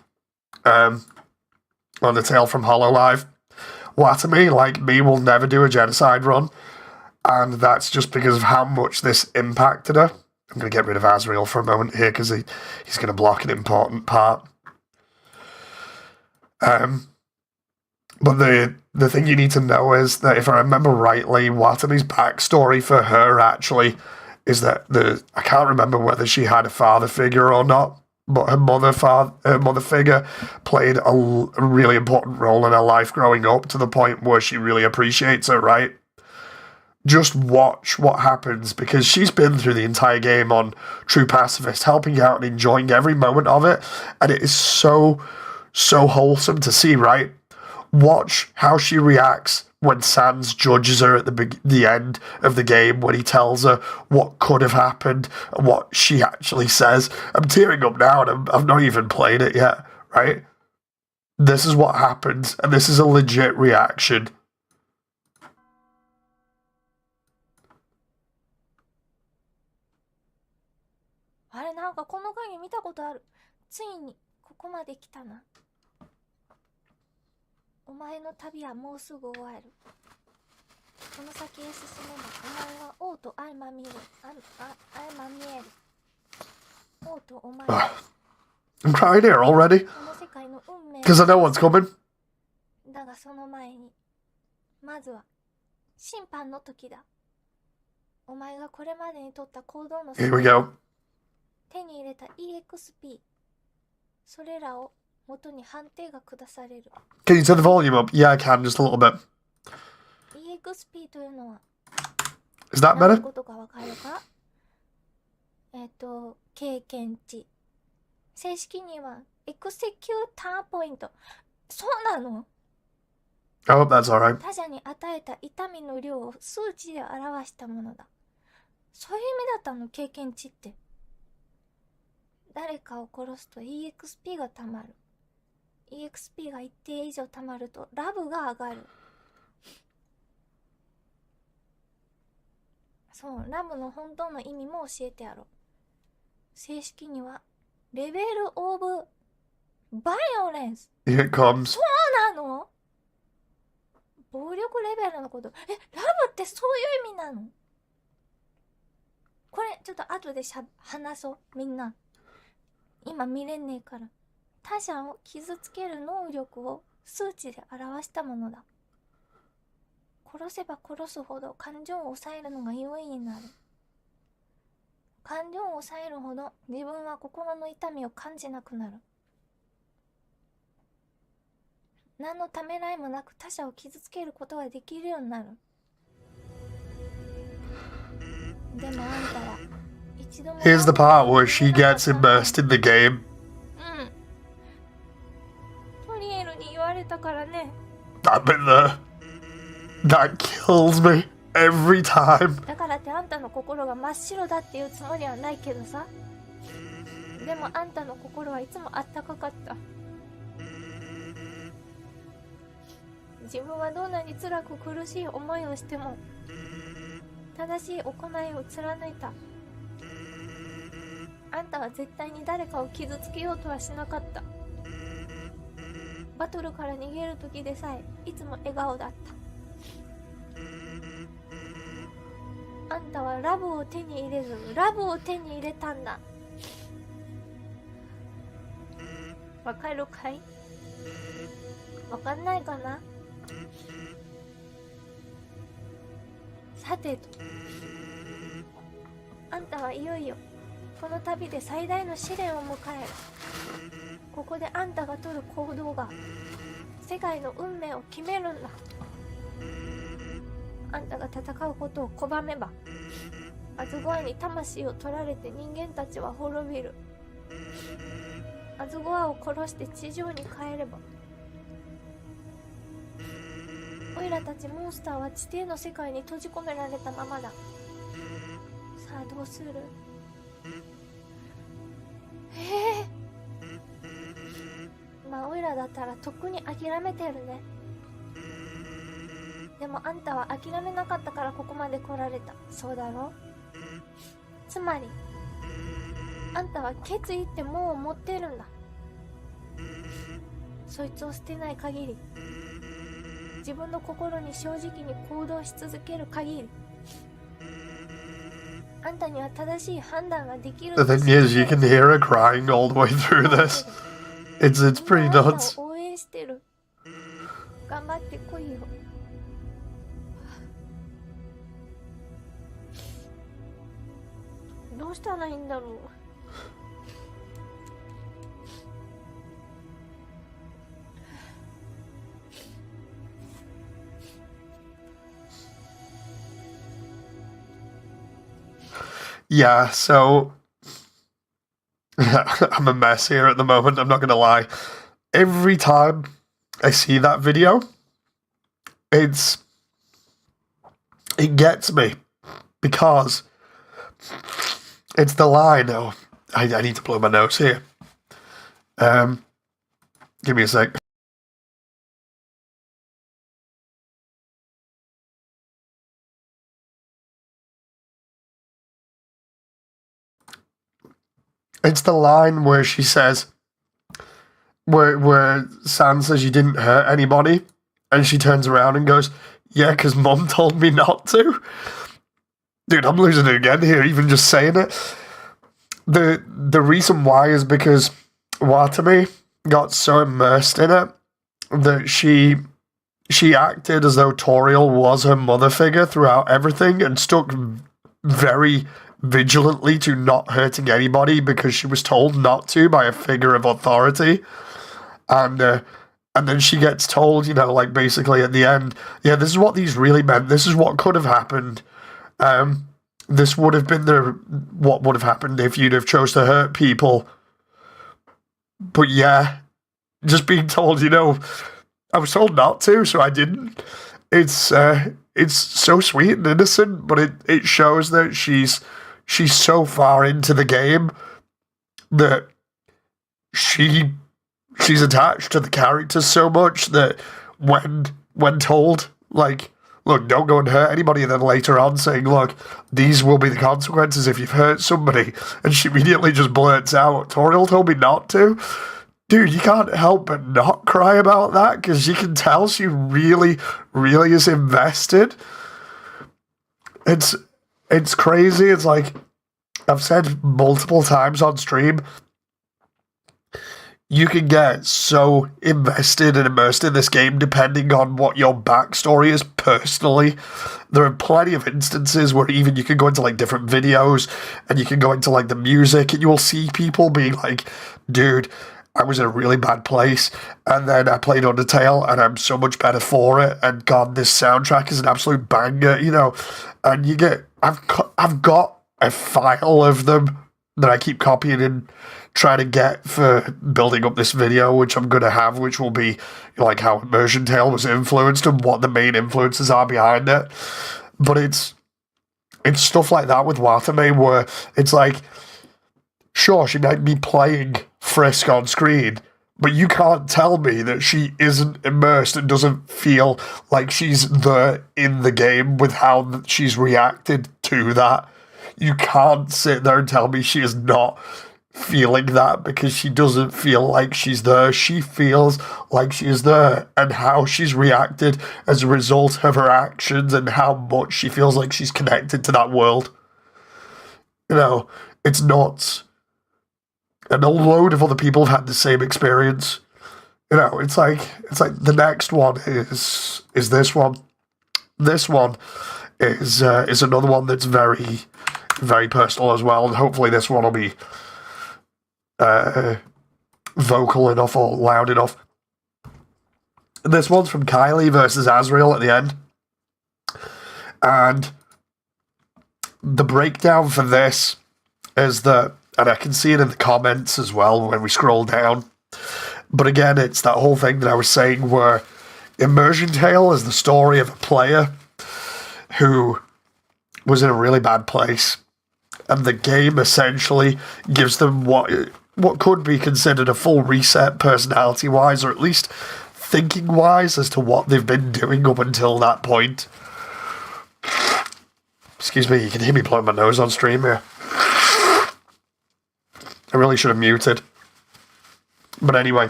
Undertale from Hololive. Watame, like me, will never do a genocide run, and that's just because of how much this impacted her. I'm going to get rid of Asriel for a moment here because he's going to block an important part. But the thing you need to know is that if I remember rightly, Watame's backstory for her actually is that I can't remember whether she had a father figure or not, but her mother figure played a really important role in her life growing up to the point where she really appreciates her, right? Just watch what happens because she's been through the entire game on True Pacifist, helping out and enjoying every moment of it, and it is so wholesome to see, right? Watch how she reacts when Sans judges her at the end of the game when he tells her what could have happened and what she actually says. I'm tearing up now and I've not even played it yet, right? This is what happens and this is a legit reaction. あれなんかこの影見たことある。ついにここまで来たな。お前の旅はもうすぐ終わる。この先へ進めばお前は王と相まみえる。王とお前は I'm crying here already この世界の運命 because I know what's coming. だがその前にまずは審判の時だ。お前がこれまでに取った行動の Here we go. 手に入れた EXP それらを元に判定が下される。 Can you turn the volume up? Yeah, I can, just a little bit. EXP というのは Is that 何の better? ことかわかるか？経験値。正式にはエクセキューターポイント。そうなの？ I hope that's alright. 他者に与えた痛みの量を数値で表したものだ。そういう意味だったの、経験値って。誰かを殺すと EXP がたまる。EXP が一定以上たまるとラブが上がる。そう、ラブの本当の意味も教えてやろう。正式にはレベルオブバイオレンス。 Here it comes. そうなの？暴力レベルのこと。ラブってそういう意味なの？これちょっと後で話そう、みんな。今見れねえから。他者を傷つける能力を数値で表したものだ。殺せば殺すほど感情を抑えるのが容易になる。感情を抑えるほど自分は心の痛みを感じなくなる。何のためらいもなく他者を傷つけることができるようになる。でもあんたは一度も Here's the part where she gets immersed in the game. トリエルに言われたからね。 I've been there. That kills me every time. だからってあんたの心が真っ白だっていうつもりはないけどさ。でもあんたの心はいつもあったかかった。自分はどんなに辛く苦しい思いをしても正しい行いを貫いた。あんたは絶対に誰かを傷つけようとはしなかった。バトルから逃げる時でさえいつも笑顔だった。あんたはラブを手に入れずラブを手に入れたんだ。わかるかい？わかんないかな？さてと、あんたはいよいよこの旅で最大の試練を迎える。ここであんたが取る行動が世界の運命を決めるんだ。あんたが戦うことを拒めばアズゴアに魂を取られて人間たちは滅びる。アズゴアを殺して地上に帰ればオイラたちモンスターは地底の世界に閉じ込められたままだ。さあどうする？まあオイラだったらとっくに諦めてるね。でもあんたは諦めなかったからここまで来られた。そうだろ？つまりあんたは決意ってもう持ってるんだ。そいつを捨てない限り、自分の心に正直に行動し続ける限り、あんたには正しい判断ができる。 The thing is, you can hear her crying all the way through this. It's pretty nuts. 応援してる。頑張ってこいよ。どうしたらいいんだろう。Yeah, so I'm a mess here at the moment, I'm not gonna lie. Every time I see that video, it gets me because it's the line. Oh, I need to blow my nose here. Give me a sec. It's the line where she says, where San says you didn't hurt anybody, and she turns around and goes, yeah, because Mom told me not to. Dude, I'm losing it again here, even just saying it. The reason why is because Watami got so immersed in it that she acted as though Toriel was her mother figure throughout everything and stuck very vigilantly to not hurting anybody because she was told not to by a figure of authority. And then she gets told, you know, like basically at the end, yeah, this is what these really meant. This is what could have happened. This would have been what would have happened if you'd have chose to hurt people. But yeah, just being told, you know, I was told not to, so I didn't. It's so sweet and innocent, but it shows that she's so far into the game that she's attached to the characters so much that when told, like, look, don't go and hurt anybody, and then later on saying, look, these will be the consequences if you've hurt somebody, and she immediately just blurts out, Toriel told me not to. Dude, you can't help but not cry about that, because you can tell she really, really is invested. It's crazy. It's like, I've said multiple times on stream, you can get so invested and immersed in this game depending on what your backstory is personally. There are plenty of instances where even you can go into like different videos and you can go into like the music and you will see people being like, dude, I was in a really bad place, and then I played Undertale, and I'm so much better for it. And God, this soundtrack is an absolute banger, you know. And you get, I've got a file of them that I keep copying and trying to get for building up this video, which I'm gonna have, which will be like how Immersiontale was influenced and what the main influences are behind it. But it's stuff like that with Watame where it's like, sure, she might be playing Frisk on screen, but you can't tell me that she isn't immersed and doesn't feel like she's there in the game with how she's reacted to that. You can't sit there and tell me she is not feeling that, because she doesn't feel like she's there. She feels like she is there, and how she's reacted as a result of her actions and how much she feels like she's connected to that world. You know, it's nuts. And a load of other people have had the same experience. You know, it's like the next one is this one. This one is another one that's very, very personal as well, and hopefully this one will be vocal enough or loud enough. This one's from Kylie versus Asriel at the end, and the breakdown for this is that, and I can see it in the comments as well when we scroll down, but again, it's that whole thing that I was saying where Immersiontale is the story of a player who was in a really bad place, and the game essentially gives them what could be considered a full reset personality-wise, or at least thinking-wise, as to what they've been doing up until that point. Excuse me, you can hear me blowing my nose on stream here. I really should have muted. But anyway,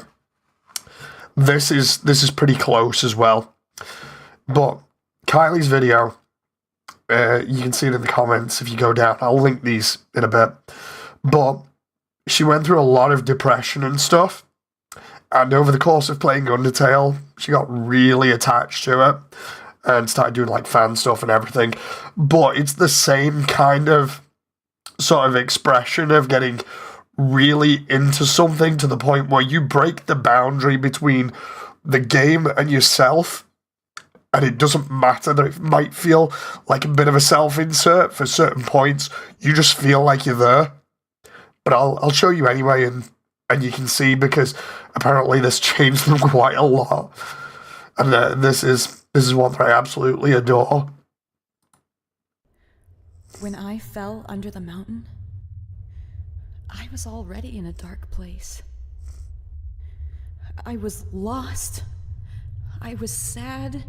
this is pretty close as well. But Kylie's video, you can see it in the comments if you go down. I'll link these in a bit. But she went through a lot of depression and stuff. And over the course of playing Undertale, she got really attached to it and started doing like fan stuff and everything. But it's the same kind of sort of expression of getting really into something to the point where you break the boundary between the game and yourself, and it doesn't matter that it might feel like a bit of a self-insert for certain points. You just feel like you're there. But I'll show you anyway, and you can see, because apparently this changed them quite a lot. And this is one that I absolutely adore. When I fell under the mountain, I was already in a dark place. I was lost. I was sad,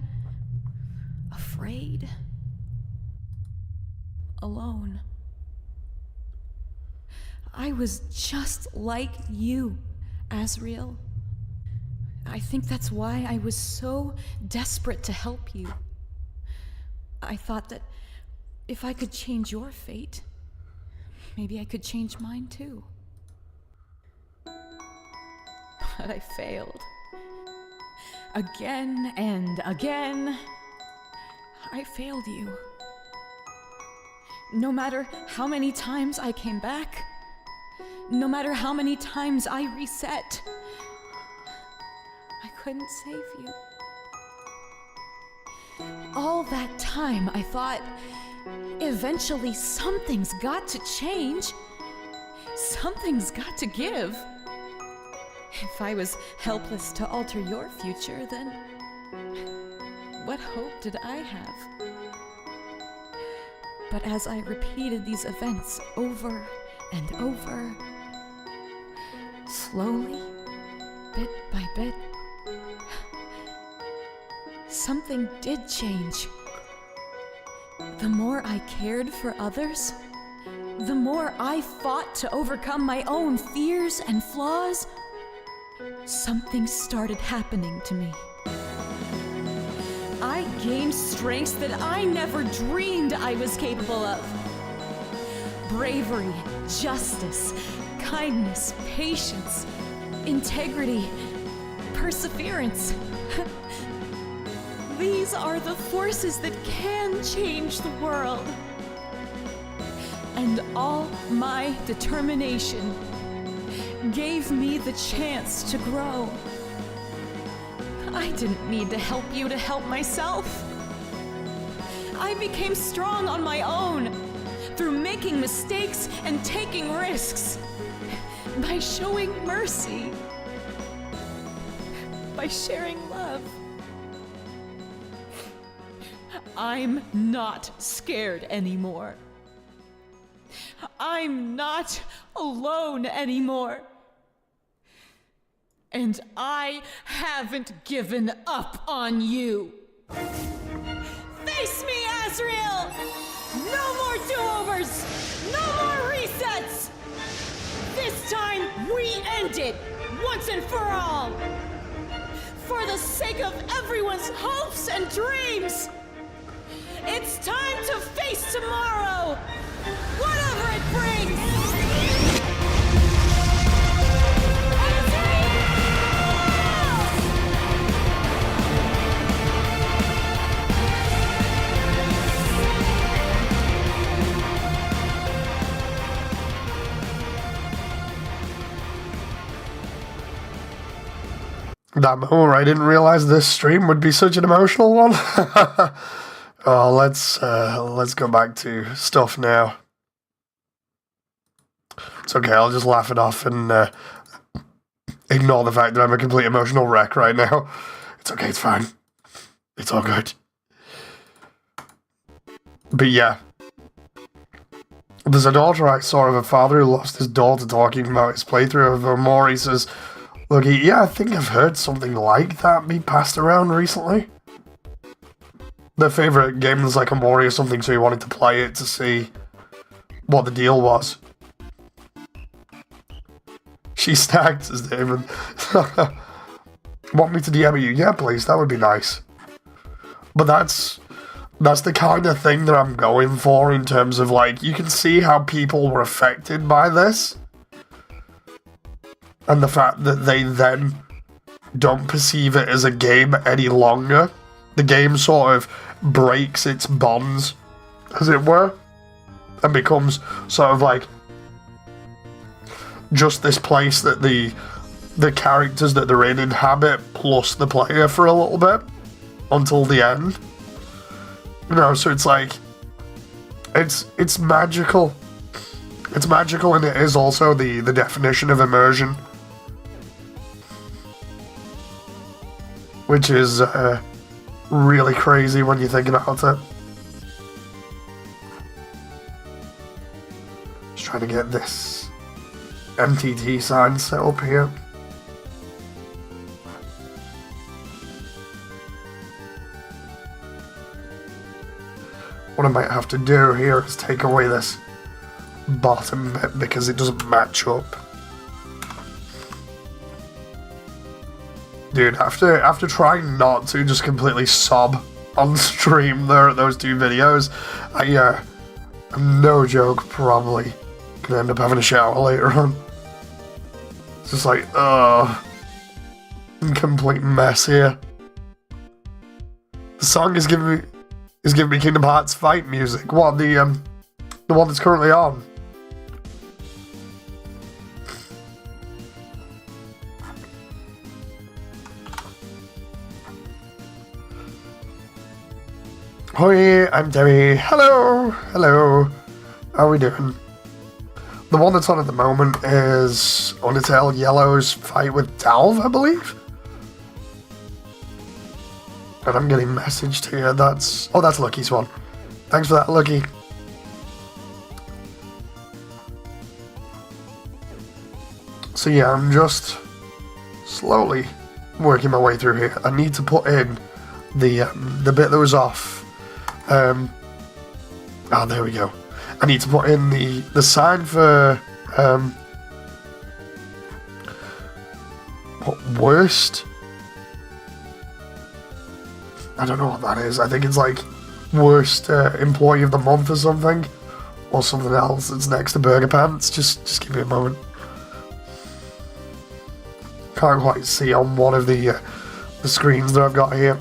afraid, alone. I was just like you, Asriel. I think that's why I was so desperate to help you. I thought that if I could change your fate, maybe I could change mine too. But I failed. Again and again, I failed you. No matter how many times I came back, no matter how many times I reset, I couldn't save you. All that time I thought, eventually something's got to change. Something's got to give. If I was helpless to alter your future, then what hope did I have? But as I repeated these events over and over, slowly, bit by bit, something did change. The more I cared for others, the more I fought to overcome my own fears and flaws, something started happening to me. I gained strengths that I never dreamed I was capable of. Bravery, justice, kindness, patience, integrity, perseverance. These are the forces that can change the world. And all my determination gave me the chance to grow. I didn't need to help you to help myself. I became strong on my own through making mistakes and taking risks, by showing mercy, by sharing love. I'm not scared anymore. I'm not alone anymore. And I haven't given up on you. Face me, Azrael! No more do-overs! No more resets! This time, we end it, once and for all! For the sake of everyone's hopes and dreams! It's time to face tomorrow! Whatever it brings! Damn, I didn't realize this stream would be such an emotional one. Oh, let's go back to stuff now. It's okay, I'll just laugh it off and ignore the fact that I'm a complete emotional wreck right now. It's okay, it's fine. It's all good. But yeah. There's a daughter I saw of a father who lost his daughter talking about his playthrough of Omori. Says, look, yeah, I think I've heard something like that be passed around recently. Their favourite game was like Omori or something, so he wanted to play it to see what the deal was. She snagged, says David. Want me to DM you? Yeah, please, that would be nice. But that's the kind of thing that I'm going for in terms of, like, you can see how people were affected by this. And the fact that they then don't perceive it as a game any longer. The game sort of breaks its bonds, as it were, and becomes sort of like just this place that the characters that they're in inhabit plus the player for a little bit until the end. You know, so it's like it's magical. It's magical, and it is also the definition of immersion, which is really crazy when you think about it. Just trying to get this MTT sign set up here. What I might have to do here is take away this bottom bit because it doesn't match up. Dude, after trying not to just completely sob on stream there at those two videos, I'm no joke, probably gonna end up having a shower later on. It's just like, complete mess here. The song is giving me Kingdom Hearts fight music. What, the one that's currently on? Hoi, I'm Demi. Hello, hello. How are we doing? The one that's on at the moment is Undertale Yellow's fight with Dalv, I believe. And I'm getting messaged here. That's Lucky's one. Thanks for that, Lucky. So yeah, I'm just slowly working my way through here. I need to put in the bit that was off. There we go. I need to put in the sign for worst. I don't know what that is. I think it's like worst employee of the month or something else. It's next to Burger Pants. Just give me a moment. Can't quite see on one of the screens that I've got here.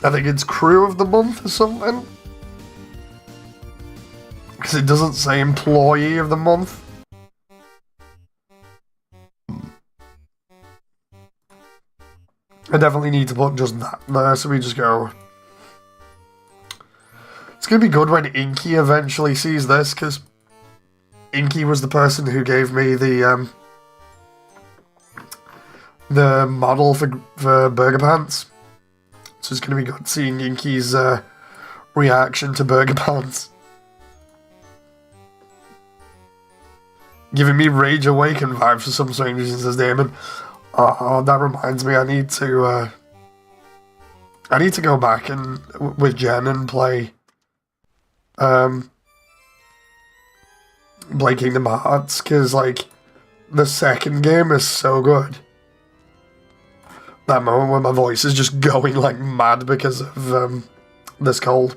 I think it's crew of the month or something. Because it doesn't say employee of the month. I definitely need to put just that there, so we just go. It's going to be good when Inky eventually sees this, because Inky was the person who gave me the model for Burger Pants. So it's going to be good seeing Inky's reaction to Burger Pants. Giving me Rage Awaken vibes for some strange reason, says Damon. Oh, that reminds me, I need to go back and with Jen and play Kingdom Hearts, because like the second game is so good. That moment when my voice is just going like mad because of this cold.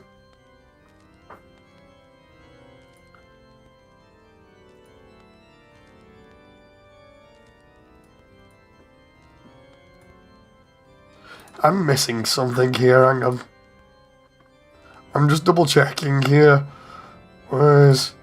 I'm missing something here, hang on. I'm just double checking here. Where's...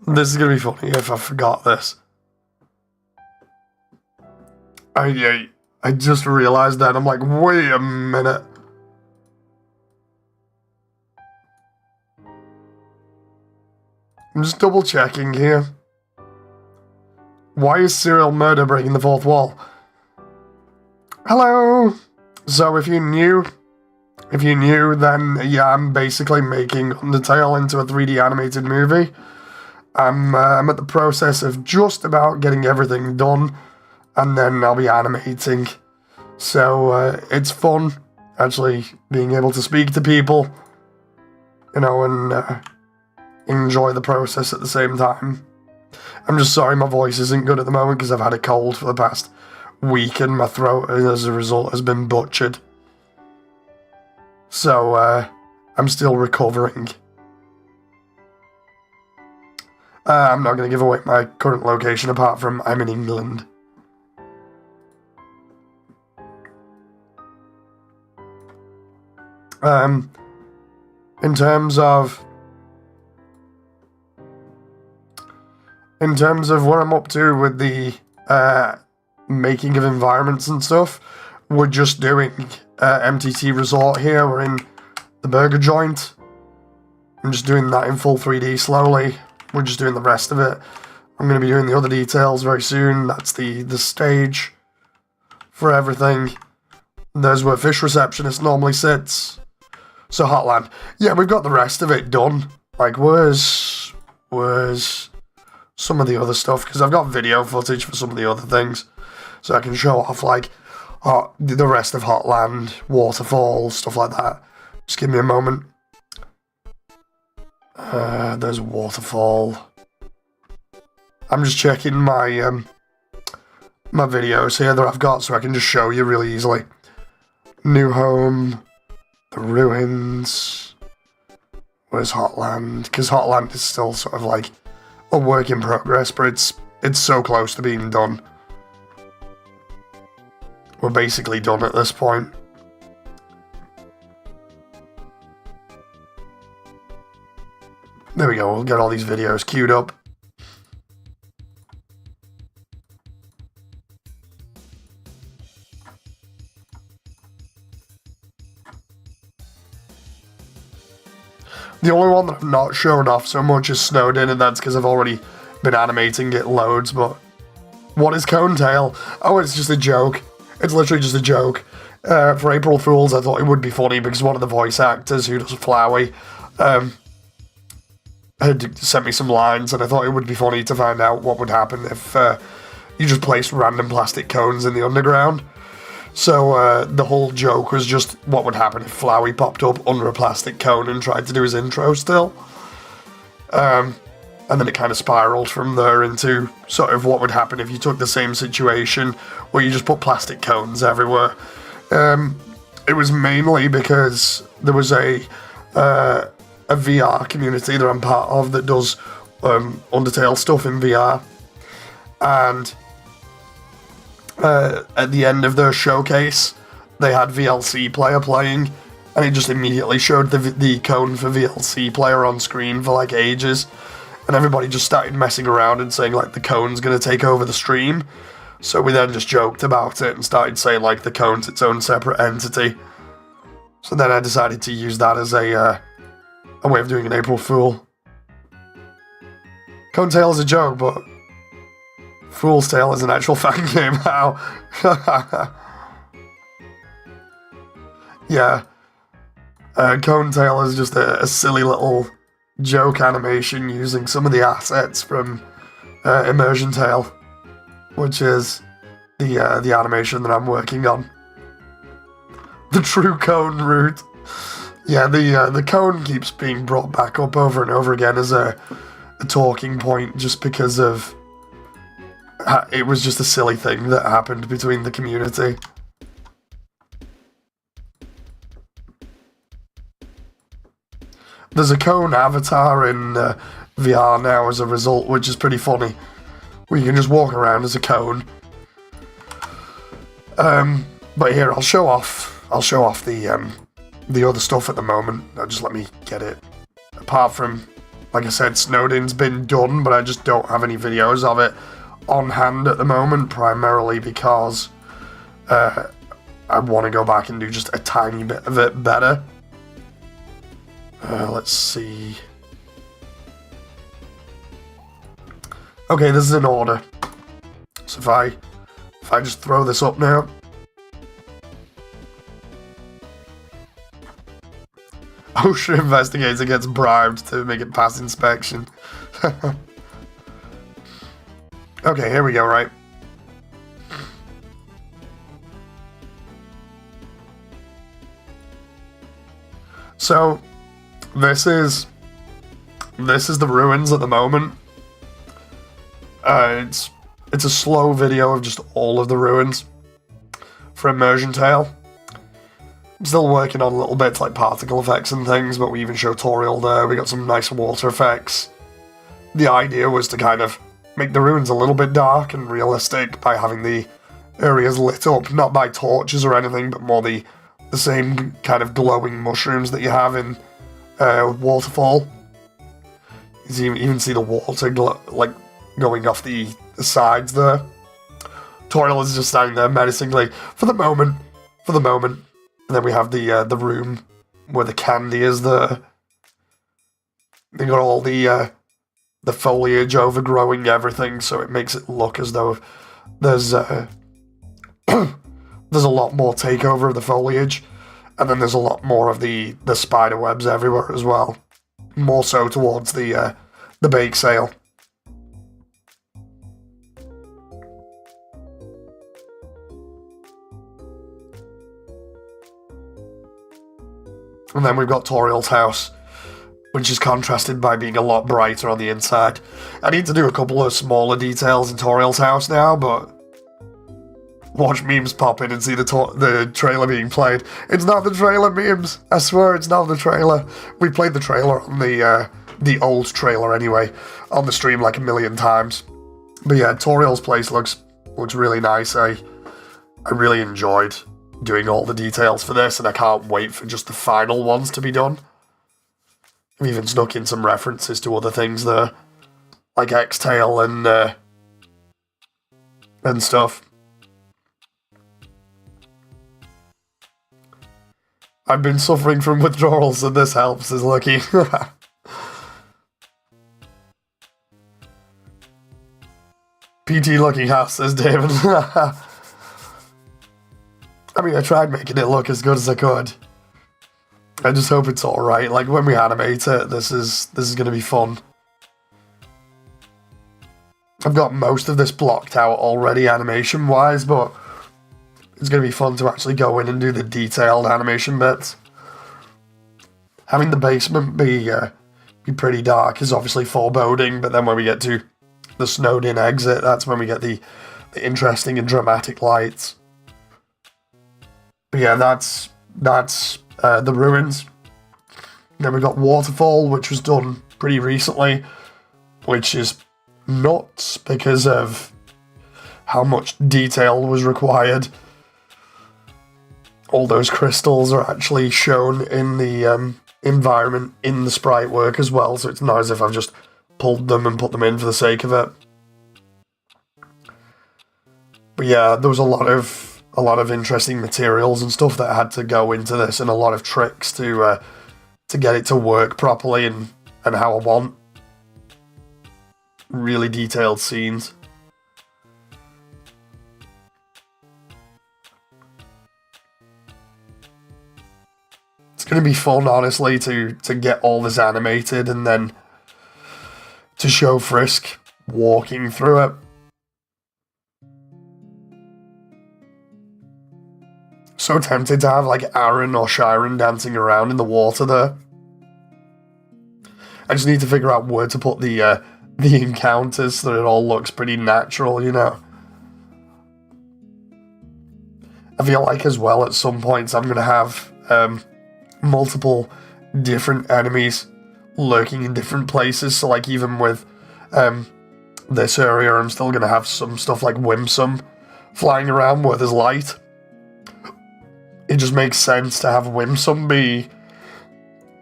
This is gonna be funny if I forgot this. I just realized that. I'm like, wait a minute. I'm just double checking here. Why is serial murder breaking the fourth wall? Hello! So if you knew, then yeah, I'm basically making Undertale into a 3D animated movie. I'm at the process of just about getting everything done, and then I'll be animating. So it's fun, actually, being able to speak to people, you know, and enjoy the process at the same time. I'm just sorry my voice isn't good at the moment because I've had a cold for the past week and my throat, as a result, has been butchered. So I'm still recovering. I'm not going to give away my current location apart from I'm in England. In terms of what I'm up to with the making of environments and stuff, we're just doing MTT Resort here. We're in the burger joint. I'm just doing that in full 3D slowly. We're just doing the rest of it. I'm going to be doing the other details very soon. That's the stage for everything. There's where Fish Receptionist normally sits. So Hotland. Yeah, we've got the rest of it done. Like, where's some of the other stuff? Because I've got video footage for some of the other things. So I can show off, like, the rest of Hotland, Waterfall, stuff like that. Just give me a moment. There's Waterfall. I'm just checking my my videos here that I've got so I can just show you really easily. New Home, the Ruins. Where's Hotland? Because Hotland is still sort of like a work in progress, but it's so close to being done. We're basically done at this point. There we go, we'll get all these videos queued up. The only one that I've not shown off so much is Snowed In, and that's because I've already been animating it loads, but... What is Cone Tail? Oh, it's just a joke. It's literally just a joke. For April Fools, I thought it would be funny because one of the voice actors who does Flowey, had sent me some lines, and I thought it would be funny to find out what would happen if you just placed random plastic cones in the underground. So the whole joke was just what would happen if Flowey popped up under a plastic cone and tried to do his intro still. And then it kind of spiraled from there into sort of what would happen if you took the same situation where you just put plastic cones everywhere. it was mainly because there was a VR community that I'm part of that does Undertale stuff in VR, and at the end of their showcase, they had VLC player playing, and it just immediately showed the cone for VLC player on screen for like ages, and everybody just started messing around and saying like the cone's gonna take over the stream. So we then just joked about it and started saying like the cone's its own separate entity. So then I decided to use that as a way of doing an April Fool. Cone's Tail is a joke, but Fool's Tale is an actual fan game now. Yeah. Cone Tail is just a silly little joke animation using some of the assets from Immersiontale, which is the animation that I'm working on. The true cone route. Yeah, the cone keeps being brought back up over and over again as a talking point just because of it was just a silly thing that happened between the community. There's a cone avatar in VR now as a result, which is pretty funny. Where you can just walk around as a cone. But here I'll show off the other stuff at the moment. Now just let me get it. Apart from, like I said, Snowdin's been done, but I just don't have any videos of it on hand at the moment, primarily because I want to go back and do just a tiny bit of it better. Let's see. Okay, this is in order. So if I just throw this up now. OSHA investigator gets bribed to make it pass inspection. Okay, here we go, right? So, this is the ruins at the moment. It's a slow video of just all of the ruins for Immersiontale. I'm still working on little bits like particle effects and things, but we even show Toriel there. We got some nice water effects. The idea was to kind of make the ruins a little bit dark and realistic by having the areas lit up, not by torches or anything, but more the same kind of glowing mushrooms that you have in Waterfall. You even see the water going off the sides there. Toriel is just standing there menacingly for the moment. And then we have the room where the candy is there. They got all the foliage overgrowing everything, so it makes it look as though there's there's a lot more takeover of the foliage, and then there's a lot more of the spider webs everywhere as well. More so towards the bake sale. And then we've got Toriel's house, which is contrasted by being a lot brighter on the inside. I need to do a couple of smaller details in Toriel's house now, but watch memes pop in and see the trailer being played. It's not the trailer memes. I swear it's not the trailer. We played the trailer on the old trailer anyway, on the stream like a million times. But yeah, Toriel's place looks really nice. I really enjoyed doing all the details for this, and I can't wait for just the final ones to be done. I've even snuck in some references to other things there, like X-Tail and stuff. I've been suffering from withdrawals, and this helps, is lucky. PT looking ass, says David. I mean, I tried making it look as good as I could. I just hope it's alright. Like, when we animate it, this is going to be fun. I've got most of this blocked out already animation-wise, but it's going to be fun to actually go in and do the detailed animation bits. Having the basement be pretty dark is obviously foreboding, but then when we get to the snowed-in exit, that's when we get the interesting and dramatic lights. But yeah, that's that's the ruins. Then we've got Waterfall, which was done pretty recently, which is nuts because of how much detail was required. All those crystals are actually shown in the environment in the sprite work as well, so it's not as if I've just pulled them and put them in for the sake of it. But yeah, there was a lot of interesting materials and stuff that had to go into this, and a lot of tricks to get it to work properly and how I want. Really detailed scenes. It's going to be fun, honestly, to get all this animated and then to show Frisk walking through it. So tempted to have like Aaron or Shiren dancing around in the water there. I just need to figure out where to put the encounters so that it all looks pretty natural, you know. I feel like as well at some points I'm going to have multiple different enemies lurking in different places. So like even with this area, I'm still going to have some stuff like Whimsum flying around where there's light. It just makes sense to have Whimsum be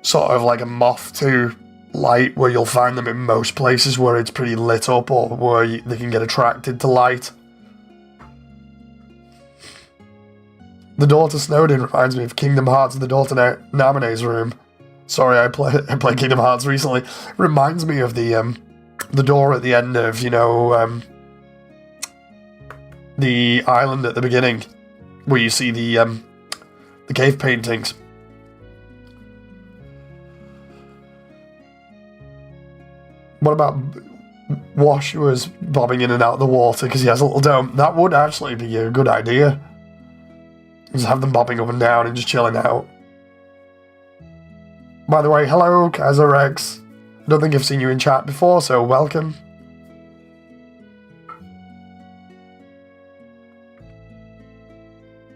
sort of like a moth to light, where you'll find them in most places where it's pretty lit up or where they can get attracted to light. The door to Snowdin reminds me of Kingdom Hearts, the door to Namine's room. Sorry, I played Kingdom Hearts recently. Reminds me of the door at the end of, you know, the island at the beginning, where you see the cave paintings. What about Wash was bobbing in and out of the water because he has a little dome? That would actually be a good idea. Just have them bobbing up and down and just chilling out. By the way, hello, Kazarex. I don't think I've seen you in chat before, so welcome.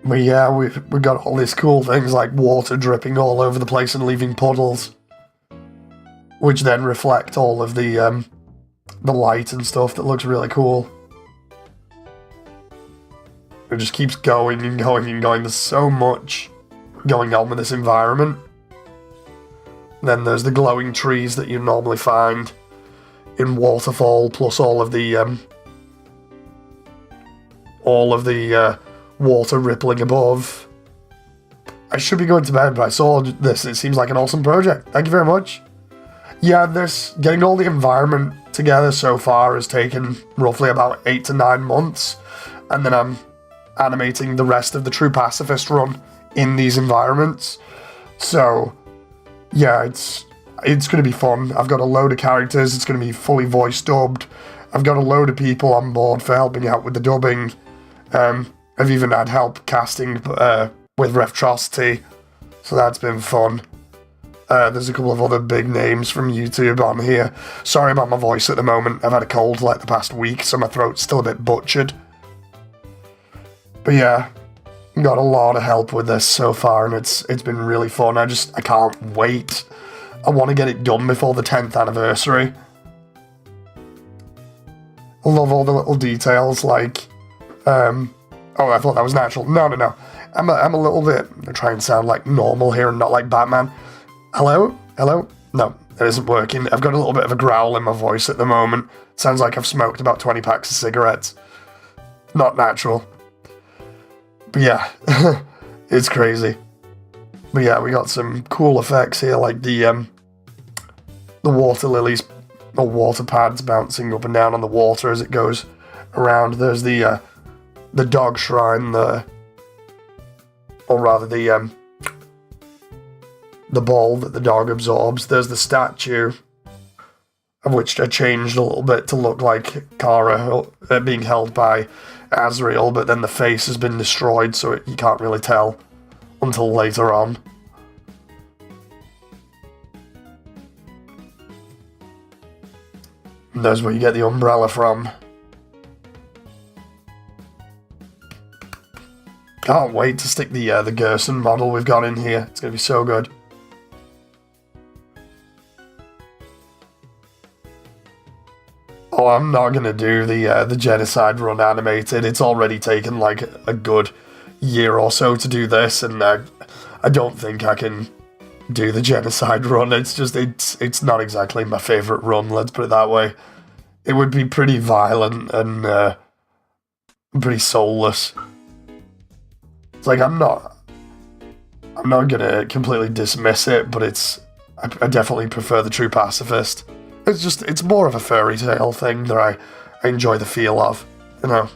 But yeah, we've got all these cool things like water dripping all over the place and leaving puddles, which then reflect all of the light and stuff that looks really cool. It just keeps going and going and going. There's so much going on with this environment. Then there's the glowing trees that you normally find in Waterfall, plus all of the water rippling above. I should be going to bed, but I saw this. It seems like an awesome project. Thank you very much. Yeah, getting all the environment together so far has taken roughly about 8 to 9 months, and then I'm animating the rest of the True Pacifist run in these environments. So yeah, it's going to be fun. I've got a load of characters. It's going to be fully voice dubbed. I've got a load of people on board for helping out with the dubbing. I've even had help casting with Reftrosity, so that's been fun. There's a couple of other big names from YouTube on here. Sorry about my voice at the moment. I've had a cold like the past week, so my throat's still a bit butchered. But yeah, got a lot of help with this so far, and it's been really fun. I can't wait. I want to get it done before the 10th anniversary. I love all the little details, like, oh, I thought that was natural. No. I'm a little bit, I try and sound like normal here and not like Batman. Hello? No, it isn't working. I've got a little bit of a growl in my voice at the moment. Sounds like I've smoked about 20 packs of cigarettes. Not natural. But yeah, it's crazy. But yeah, we got some cool effects here, like the water lilies, or water pads bouncing up and down on the water as it goes around. There's the dog shrine there, or rather the ball that the dog absorbs. There's the statue, of which I changed a little bit to look like Kara being held by Azrael, but then the face has been destroyed, so you can't really tell until later on. And there's where you get the umbrella from. Can't wait to stick the Gerson model we've got in here. It's going to be so good. Oh, I'm not going to do the genocide run animated. It's already taken like a good year or so to do this, and I don't think I can do the genocide run. It's not exactly my favourite run, let's put it that way. It would be pretty violent and pretty soulless. It's like I'm not gonna completely dismiss it, but I definitely prefer the True Pacifist. It's more of a fairy tale thing that I enjoy the feel of, you know.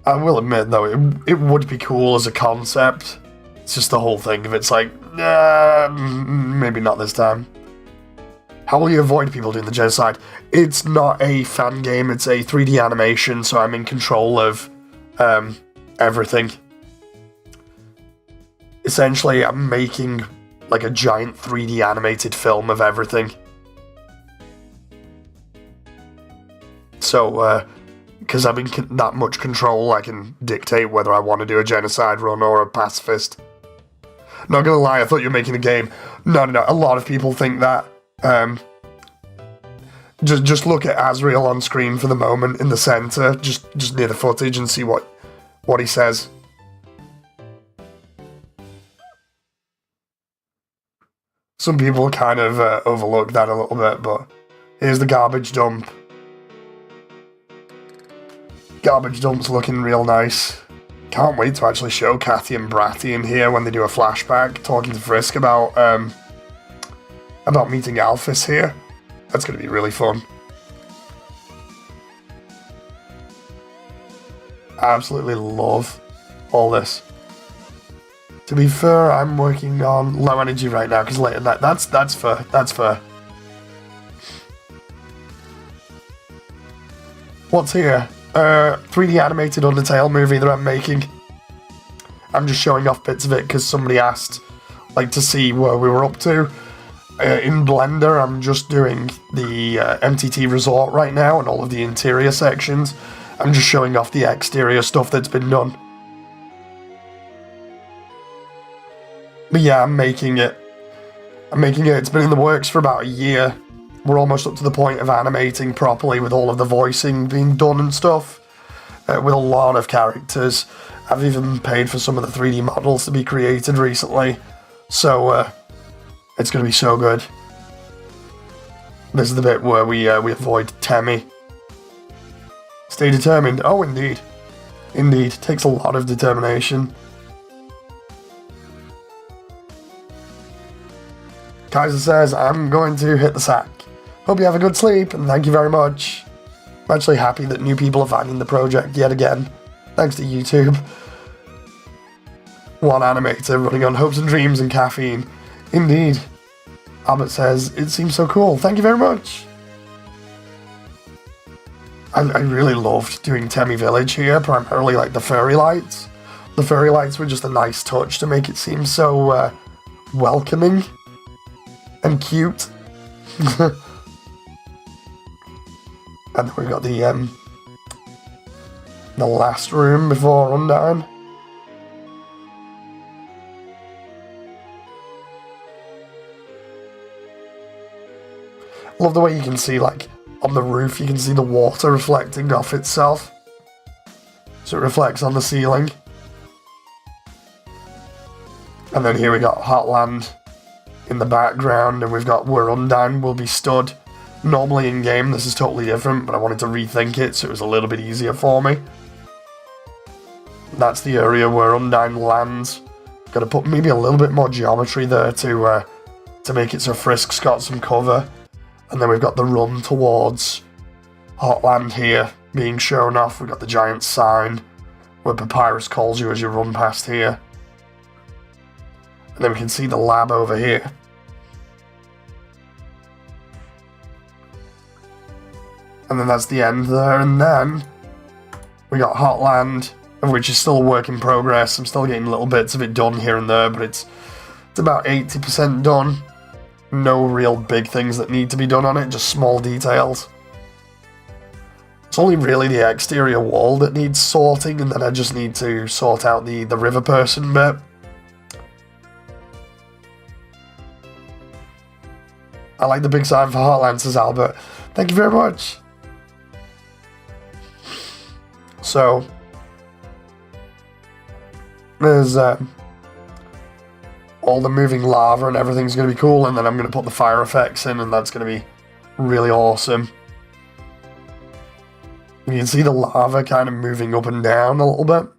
I will admit, though, it would be cool as a concept. It's just the whole thing of it's like, maybe not this time. How will you avoid people doing the genocide? It's not a fan game, it's a 3D animation, so I'm in control of everything. Essentially, I'm making like a giant 3D animated film of everything. So, because I'm in that much control, I can dictate whether I want to do a genocide run or a pacifist. Not gonna lie, I thought you were making a game. No, a lot of people think that. Just look at Asriel on screen for the moment in the center, just near the footage, and see what he says. Some people kind of overlook that a little bit, but here's the garbage dump. Garbage dump's looking real nice. Can't wait to actually show Kathy and Bratty in here when they do a flashback, talking to Frisk about meeting Alphys here. That's going to be really fun. I absolutely love all this. To be fair, I'm working on low energy right now because late at night. That's fair. What's here? 3D animated Undertale movie that I'm making. I'm just showing off bits of it because somebody asked, like, to see where we were up to. In Blender, I'm just doing the MTT Resort right now and all of the interior sections. I'm just showing off the exterior stuff that's been done. But yeah, I'm making it. It's been in the works for about a year. We're almost up to the point of animating properly with all of the voicing being done and stuff. With a lot of characters. I've even paid for some of the 3D models to be created recently. So, it's going to be so good. This is the bit where we avoid Temmie. Stay determined. Oh, indeed. Indeed. Takes a lot of determination. Kaiser says, I'm going to hit the sack. Hope you have a good sleep, and thank you very much. I'm actually happy that new people are finding the project yet again. Thanks to YouTube. One animator running on hopes and dreams and caffeine. Indeed. Albert says, it seems so cool. Thank you very much. I really loved doing Temmie Village here, primarily like the fairy lights. The fairy lights were just a nice touch to make it seem so welcoming and cute. And then we've got the last room before Undyne. Love the way you can see, like, on the roof, you can see the water reflecting off itself. So it reflects on the ceiling. And then here we got Hotland in the background, and we've got where Undyne will be stood. Normally in game, this is totally different, but I wanted to rethink it so it was a little bit easier for me. That's the area where Undyne lands. Got to put maybe a little bit more geometry there to make it so Frisk's got some cover. And then we've got the run towards Hotland here being shown off. We've got the giant sign where Papyrus calls you as you run past here. And then we can see the lab over here. And then that's the end there, and then we got Hotland, which is still a work in progress. I'm still getting little bits of it done here and there, but it's It's about 80% done. No real big things that need to be done on it, just small details. It's only really the exterior wall that needs sorting, and then I just need to sort out the river person bit. I like the big sign for Heartland, says Albert. Thank you very much. So, there's all the moving lava and everything's going to be cool, and then I'm going to put the fire effects in, and that's going to be really awesome. You can see the lava kind of moving up and down a little bit.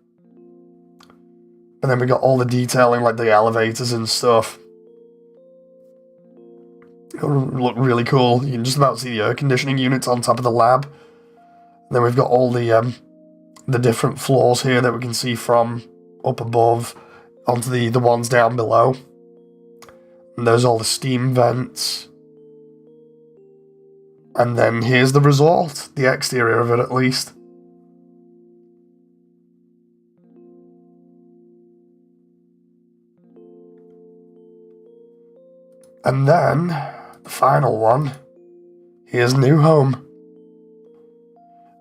And then we got all the detailing, like the elevators and stuff. It'll look really cool. You can just about see the air conditioning units on top of the lab. And then we've got all the different floors here that we can see from up above onto the ones down below. And there's all the steam vents. And then here's the resort, the exterior of it at least. And then, the final one, here's New Home.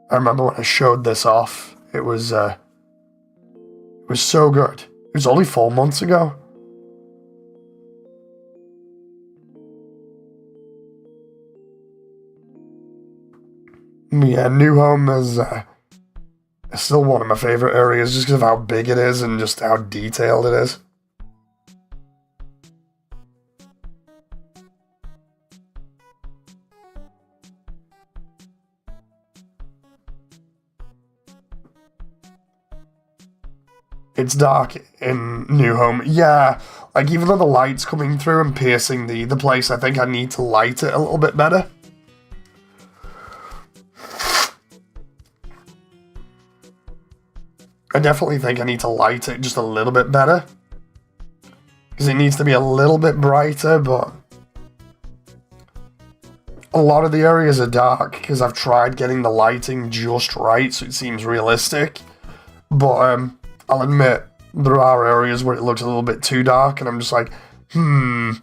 I remember when I showed this off, it was so good. It was only 4 months ago. Yeah, New Home is still one of my favorite areas just because of how big it is and just how detailed it is. It's dark in New Home. Yeah, like even though the light's coming through and piercing the place, I think I need to light it a little bit better. I definitely think I need to light it just a little bit better. Because it needs to be a little bit brighter, but a lot of the areas are dark because I've tried getting the lighting just right so it seems realistic. But I'll admit, there are areas where it looks a little bit too dark and I'm just like, The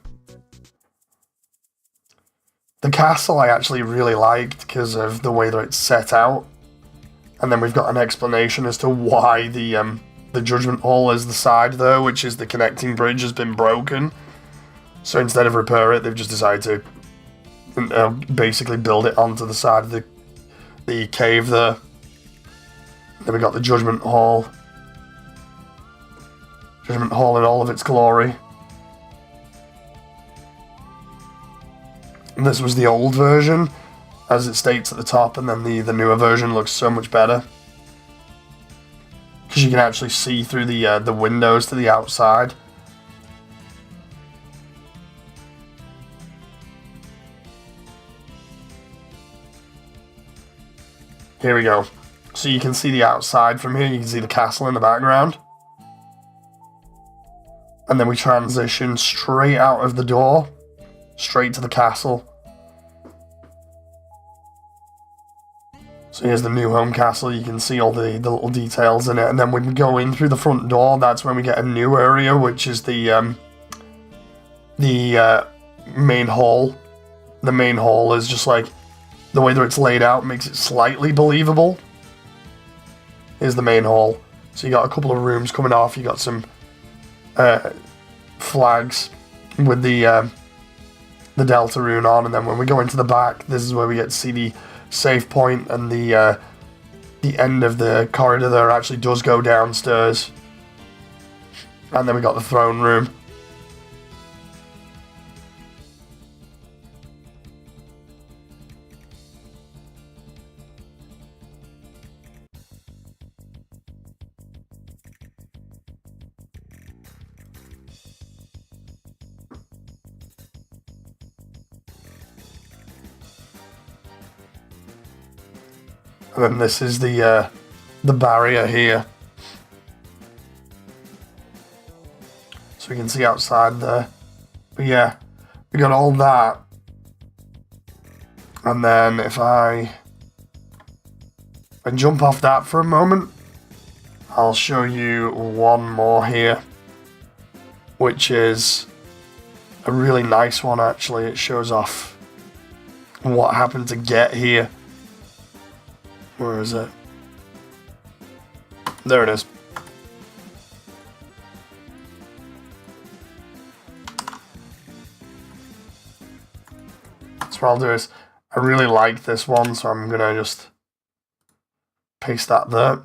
castle I actually really liked because of the way that it's set out. And then we've got an explanation as to why the Judgment Hall is the side there, which is the connecting bridge has been broken. So instead of repair it, they've just decided to basically build it onto the side of the cave there. Then we got the Judgment Hall. Judgment Hall in all of its glory. And this was the old version, as it states at the top, and then the newer version looks so much better. Because you can actually see through the windows to the outside. Here we go. So you can see the outside from here, you can see the castle in the background. And then we transition straight out of the door, straight to the castle. So here's the New Home Castle, you can see all the little details in it, and then when we go in through the front door, that's when we get a new area, which is the main hall. The main hall is just like, the way that it's laid out makes it slightly believable. Here's the main hall. So you got a couple of rooms coming off, you got some flags with the Delta rune on, and then when we go into the back, this is where we get to see the save point, and the end of the corridor there actually does go downstairs. And then we got the throne room. And then this is the barrier here. So we can see outside there. But yeah, we got all that. And then if I jump off that for a moment, I'll show you one more here. Which is a really nice one actually. It shows off what happened to get here. Where is it? There it is. So what I'll do is, I really like this one, so I'm gonna just paste that there.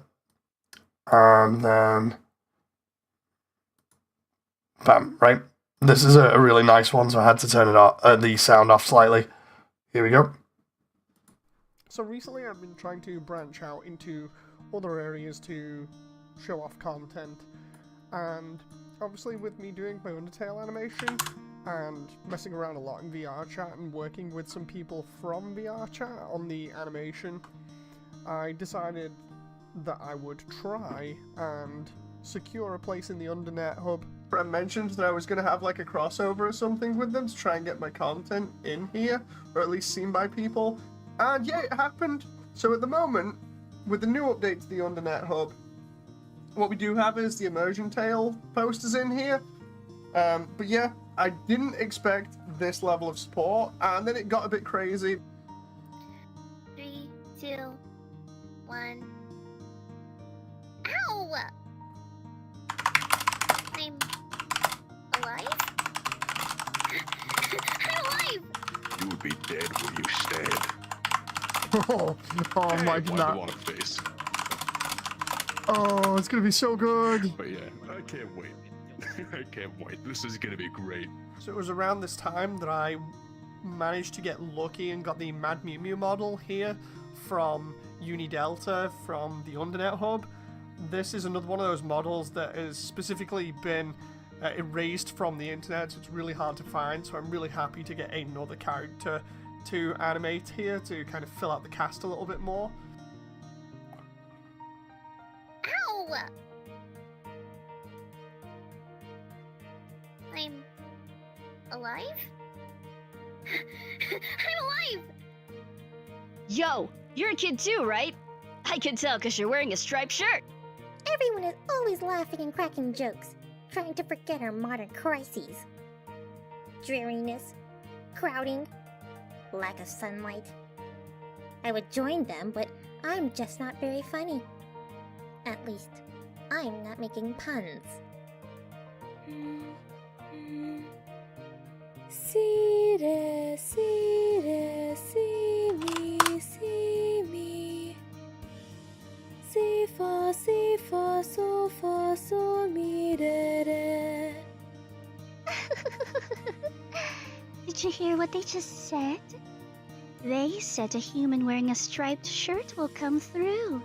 And then, bam, right? This is a really nice one, so I had to turn it off, the sound off slightly. Here we go. So recently I've been trying to branch out into other areas to show off content, and obviously with me doing my Undertale animation and messing around a lot in VR chat and working with some people from VR chat on the animation, I decided that I would try and secure a place in the Undernet hub. I mentioned that I was going to have like a crossover or something with them to try and get my content in here, or at least seen by people. And yeah, it happened. So at the moment, with the new update to the Undernet hub, what we do have is the Immersiontale posters in here. But yeah, I didn't expect this level of support, and then it got a bit crazy. 3, 2, 1. Ow! I'm alive? I'm alive! You would be dead where you stand. Oh, Hey, imagine why that. do I want a face? Oh, it's gonna be so good. But yeah, I can't wait. I can't wait. This is gonna be great. So it was around this time that I managed to get lucky and got the Mad Mew Mew model here from UniDelta from the Undernet hub. This is another one of those models that has specifically been erased from the internet, so it's really hard to find, so I'm really happy to get another character to animate here to kind of fill out the cast a little bit more. Ow! I'm alive? I'm alive! Yo, you're a kid too, right? I can tell because you're wearing a striped shirt. Everyone is always laughing and cracking jokes, trying to forget our modern crises. Dreariness, crowding, lack of sunlight. I would join them, but I'm just not very funny. At least, I'm not making puns. See me, see me. Si fa so mi re re. Did you hear what they just said? They said a human wearing a striped shirt will come through.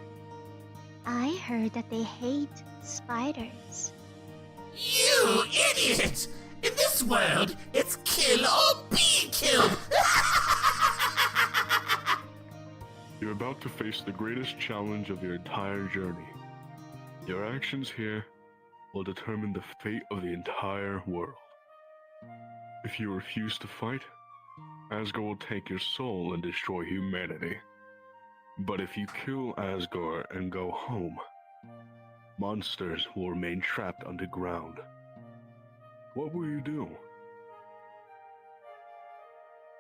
I heard that they hate spiders. You idiot! In this world, it's kill or be killed! You're about to face the greatest challenge of your entire journey. Your actions here will determine the fate of the entire world. If you refuse to fight, Asgore will take your soul and destroy humanity. But if you kill Asgore and go home, monsters will remain trapped underground. What will you do?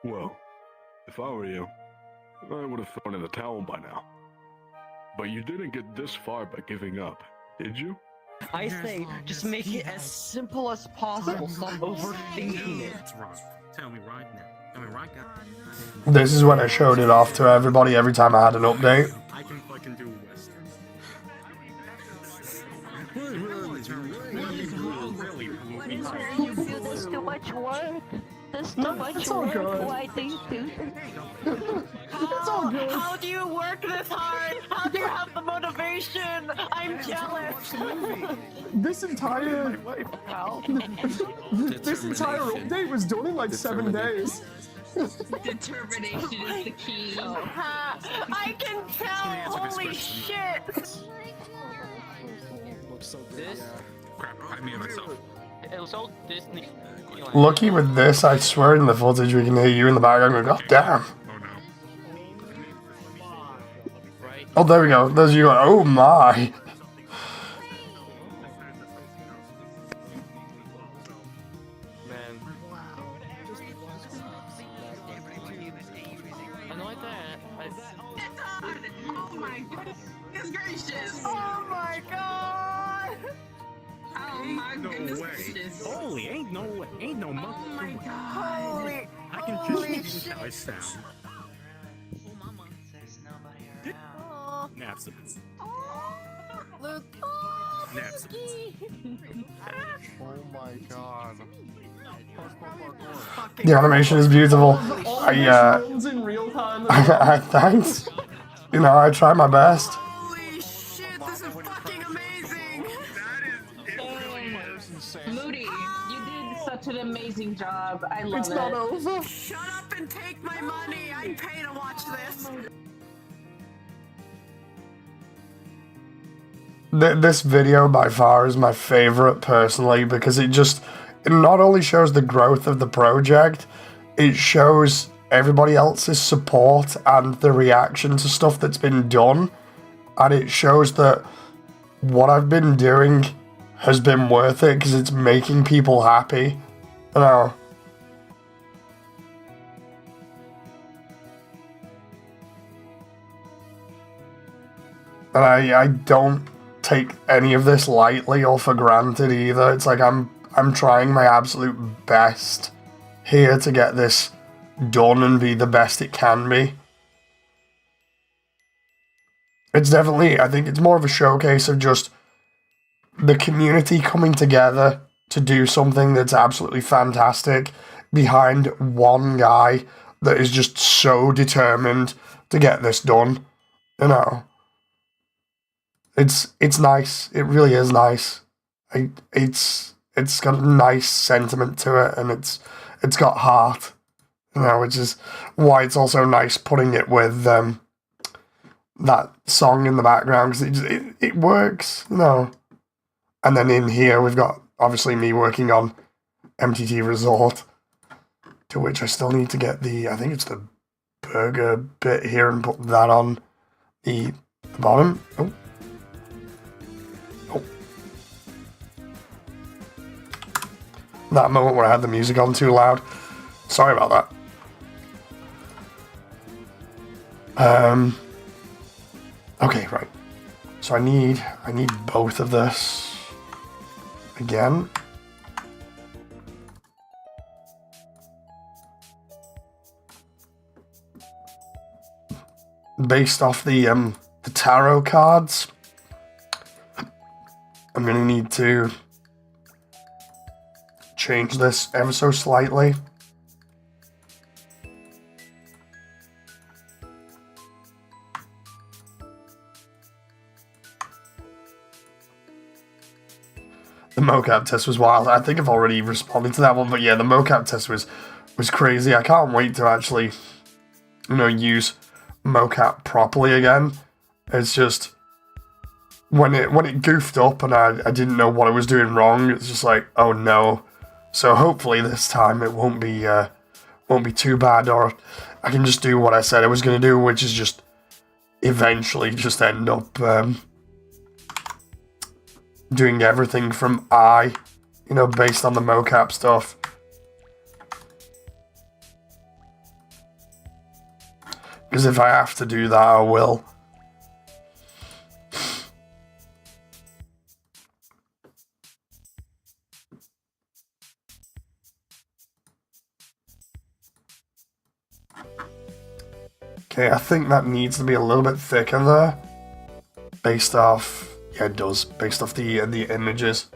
Well, if I were you, I would have thrown in the towel by now. But you didn't get this far by giving up, did you? I say, just make it as simple as possible. Stop overthinking it. That's wrong. Tell me right now. Tell me right now. This is when I showed it off to everybody every time I had an update. I can fucking do Western. You feel there's too much work. There's too much work. Why do you do How do you work this hard? How do you have the motivation? I'm jealous. This entire this entire update was done in like 7 days. Determination is the key. I can tell. Holy shit. Crap, I mean myself. It was all Disney. Lucky with this, I swear in the footage we can hear you in the background going, God damn. Oh no. Oh, there we go. There's you going, oh my. Man. Oh my goodness gracious! Oh my god! Oh my goodness gracious! Holy, ain't no way, ain't no Oh monkey. my god! I can Holy choose shit! how I sound. Naps Luke! Naps Oh my god. The animation is beautiful. Moves in real time. Thanks. You know, I try my best. Holy shit! This is fucking amazing! Moody, you did such an amazing job. I love It's it. not over. Shut up and take my money. I'd pay to watch this. This video by far is my favorite personally because it not only shows the growth of the project, it shows everybody else's support and the reaction to stuff that's been done, and it shows that what I've been doing has been worth it because it's making people happy, you know. And I don't take any of this lightly or for granted either. It's like I'm trying my absolute best here to get this done and be the best it can be. It's definitely, I think it's more of a showcase of just the community coming together to do something that's absolutely fantastic behind one guy that is just so determined to get this done, you know. It's nice. It really is nice. It's got a nice sentiment to it, and it's got heart, you know, which is why it's also nice putting it with that song in the background because it works, you know. And then in here we've got obviously me working on MTT Resort, to which I still need to get I think it's the burger bit here and put that on the bottom. Oh. That moment where I had the music on too loud. Sorry about that. Okay, right. So I need both of this again. Based off the tarot cards, I'm gonna need to change this ever so slightly. The mocap test was wild. I think I've already responded to that one, but yeah, the mocap test was crazy. I can't wait to actually, you know, use mocap properly again. It's just when it goofed up and I didn't know what I was doing wrong. It's just like, oh no. So hopefully this time it won't be too bad, or I can just do what I said I was going to do, which is just eventually just end up doing everything from I, you know, based on the mocap stuff. Because if I have to do that, I will. Okay, I think that needs to be a little bit thicker there. Based off... Yeah, it does. Based off the images.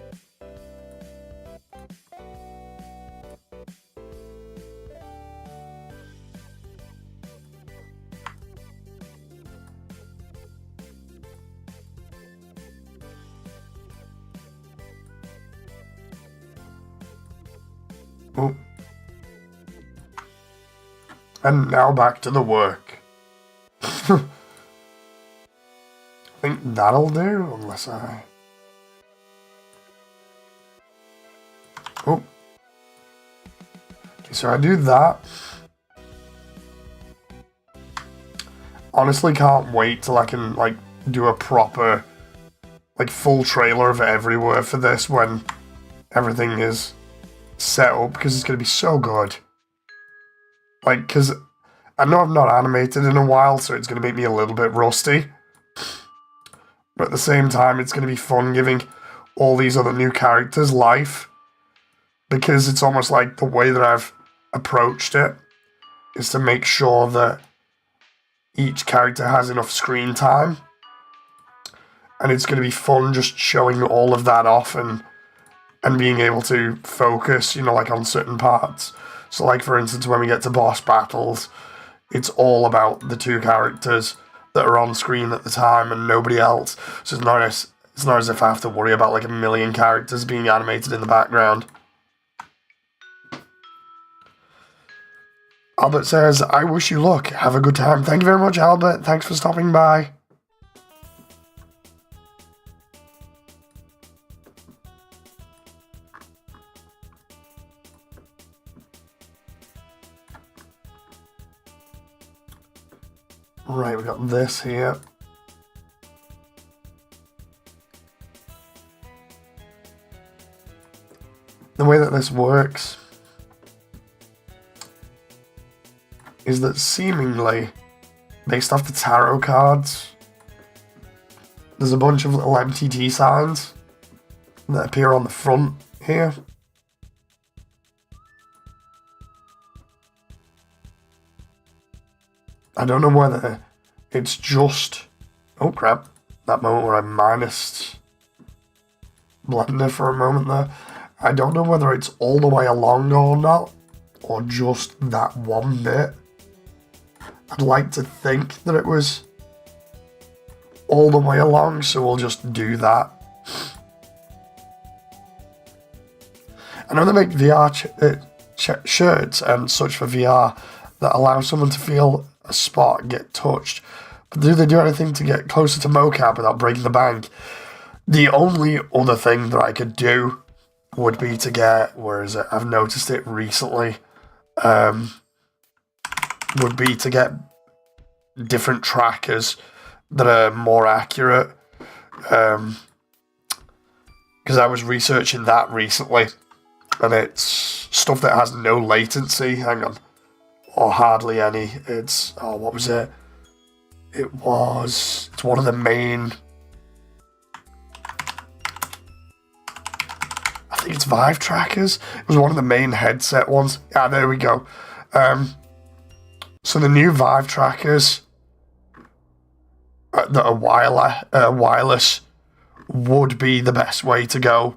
Oh. And now back to the work. I think that'll do, unless I... Oh. Okay, so I do that. Honestly can't wait till I can, like, do a proper, like, full trailer of everywhere for this when everything is set up, because it's going to be so good. Like, because I know I've not animated in a while, so it's going to make me a little bit rusty. But at the same time, it's going to be fun giving all these other new characters life. Because it's almost like the way that I've approached it is to make sure that each character has enough screen time. And it's going to be fun just showing all of that off and being able to focus, you know, like on certain parts. So like, for instance, when we get to boss battles, it's all about the two characters that are on screen at the time and nobody else. So it's not as if I have to worry about like a million characters being animated in the background. Albert says, I wish you luck. Have a good time. Thank you very much, Albert. Thanks for stopping by. Right, we got this here. The way that this works is that seemingly, based off the tarot cards, there's a bunch of little MTT signs that appear on the front here. I don't know whether it's just... Oh crap, that moment where I minused Blender for a moment there. I don't know whether it's all the way along or not, or just that one bit. I'd like to think that it was all the way along, so we'll just do that. I know they make VR shirts and such for VR that allow someone to feel a spot get touched, but do they do anything to get closer to mocap without breaking the bank? The only other thing that I could do would be to get, where is it? I've noticed it recently, would be to get different trackers that are more accurate, because I was researching that recently, and it's stuff that has no latency, hang on, or hardly any. It's, oh, what was it? It's one of the main, I think it's Vive trackers. It was one of the main headset ones. Ah, there we go. So the new Vive trackers that are wireless would be the best way to go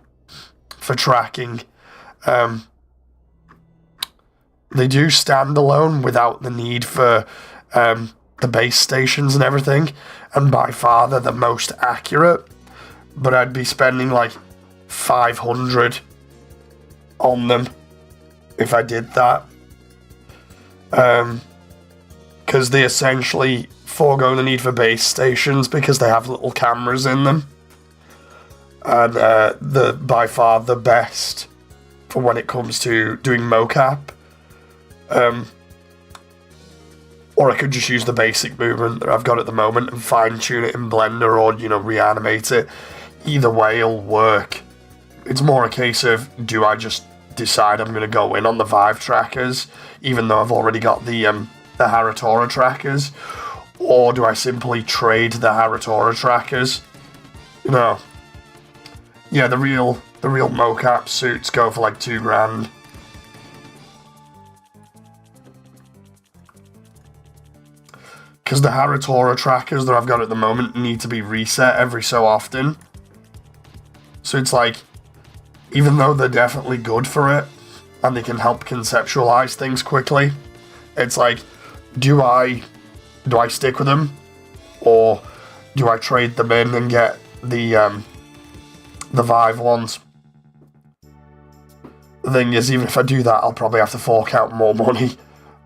for tracking. They do stand alone without the need for the base stations and everything, and by far they're the most accurate, but I'd be spending like 500 on them if I did that, because they essentially forego the need for base stations because they have little cameras in them, and they're by far the best for when it comes to doing mocap. Or I could just use the basic movement that I've got at the moment and fine-tune it in Blender, or, you know, reanimate it. Either way it'll work. It's more a case of, do I just decide I'm going to go in on the Vive trackers, even though I've already got the Haratora trackers, or do I simply trade the Haratora trackers? You know, yeah, the real mocap suits go for like $2,000. Because the Haratora trackers that I've got at the moment need to be reset every so often. So it's like, even though they're definitely good for it, and they can help conceptualize things quickly, it's like, do I stick with them, or do I trade them in and get the Vive ones? The thing is, even if I do that, I'll probably have to fork out more money,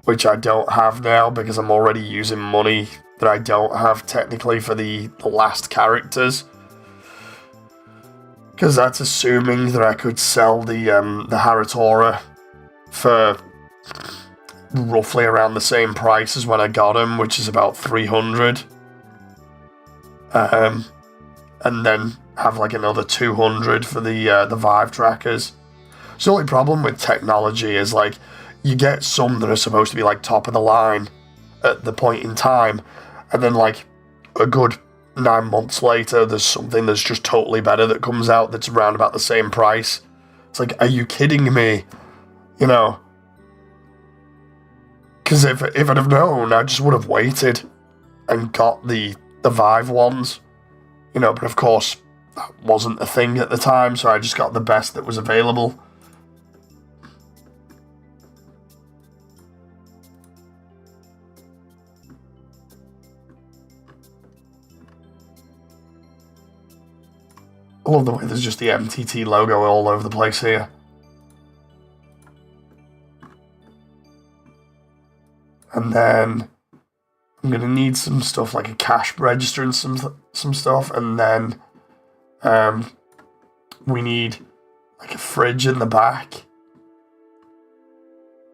which I don't have now because I'm already using money that I don't have technically for the last characters. Because that's assuming that I could sell the Haratora for roughly around the same price as when I got him, which is about 300. And then have like another 200 for the Vive trackers. So the only problem with technology is like, you get some that are supposed to be like top of the line, at the point in time, and then like a good 9 months later, there's something that's just totally better that comes out that's around about the same price. It's like, are you kidding me? You know? Because if I'd have known, I just would have waited and got the Vive ones. You know, but of course, that wasn't a thing at the time, so I just got the best that was available. I love the way there's just the MTT logo all over the place here. And then I'm going to need some stuff like a cash register and some stuff. And then we need like a fridge in the back.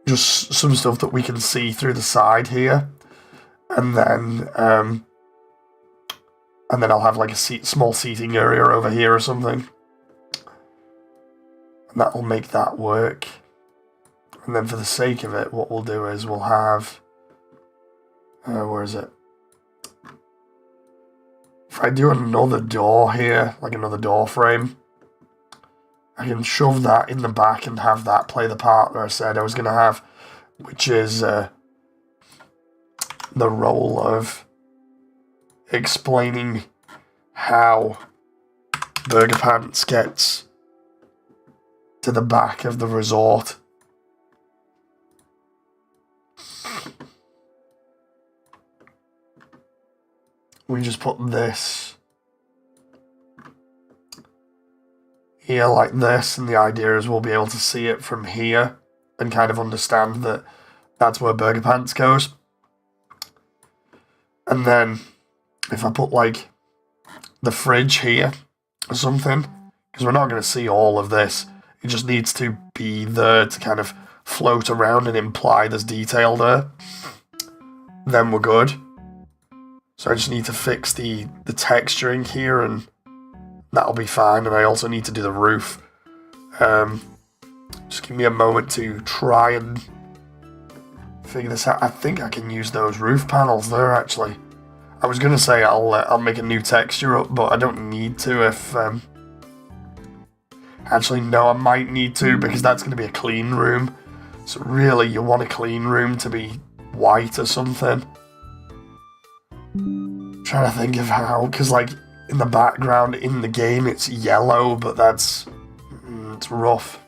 Just some stuff that we can see through the side here. And then I'll have like a small seating area over here or something. And that'll make that work. And then for the sake of it, what we'll do is we'll have... where is it? If I do another door here, like another door frame, I can shove that in the back and have that play the part that I said I was going to have, which is the role of explaining how Burger Pants gets to the back of the resort. We just put this here like this, and the idea is we'll be able to see it from here and kind of understand that that's where Burger Pants goes. And then if I put like the fridge here or something, because we're not going to see all of this, it just needs to be there to kind of float around and imply there's detail there, then we're good. So I just need to fix the texturing here, and that'll be fine. And I also need to do the roof. Just give me a moment to try and figure this out. I think I can use those roof panels there, actually. I was going to say I'll make a new texture up, but I don't need to if... Actually, no, I might need to, because that's going to be a clean room. So really, you want a clean room to be white or something. Trying to think of how, because like in the background in the game it's yellow, but that's it's rough.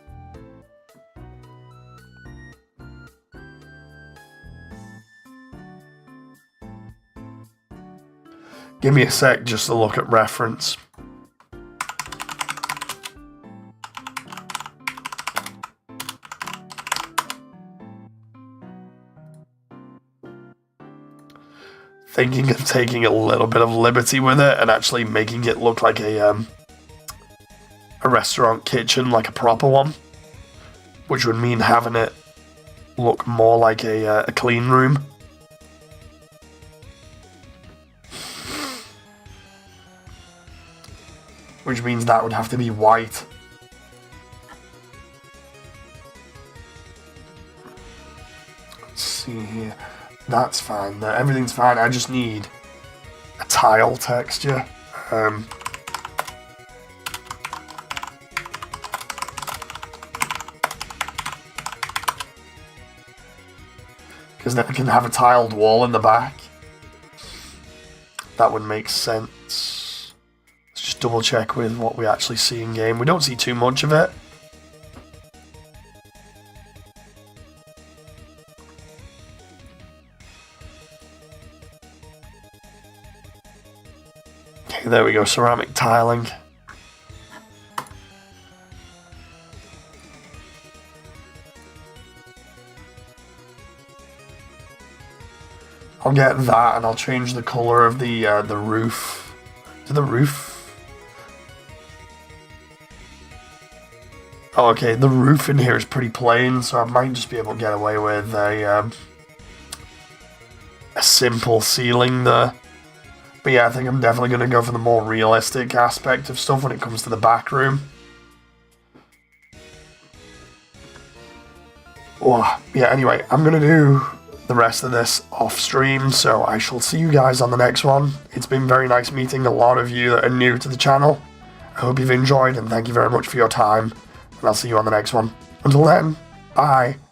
Give me a sec just to look at reference. Thinking of taking a little bit of liberty with it and actually making it look like a restaurant kitchen, like a proper one, which would mean having it look more like a clean room. Which means that would have to be white. Let's see here. That's fine. Everything's fine. I just need a tile texture. Because then I can have a tiled wall in the back. That would make sense. Let's just double check with what we actually see in game. We don't see too much of it. There we go, ceramic tiling. I'll get that, and I'll change the color of the roof. To the roof? Oh, okay, the roof in here is pretty plain, so I might just be able to get away with a simple ceiling there. But yeah, I think I'm definitely going to go for the more realistic aspect of stuff when it comes to the back room. Oh, yeah, anyway, I'm going to do the rest of this off stream, so I shall see you guys on the next one. It's been very nice meeting a lot of you that are new to the channel. I hope you've enjoyed, and thank you very much for your time, and I'll see you on the next one. Until then, bye.